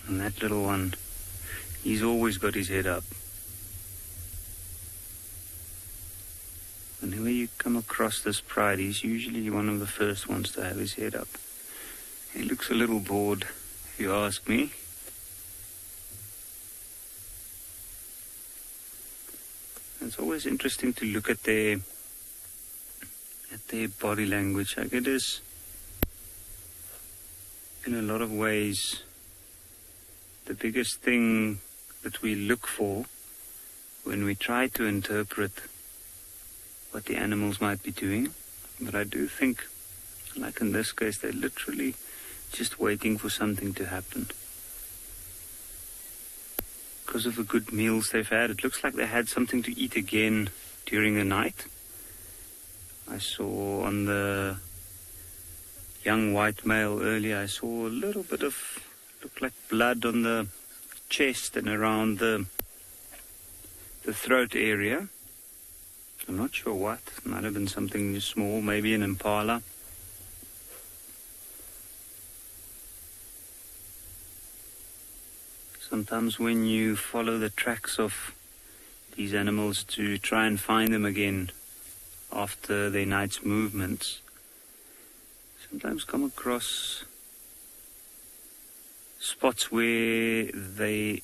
And that little one, he's always got his head up. Whenever you come across this pride, he's usually one of the first ones to have his head up. He looks a little bored, if you ask me. It's always interesting to look at their body language. Like, it is, in a lot of ways, the biggest thing that we look for when we try to interpret what the animals might be doing. But I do think, like in this case, they're literally just waiting for something to happen. because of the good meals they've had. It looks like they had something to eat again during the night. I saw on the young white male earlier, I saw a little bit of, looked like blood on the chest and around the throat area. I'm not sure what. Might have been something small, maybe an impala. Sometimes when you follow the tracks of these animals to try and find them again after their night's movements, sometimes come across spots where they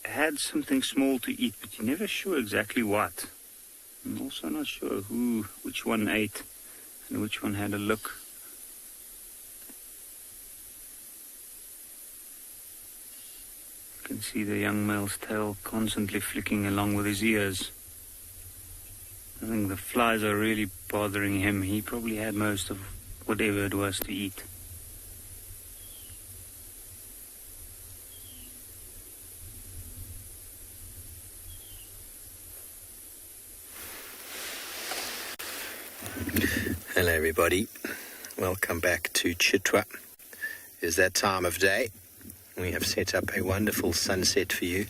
had something small to eat, but you're never sure exactly what. I'm also not sure which one ate and which one had a look. You can see the young male's tail constantly flicking along with his ears. I think the flies are really bothering him. He probably had most of whatever it was to eat. Hello everybody, welcome back to Chitwa. It's that time of day. We have set up a wonderful sunset for you,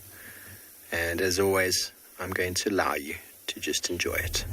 and as always I'm going to allow you to just enjoy it.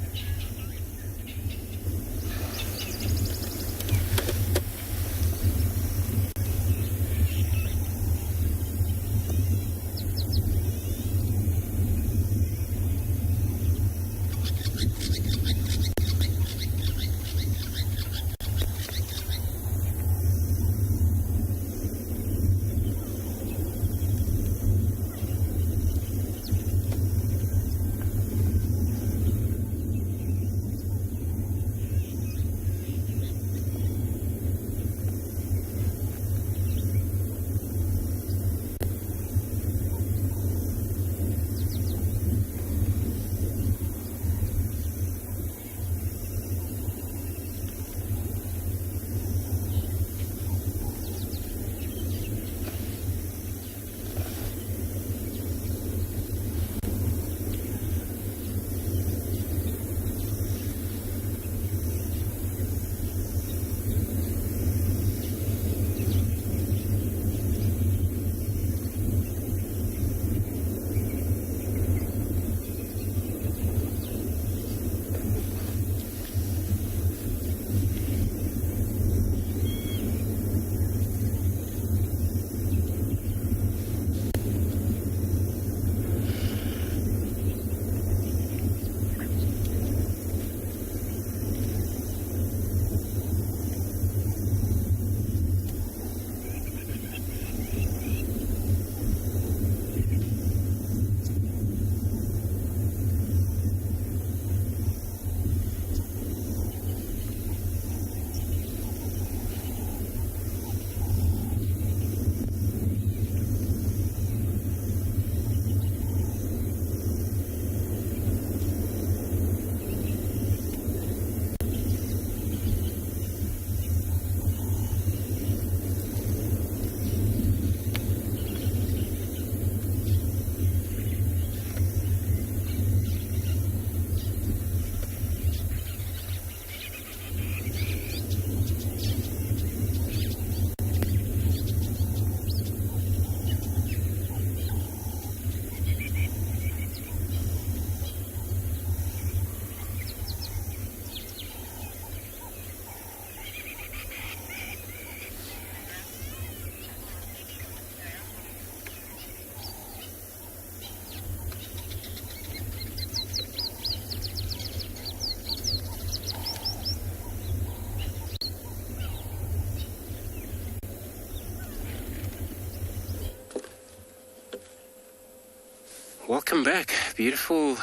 Welcome back. Beautiful.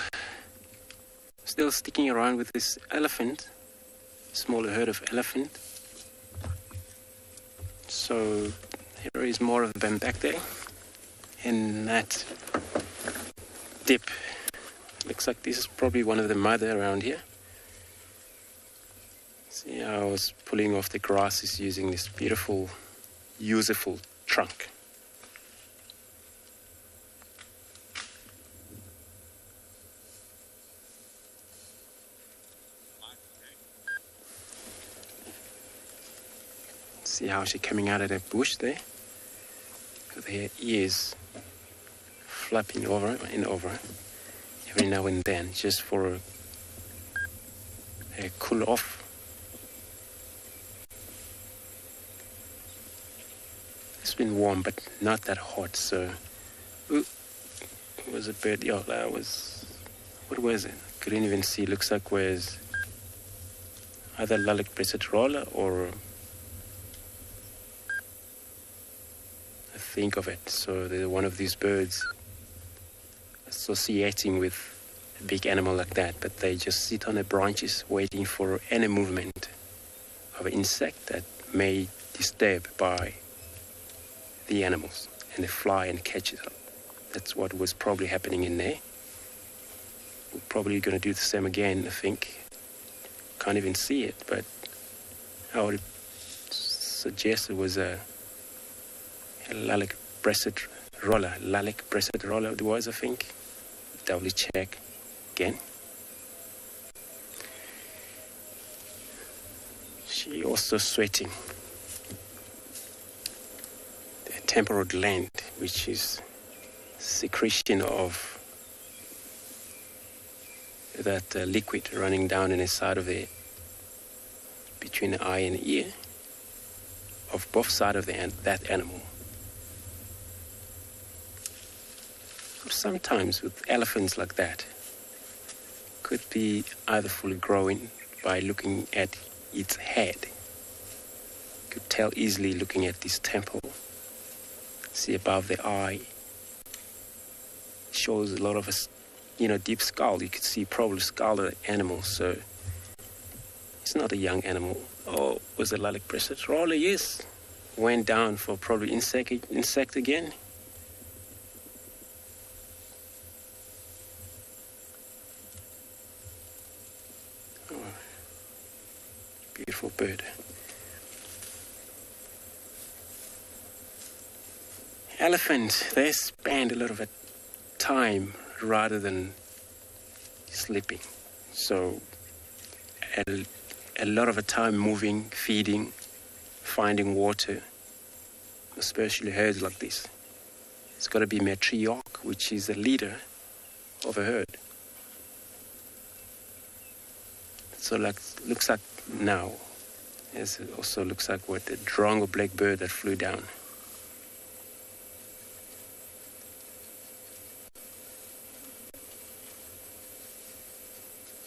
Still sticking around with this elephant. Smaller herd of elephant. So here is more of them back there. In that dip. Looks like this is probably one of the mother around here. See how I was pulling off the grasses using this beautiful, useful trunk. See how she's coming out of the bush there? With her ears flapping over and over every now and then, just for a cool off. It's been warm, but not that hot, so... Ooh, it was a bird. Yeah, that was... What was it? Couldn't even see. Looks like it was either Lilac breasted roller or... I think of it. So they're one of these birds associating with a big animal like that, but they just sit on the branches waiting for any movement of an insect that may disturb by the animals, and they fly and catch it up. That's what was probably happening in there. We're probably going to do the same again, I think. Can't even see it, but I would suggest it was a lilac breasted roller. Lilac breasted roller it was, I think. Doubly check again. She also sweating. The temporal gland, which is secretion of that liquid running down in the side of the, between the eye and the ear, of both sides of that animal. Sometimes with elephants like that, could be either fully growing by looking at its head. Could tell easily looking at this temple. See above the eye. Shows a lot of a, deep skull. You could see probably skull of the animal, so it's not a young animal. Oh, was it lilac breasted roller? Yes. Went down for probably insect again. Beautiful bird. Elephants, they spend a lot of time rather than sleeping. So a lot of the time moving, feeding, finding water, especially herds like this. It's got to be matriarch, which is the leader of a herd. So looks like now, it also looks like what the drong or black bird that flew down.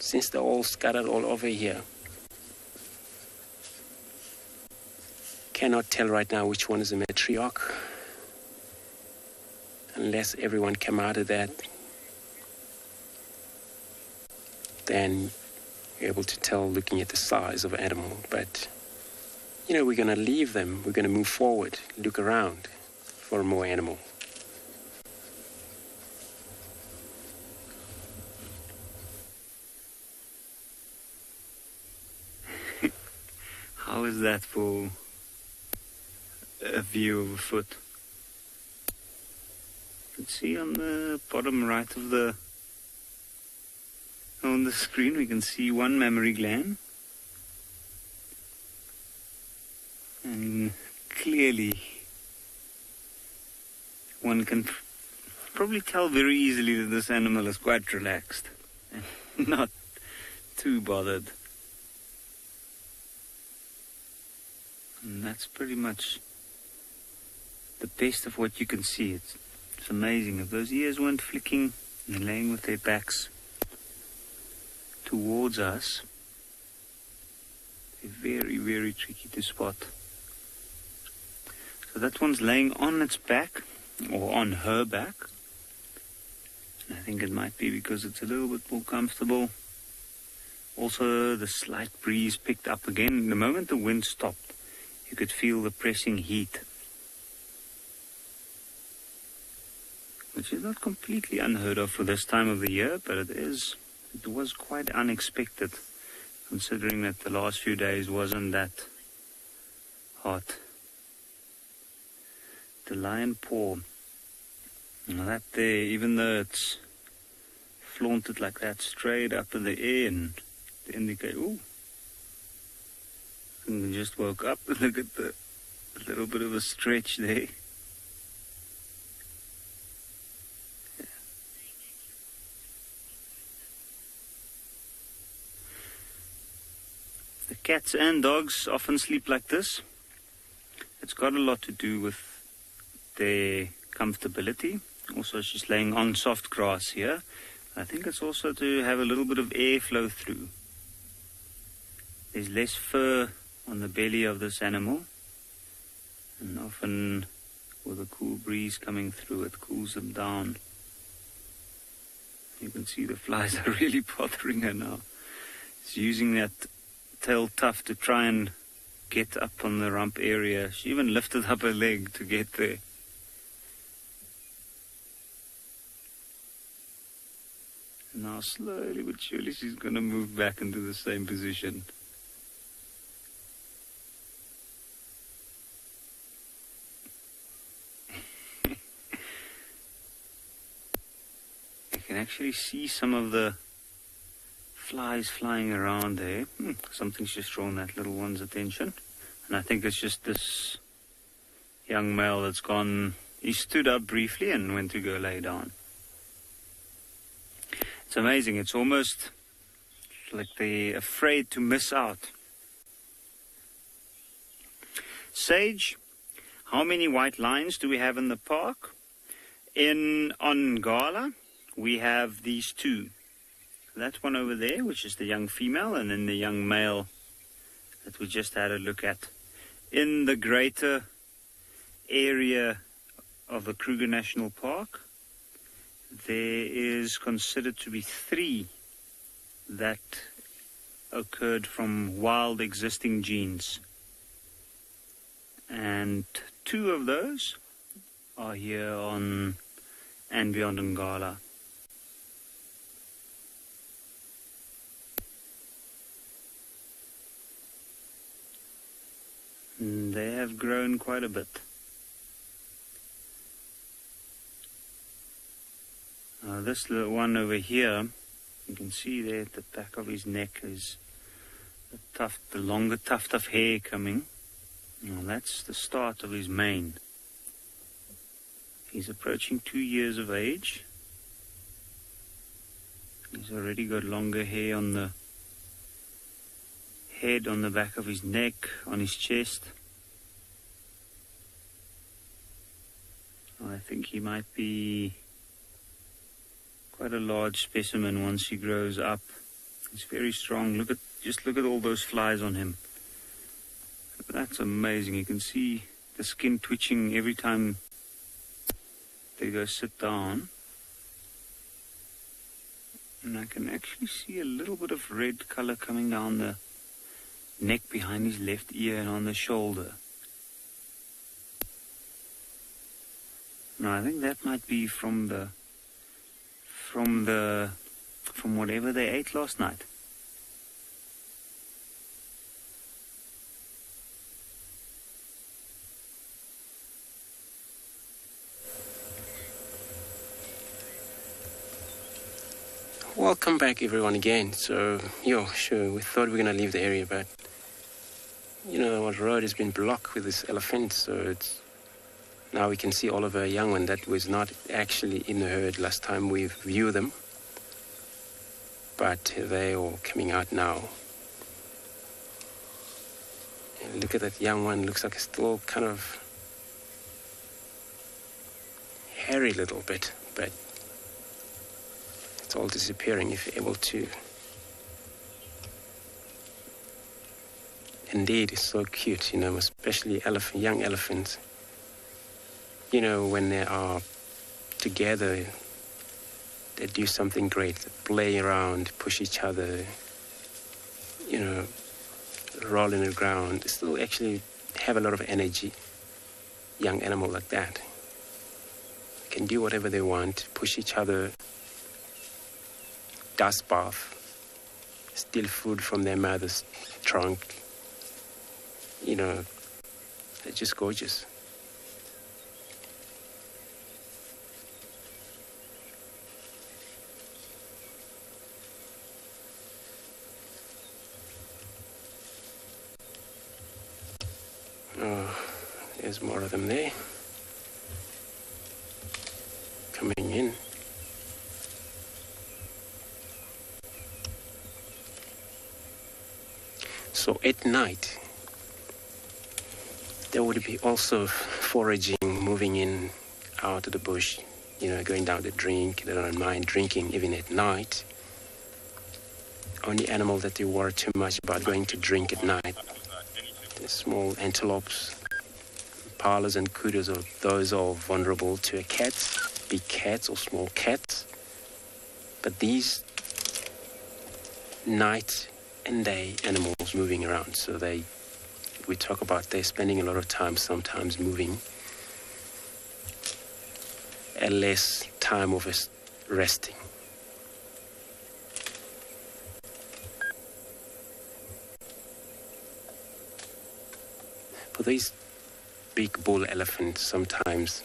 Since they're all scattered all over here, cannot tell right now which one is a matriarch, unless everyone come out of that, then you're able to tell looking at the size of an animal. But we're going to leave them, we're going to move forward, look around for more animal. How is that for a view of a foot? You can see on the bottom right of on the screen, we can see one mammary gland. And clearly, one can probably tell very easily that this animal is quite relaxed and not too bothered. And that's pretty much the best of what you can see. It's amazing. If those ears weren't flicking and laying with their backs towards us, they're very, very tricky to spot. So that one's laying on its back, or on her back. And I think it might be because it's a little bit more comfortable. Also, the slight breeze picked up again. The moment the wind stopped, you could feel the pressing heat, which is not completely unheard of for this time of the year, but it was quite unexpected, considering that the last few days wasn't that hot. The lion paw, that there, even though it's flaunted like that straight up in the air and to indicate, ooh, and just woke up and look at the A little bit of a stretch there. The cats and dogs often sleep like this. It's got a lot to do with their comfortability. Also, she's laying on soft grass here. I think it's also to have a little bit of airflow through. There's less fur on the belly of this animal, and often with a cool breeze coming through, it cools them down. You can see the flies are really bothering her now. She's using that tail tuft to try and get up on the rump area. She even lifted up her leg to get there. And now slowly but surely she's going to move back into the same position. You can actually see some of the flies flying around there. Something's just drawn that little one's attention. And I think it's just this young male that's gone. He stood up briefly and went to go lay down. It's amazing. It's almost like they're afraid to miss out. Sage, how many white lions do we have in the park? On Ngala, we have these two. That one over there, which is the young female, and then the young male that we just had a look at. In the greater area of the Kruger National Park, there is considered to be 3 that occurred from wild existing genes. And 2 of those are here on andBeyond Ngala. They have grown quite a bit. This little one over here, you can see there at the back of his neck is the longer tuft of hair coming. Now that's the start of his mane. He's approaching 2 years of age. He's already got longer hair on the head, on the back of his neck, on his chest. I think he might be quite a large specimen once he grows up. He's very strong. Just look at all those flies on him. That's amazing. You can see the skin twitching every time they go sit down. And I can actually see a little bit of red color coming down the neck behind his left ear and on the shoulder. Now I think that might be from whatever they ate last night. Welcome back everyone again. So, sure, we thought we were going to leave the area, but our road has been blocked with this elephant, so now we can see all of our young one that was not actually in the herd last time we viewed them, but they're all coming out now. And look at that young one, looks like it's still kind of hairy a little bit, but it's all disappearing if you're able to. Indeed, it's so cute, especially young elephants. When they are together, they do something great. They play around, push each other, roll in the ground. They still actually have a lot of energy. Young animal like that can do whatever they want, push each other, dust bath, steal food from their mother's trunk. They're just gorgeous. There's more of them there. Coming in. So at night, there would be also foraging, moving in, out of the bush, going down to drink. They don't mind drinking even at night. Only animal that they worry too much about going to drink at night. The small antelopes, impalas and kudas, those are vulnerable to a cat, big cats or small cats. But these night and day animals moving around, so we talk about they're spending a lot of time sometimes moving, and less time of resting. For these big bull elephants, sometimes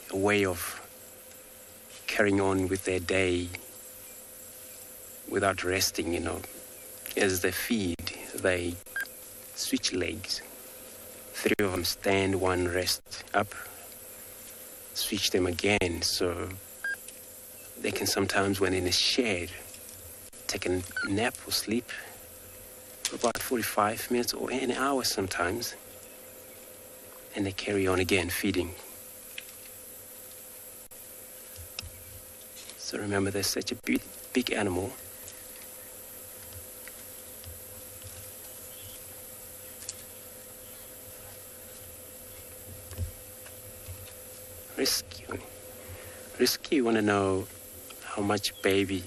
a way of carrying on with their day without resting, as they feed, they switch legs. 3 of them stand, 1 rest up, switch them again, so they can sometimes, when in a shed, take a nap or sleep for about 45 minutes or an hour sometimes, and they carry on again feeding. So remember, they're such a big animal. Risky, you want to know how much baby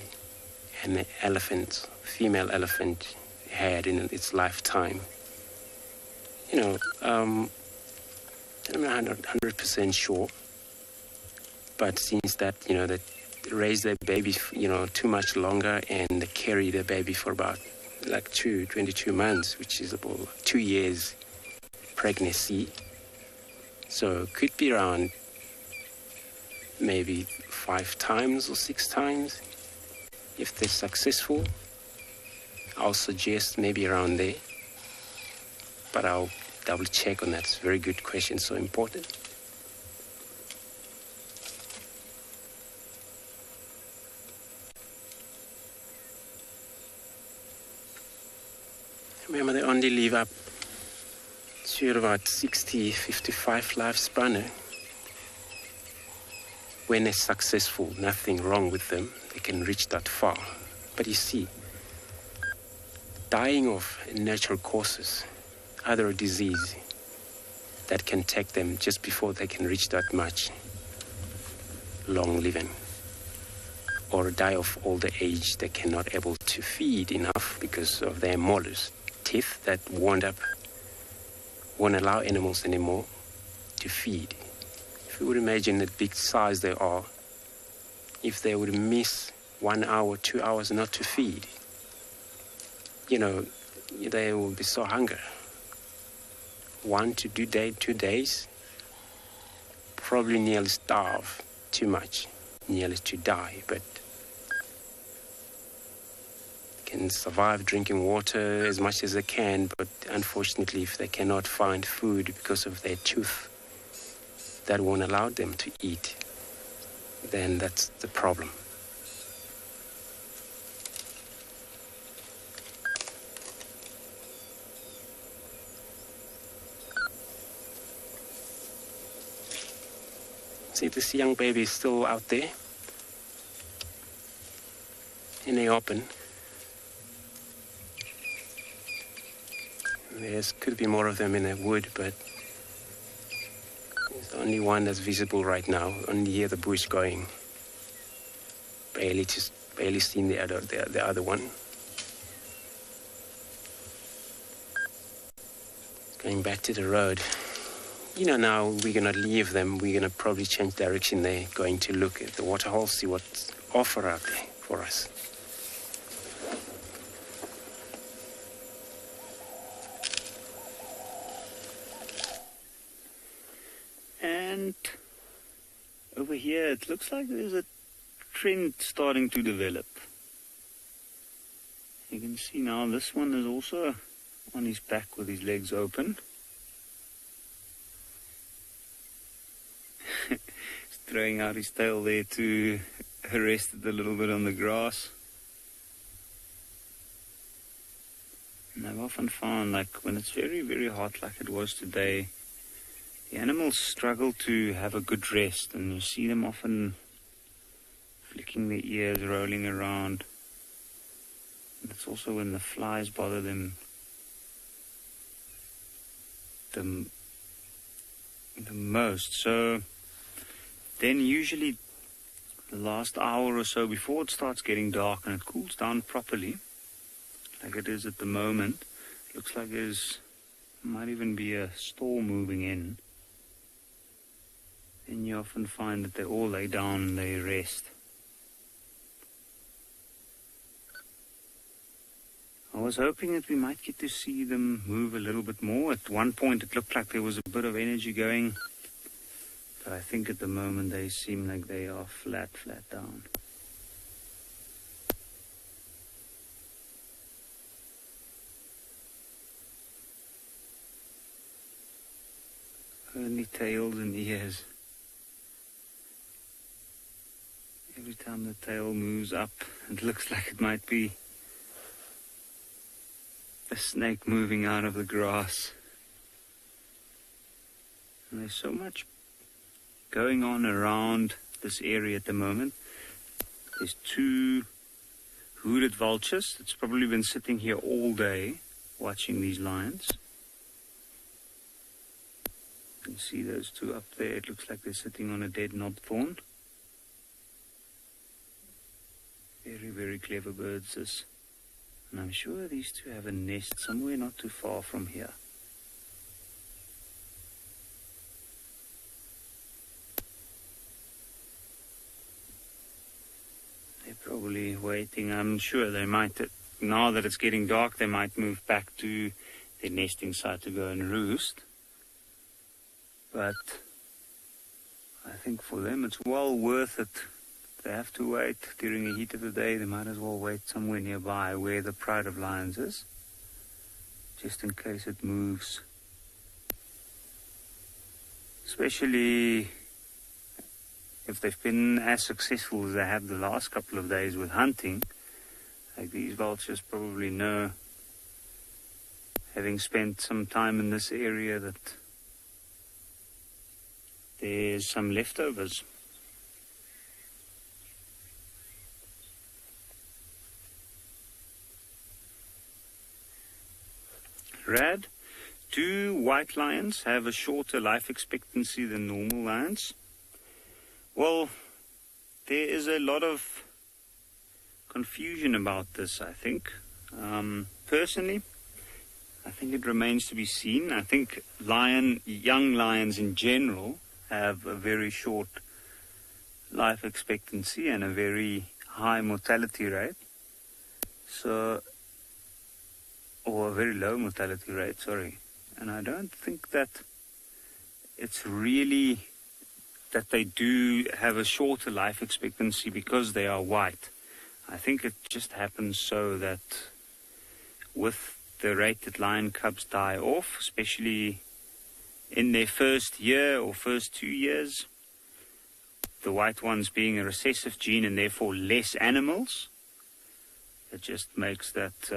an elephant, female elephant, had in its lifetime. I'm not 100% sure, but since that, they raise their baby, too much longer, and they carry the baby for about 22 months, which is about 2 years pregnancy. So it could be around maybe 5 times or 6 times. If they're successful, I'll suggest maybe around there, but I'll double check on that. It's a very good question, so important. Remember, they only live up to about 60, 55 lifespan. When they're successful, nothing wrong with them, they can reach that far. But you see, dying of natural causes, either a disease that can take them just before they can reach that much long living, or die of older age, they cannot able to feed enough because of their molars, teeth that won't allow animals anymore to feed. If you would imagine the big size they are, if they would miss 1 hour, 2 hours not to feed, they will be so hungry. 1 to 2 days, probably nearly starve too much, nearly to die, but can survive drinking water as much as they can. But unfortunately, if they cannot find food because of their tooth that won't allow them to eat, then that's the problem. See, this young baby is still out there in the open. There could be more of them in the wood, but there's only one that's visible right now. Only hear the bush going. Barely seen the other one. Going back to the road. Now we're going to leave them. We're going to probably change direction there, going to look at the waterhole, see what's offered out there for us. And over here, it looks like there's a trend starting to develop. You can see now this one is also on his back with his legs open. throwing out his tail there to rest it a little bit on the grass. And I've often found, like, when it's very, very hot like it was today, the animals struggle to have a good rest, and you see them often flicking their ears, rolling around. And it's also when the flies bother them the most. So then usually the last hour or so before it starts getting dark and it cools down properly, like it is at the moment, looks like might even be a storm moving in. Then you often find that they all lay down and they rest. I was hoping that we might get to see them move a little bit more. At one point it looked like there was a bit of energy going, but I think at the moment they seem like they are flat down. Only tails and ears. Every time the tail moves up, it looks like it might be a snake moving out of the grass. And there's so much going on around this area at the moment. There's 2 hooded vultures that's probably been sitting here all day watching these lions. You can see those 2 up there. It looks like they're sitting on a dead knobthorn. Very, very clever birds, this. And I'm sure these 2 have a nest somewhere not too far from here. They're probably waiting. I'm sure they might, now that it's getting dark, they might move back to their nesting site to go and roost. But I think for them it's well worth it. They have to wait during the heat of the day. They might as well wait somewhere nearby where the pride of lions is, just in case it moves. Especially if they've been as successful as they have the last couple of days with hunting. Like these vultures probably know, having spent some time in this area, that there's some leftovers. Rad, do white lions have a shorter life expectancy than normal lions? Well, there is a lot of confusion about this, I think. Personally, I think it remains to be seen. I think young lions in general have a very short life expectancy and a very high mortality rate. Or a very low mortality rate, sorry. And I don't think that it's really that they do have a shorter life expectancy because they are white. I think it just happens so that with the rate that lion cubs die off, especially in their first year or first 2 years, the white ones being a recessive gene and therefore less animals, it just makes that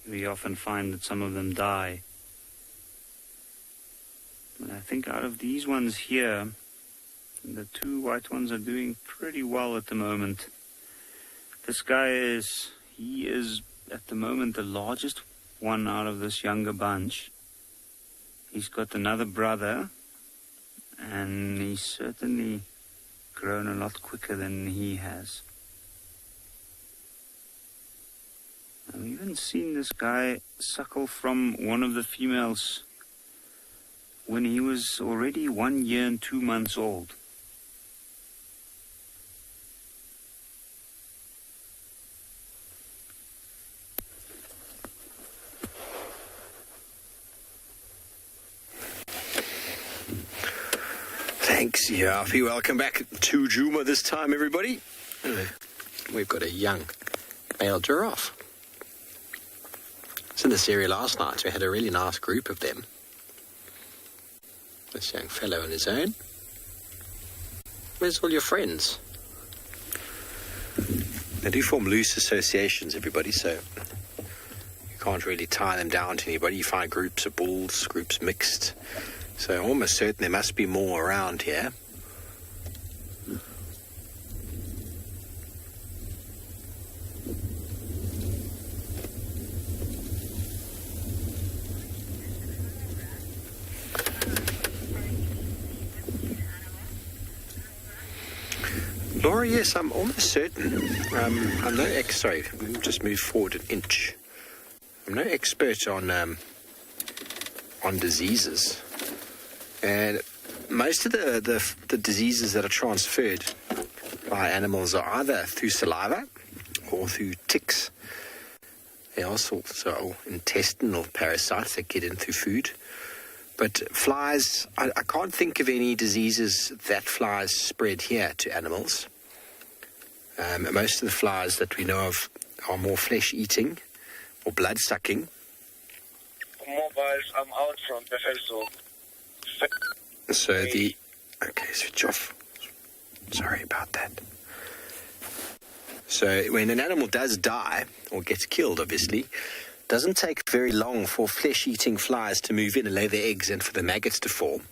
we often find that some of them die. And I think out of these ones here, the 2 white ones are doing pretty well at the moment. This guy is at the moment the largest one out of this younger bunch. He's got another brother, and he's certainly grown a lot quicker than he has. I've even seen this guy suckle from one of the females when he was already 1 year and 2 months old. Thanks, Giraffe. Welcome back to Djuma this time, everybody. We've got a young male giraffe. In this area last night, we had a really nice group of them. This young fellow on his own. Where's all your friends? They do form loose associations, everybody, so you can't really tie them down to anybody. You find groups of bulls, groups mixed. So I'm almost certain there must be more around here. Laura, yes, I'm almost certain. I'm no sorry, we'll just move forward an inch. I'm no expert on diseases, and most of the diseases that are transferred by animals are either through saliva or through ticks. There are also intestinal parasites that get in through food. But flies, I can't think of any diseases that flies spread here to animals. Most of the flies that we know of are more flesh-eating or blood-sucking. Mobiles, I'm out from the also. So okay, switch off. Sorry about that. So when an animal does die, or gets killed, obviously, it doesn't take very long for flesh-eating flies to move in and lay their eggs and for the maggots to form.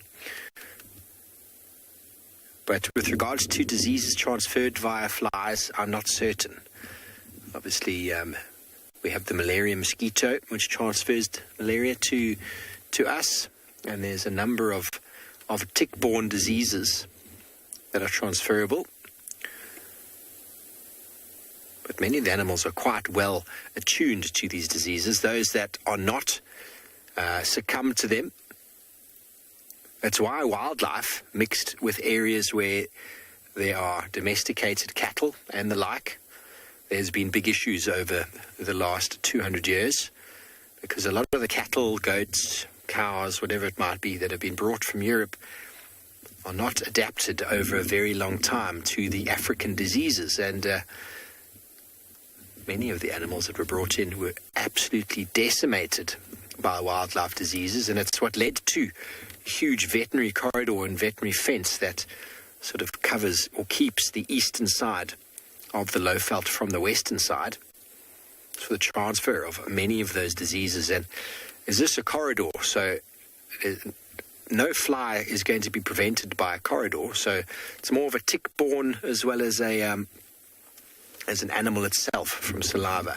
But with regards to diseases transferred via flies, I'm not certain. Obviously, we have the malaria mosquito, which transfers malaria to us, and there's a number of tick-borne diseases that are transferable. But many of the animals are quite well attuned to these diseases. Those that are not succumb to them. That's why wildlife, mixed with areas where there are domesticated cattle and the like, there's been big issues over the last 200 years, because a lot of the cattle, goats, cows, whatever it might be, that have been brought from Europe are not adapted over a very long time to the African diseases, and many of the animals that were brought in were absolutely decimated by wildlife diseases, and it's what led to a huge veterinary corridor and veterinary fence that sort of covers or keeps the eastern side of the Lowveld from the western side for the transfer of many of those diseases. And is this a corridor? So no fly is going to be prevented by a corridor, so it's more of a tick-borne as well as as an animal itself from saliva.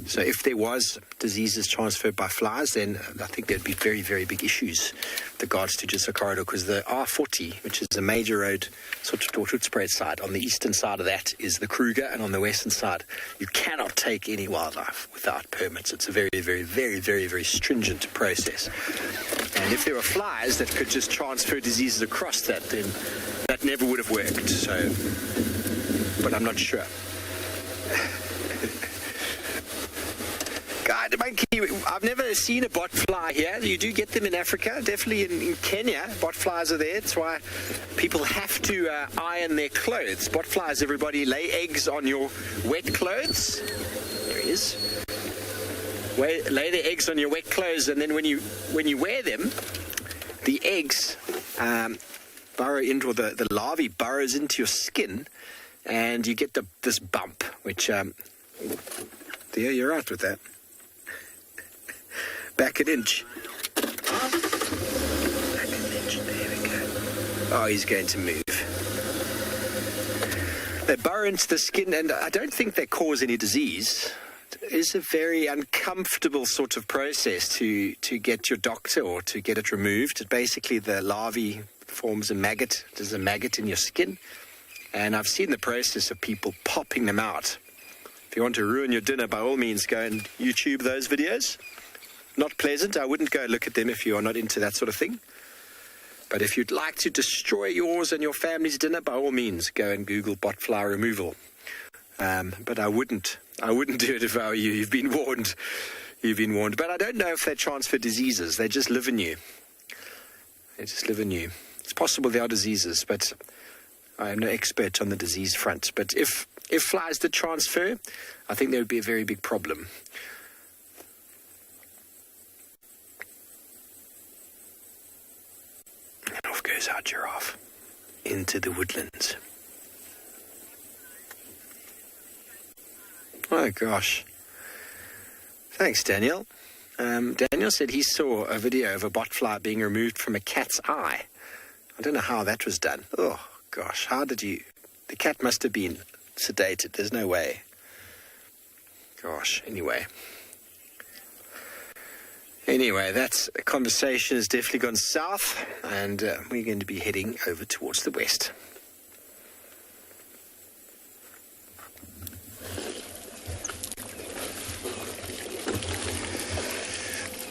So if there was diseases transferred by flies, then I think there'd be very, very big issues with regards to just a corridor, because the R40, which is a major road, sort of Tortutspread side, on the eastern side of that is the Kruger, and on the western side, you cannot take any wildlife without permits. It's a very, very, very, very, very stringent process. And if there were flies that could just transfer diseases across that, then that never would have worked. So, but I'm not sure. God, monkey, I've never seen a botfly here. You do get them in Africa, definitely in Kenya. Botflies are there. That's why people have to iron their clothes. Botflies, everybody, lay eggs on your wet clothes. There he is. Lay their eggs on your wet clothes, and then when you wear them, the eggs burrow into, or the larvae burrows into your skin, and you get this bump, which, there, you're right with that. Back an inch. Back an inch, there we go. Oh, he's going to move. They burrow into the skin, and I don't think they cause any disease. It is a very uncomfortable sort of process to get your doctor or to get it removed. Basically, the larvae forms a maggot. There's a maggot in your skin. And I've seen the process of people popping them out. If you want to ruin your dinner, by all means, go and YouTube those videos. Not pleasant. I wouldn't go look at them if you are not into that sort of thing. But if you'd like to destroy yours and your family's dinner, by all means, go and Google botfly removal. But I wouldn't do it if I were you. You've been warned. You've been warned. But I don't know if they transfer diseases. They just live in you. They just live in you. It's possible they are diseases, but I am no expert on the disease front. But if flies did transfer, I think there would be a very big problem. And off goes our giraffe. into the woodlands. Oh gosh. Thanks, Daniel. Daniel said he saw a video of a botfly being removed from a cat's eye. I don't know how that was done. Oh gosh, how did you... The cat must have been sedated. There's no way. Gosh, anyway, that conversation has definitely gone south, and we're going to be heading over towards the west.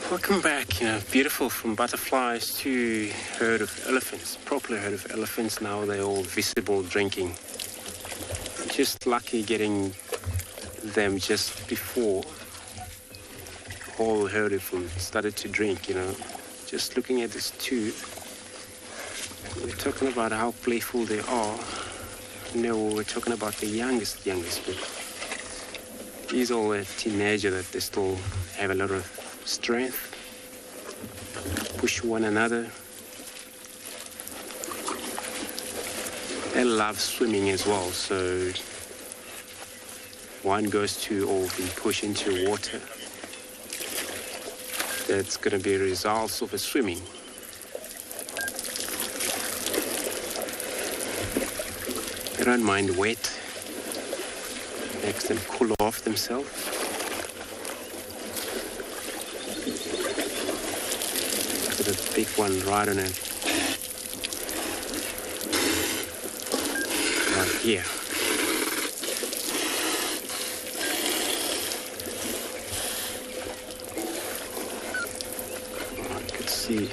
Welcome back. Beautiful, from butterflies to herd of elephants, proper herd of elephants. Now they're all visible drinking. Just lucky getting them just before the whole herd of them started to drink. Just looking at this too, we're talking about how playful they are. We're talking about the youngest, but he's all a teenager that they still have a lot of strength, push one another. They love swimming as well, so one goes to or be pushed into water. That's going to be results of a swimming. They don't mind wet. Makes them cool off themselves. Look at the big one right on it. Right here. You can see.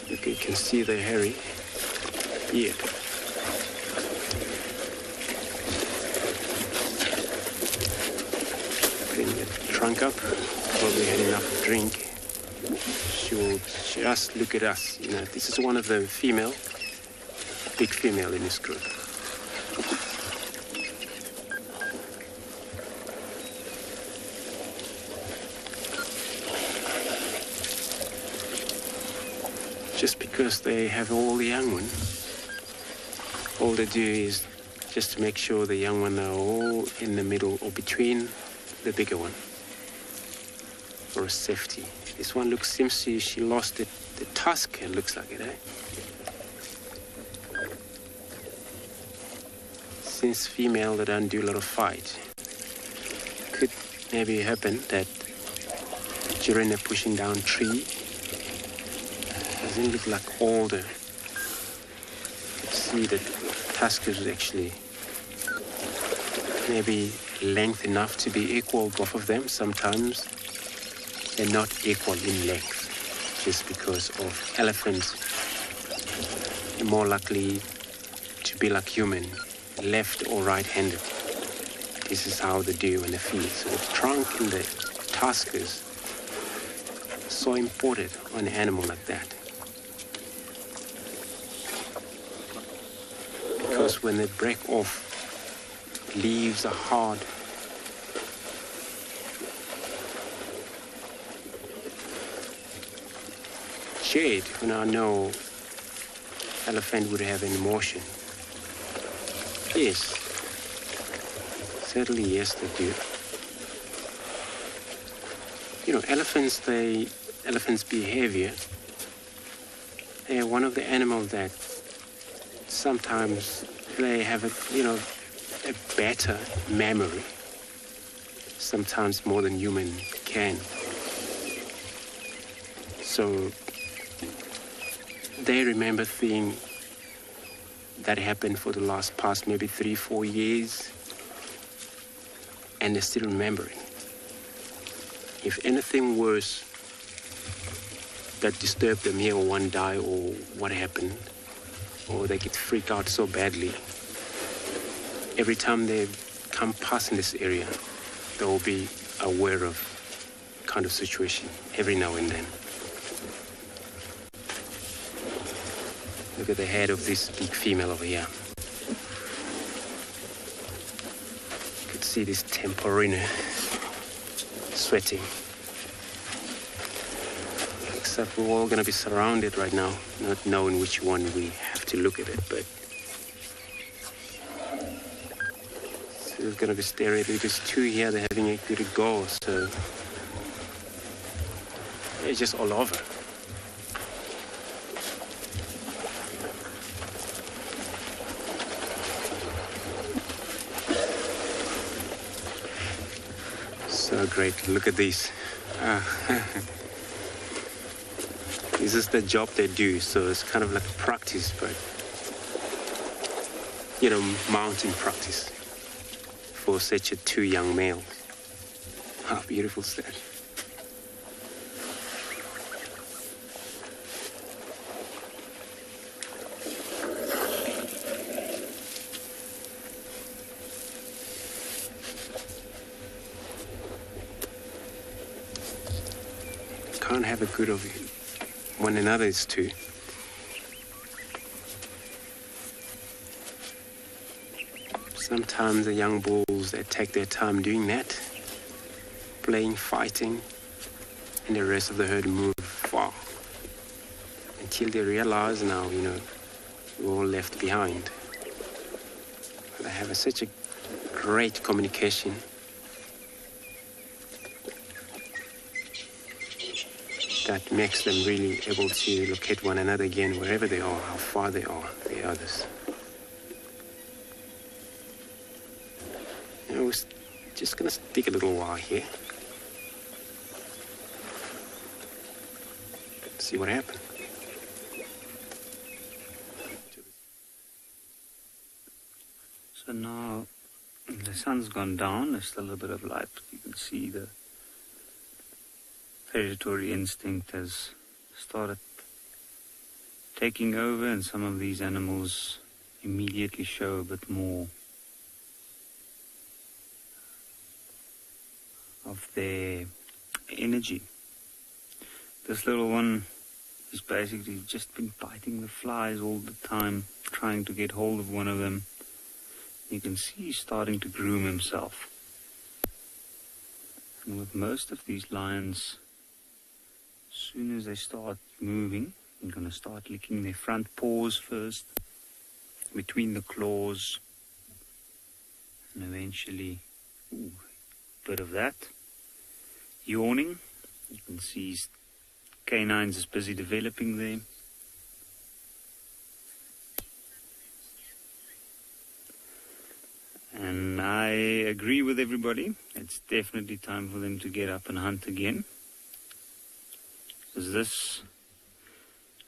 You can see the hairy beard. Bring the trunk up. Probably had enough drink. She will just look at us. This is one of the big female in this group. Just because they have all the young ones, all they do is just to make sure the young ones are all in the middle or between the bigger one for safety. This one seems she lost the tusk, it looks like it, eh? Since female, they don't do a lot of fight. Could maybe happen that during the pushing down tree, doesn't look like older. You can see that tusk is actually maybe length enough to be equal, both of them. Sometimes they're not equal in length, just because of elephants. They're more likely to be like human, left or right-handed. This is how they do when they feed. So the trunk and the tusk is so important on an animal like that. Because when they break off, leaves are hard. Shade, when I know elephant would have an emotion. Yes. Certainly, yes, they do. Elephants' behavior, they're one of the animals that sometimes they have a better memory, sometimes more than human can. So they remember things that happened for the past maybe 3-4 years, and they're still remembering. If anything worse that disturbed them here, or one die, or what happened, or they get freaked out so badly, every time they come past in this area, they will be aware of kind of situation every now and then. Look at the head of this big female over here. You could see this temporina sweating. stuff, we're all going to be surrounded right now, not knowing which one we have to look at it, but so it's going to be staring. There's two here, they're having a good go, so it's just all over. So great, look at these. This is the job they do, so it's kind of like practice, but, you know, mounting practice for such a two young males. How beautiful is that? Can't have a good of one another, is two. Sometimes the young bulls, they take their time doing that, playing, fighting, and the rest of the herd move far until they realize now, you know, we're all left behind. They have such a great communication. That makes them really able to locate one another again, wherever they are, how far they are, the others. You know, we're just going to stick a little while here. See what happens. So now the sun's gone down, there's still a bit of light. You can see the predatory instinct has started taking over, and some of these animals immediately show a bit more of their energy. This little one has basically just been biting the flies all the time, trying to get hold of one of them. You can see he's starting to groom himself. And with most of these lions, as soon as they start moving, they're going to start licking their front paws first, between the claws, and eventually, a bit of that. Yawning, you can see his canines is busy developing there. And I agree with everybody, it's definitely time for them to get up and hunt again. Because this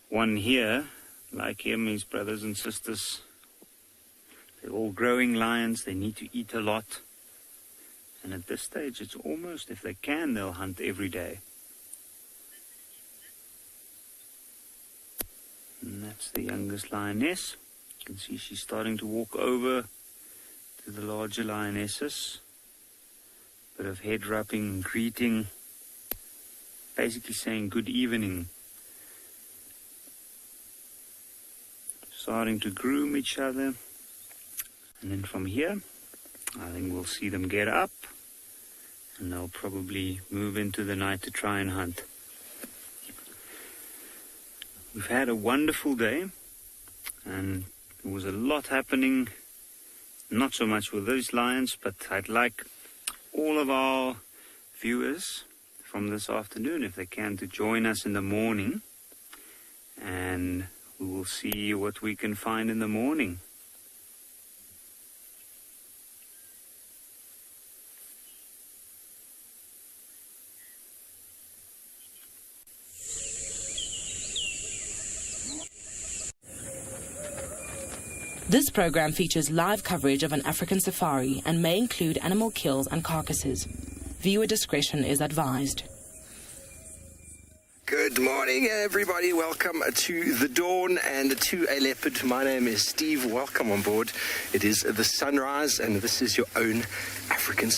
one here, like him, his brothers and sisters, they're all growing lions, they need to eat a lot. And at this stage, it's almost, if they can, they'll hunt every day. And that's the youngest lioness. You can see she's starting to walk over to the larger lionesses. Bit of head rubbing, greeting. Basically saying good evening. Starting to groom each other. And then from here, I think we'll see them get up. And they'll probably move into the night to try and hunt. We've had a wonderful day. And there was a lot happening. Not so much with those lions, but I'd like all of our viewers from this afternoon, if they can, to join us in the morning, and we will see what we can find in the morning. This program features live coverage of an African safari and may include animal kills and carcasses. Viewer discretion is advised. Good morning, everybody. Welcome to The Dawn and to a Leopard. My name is Steve. Welcome on board. It is the sunrise, and this is your own African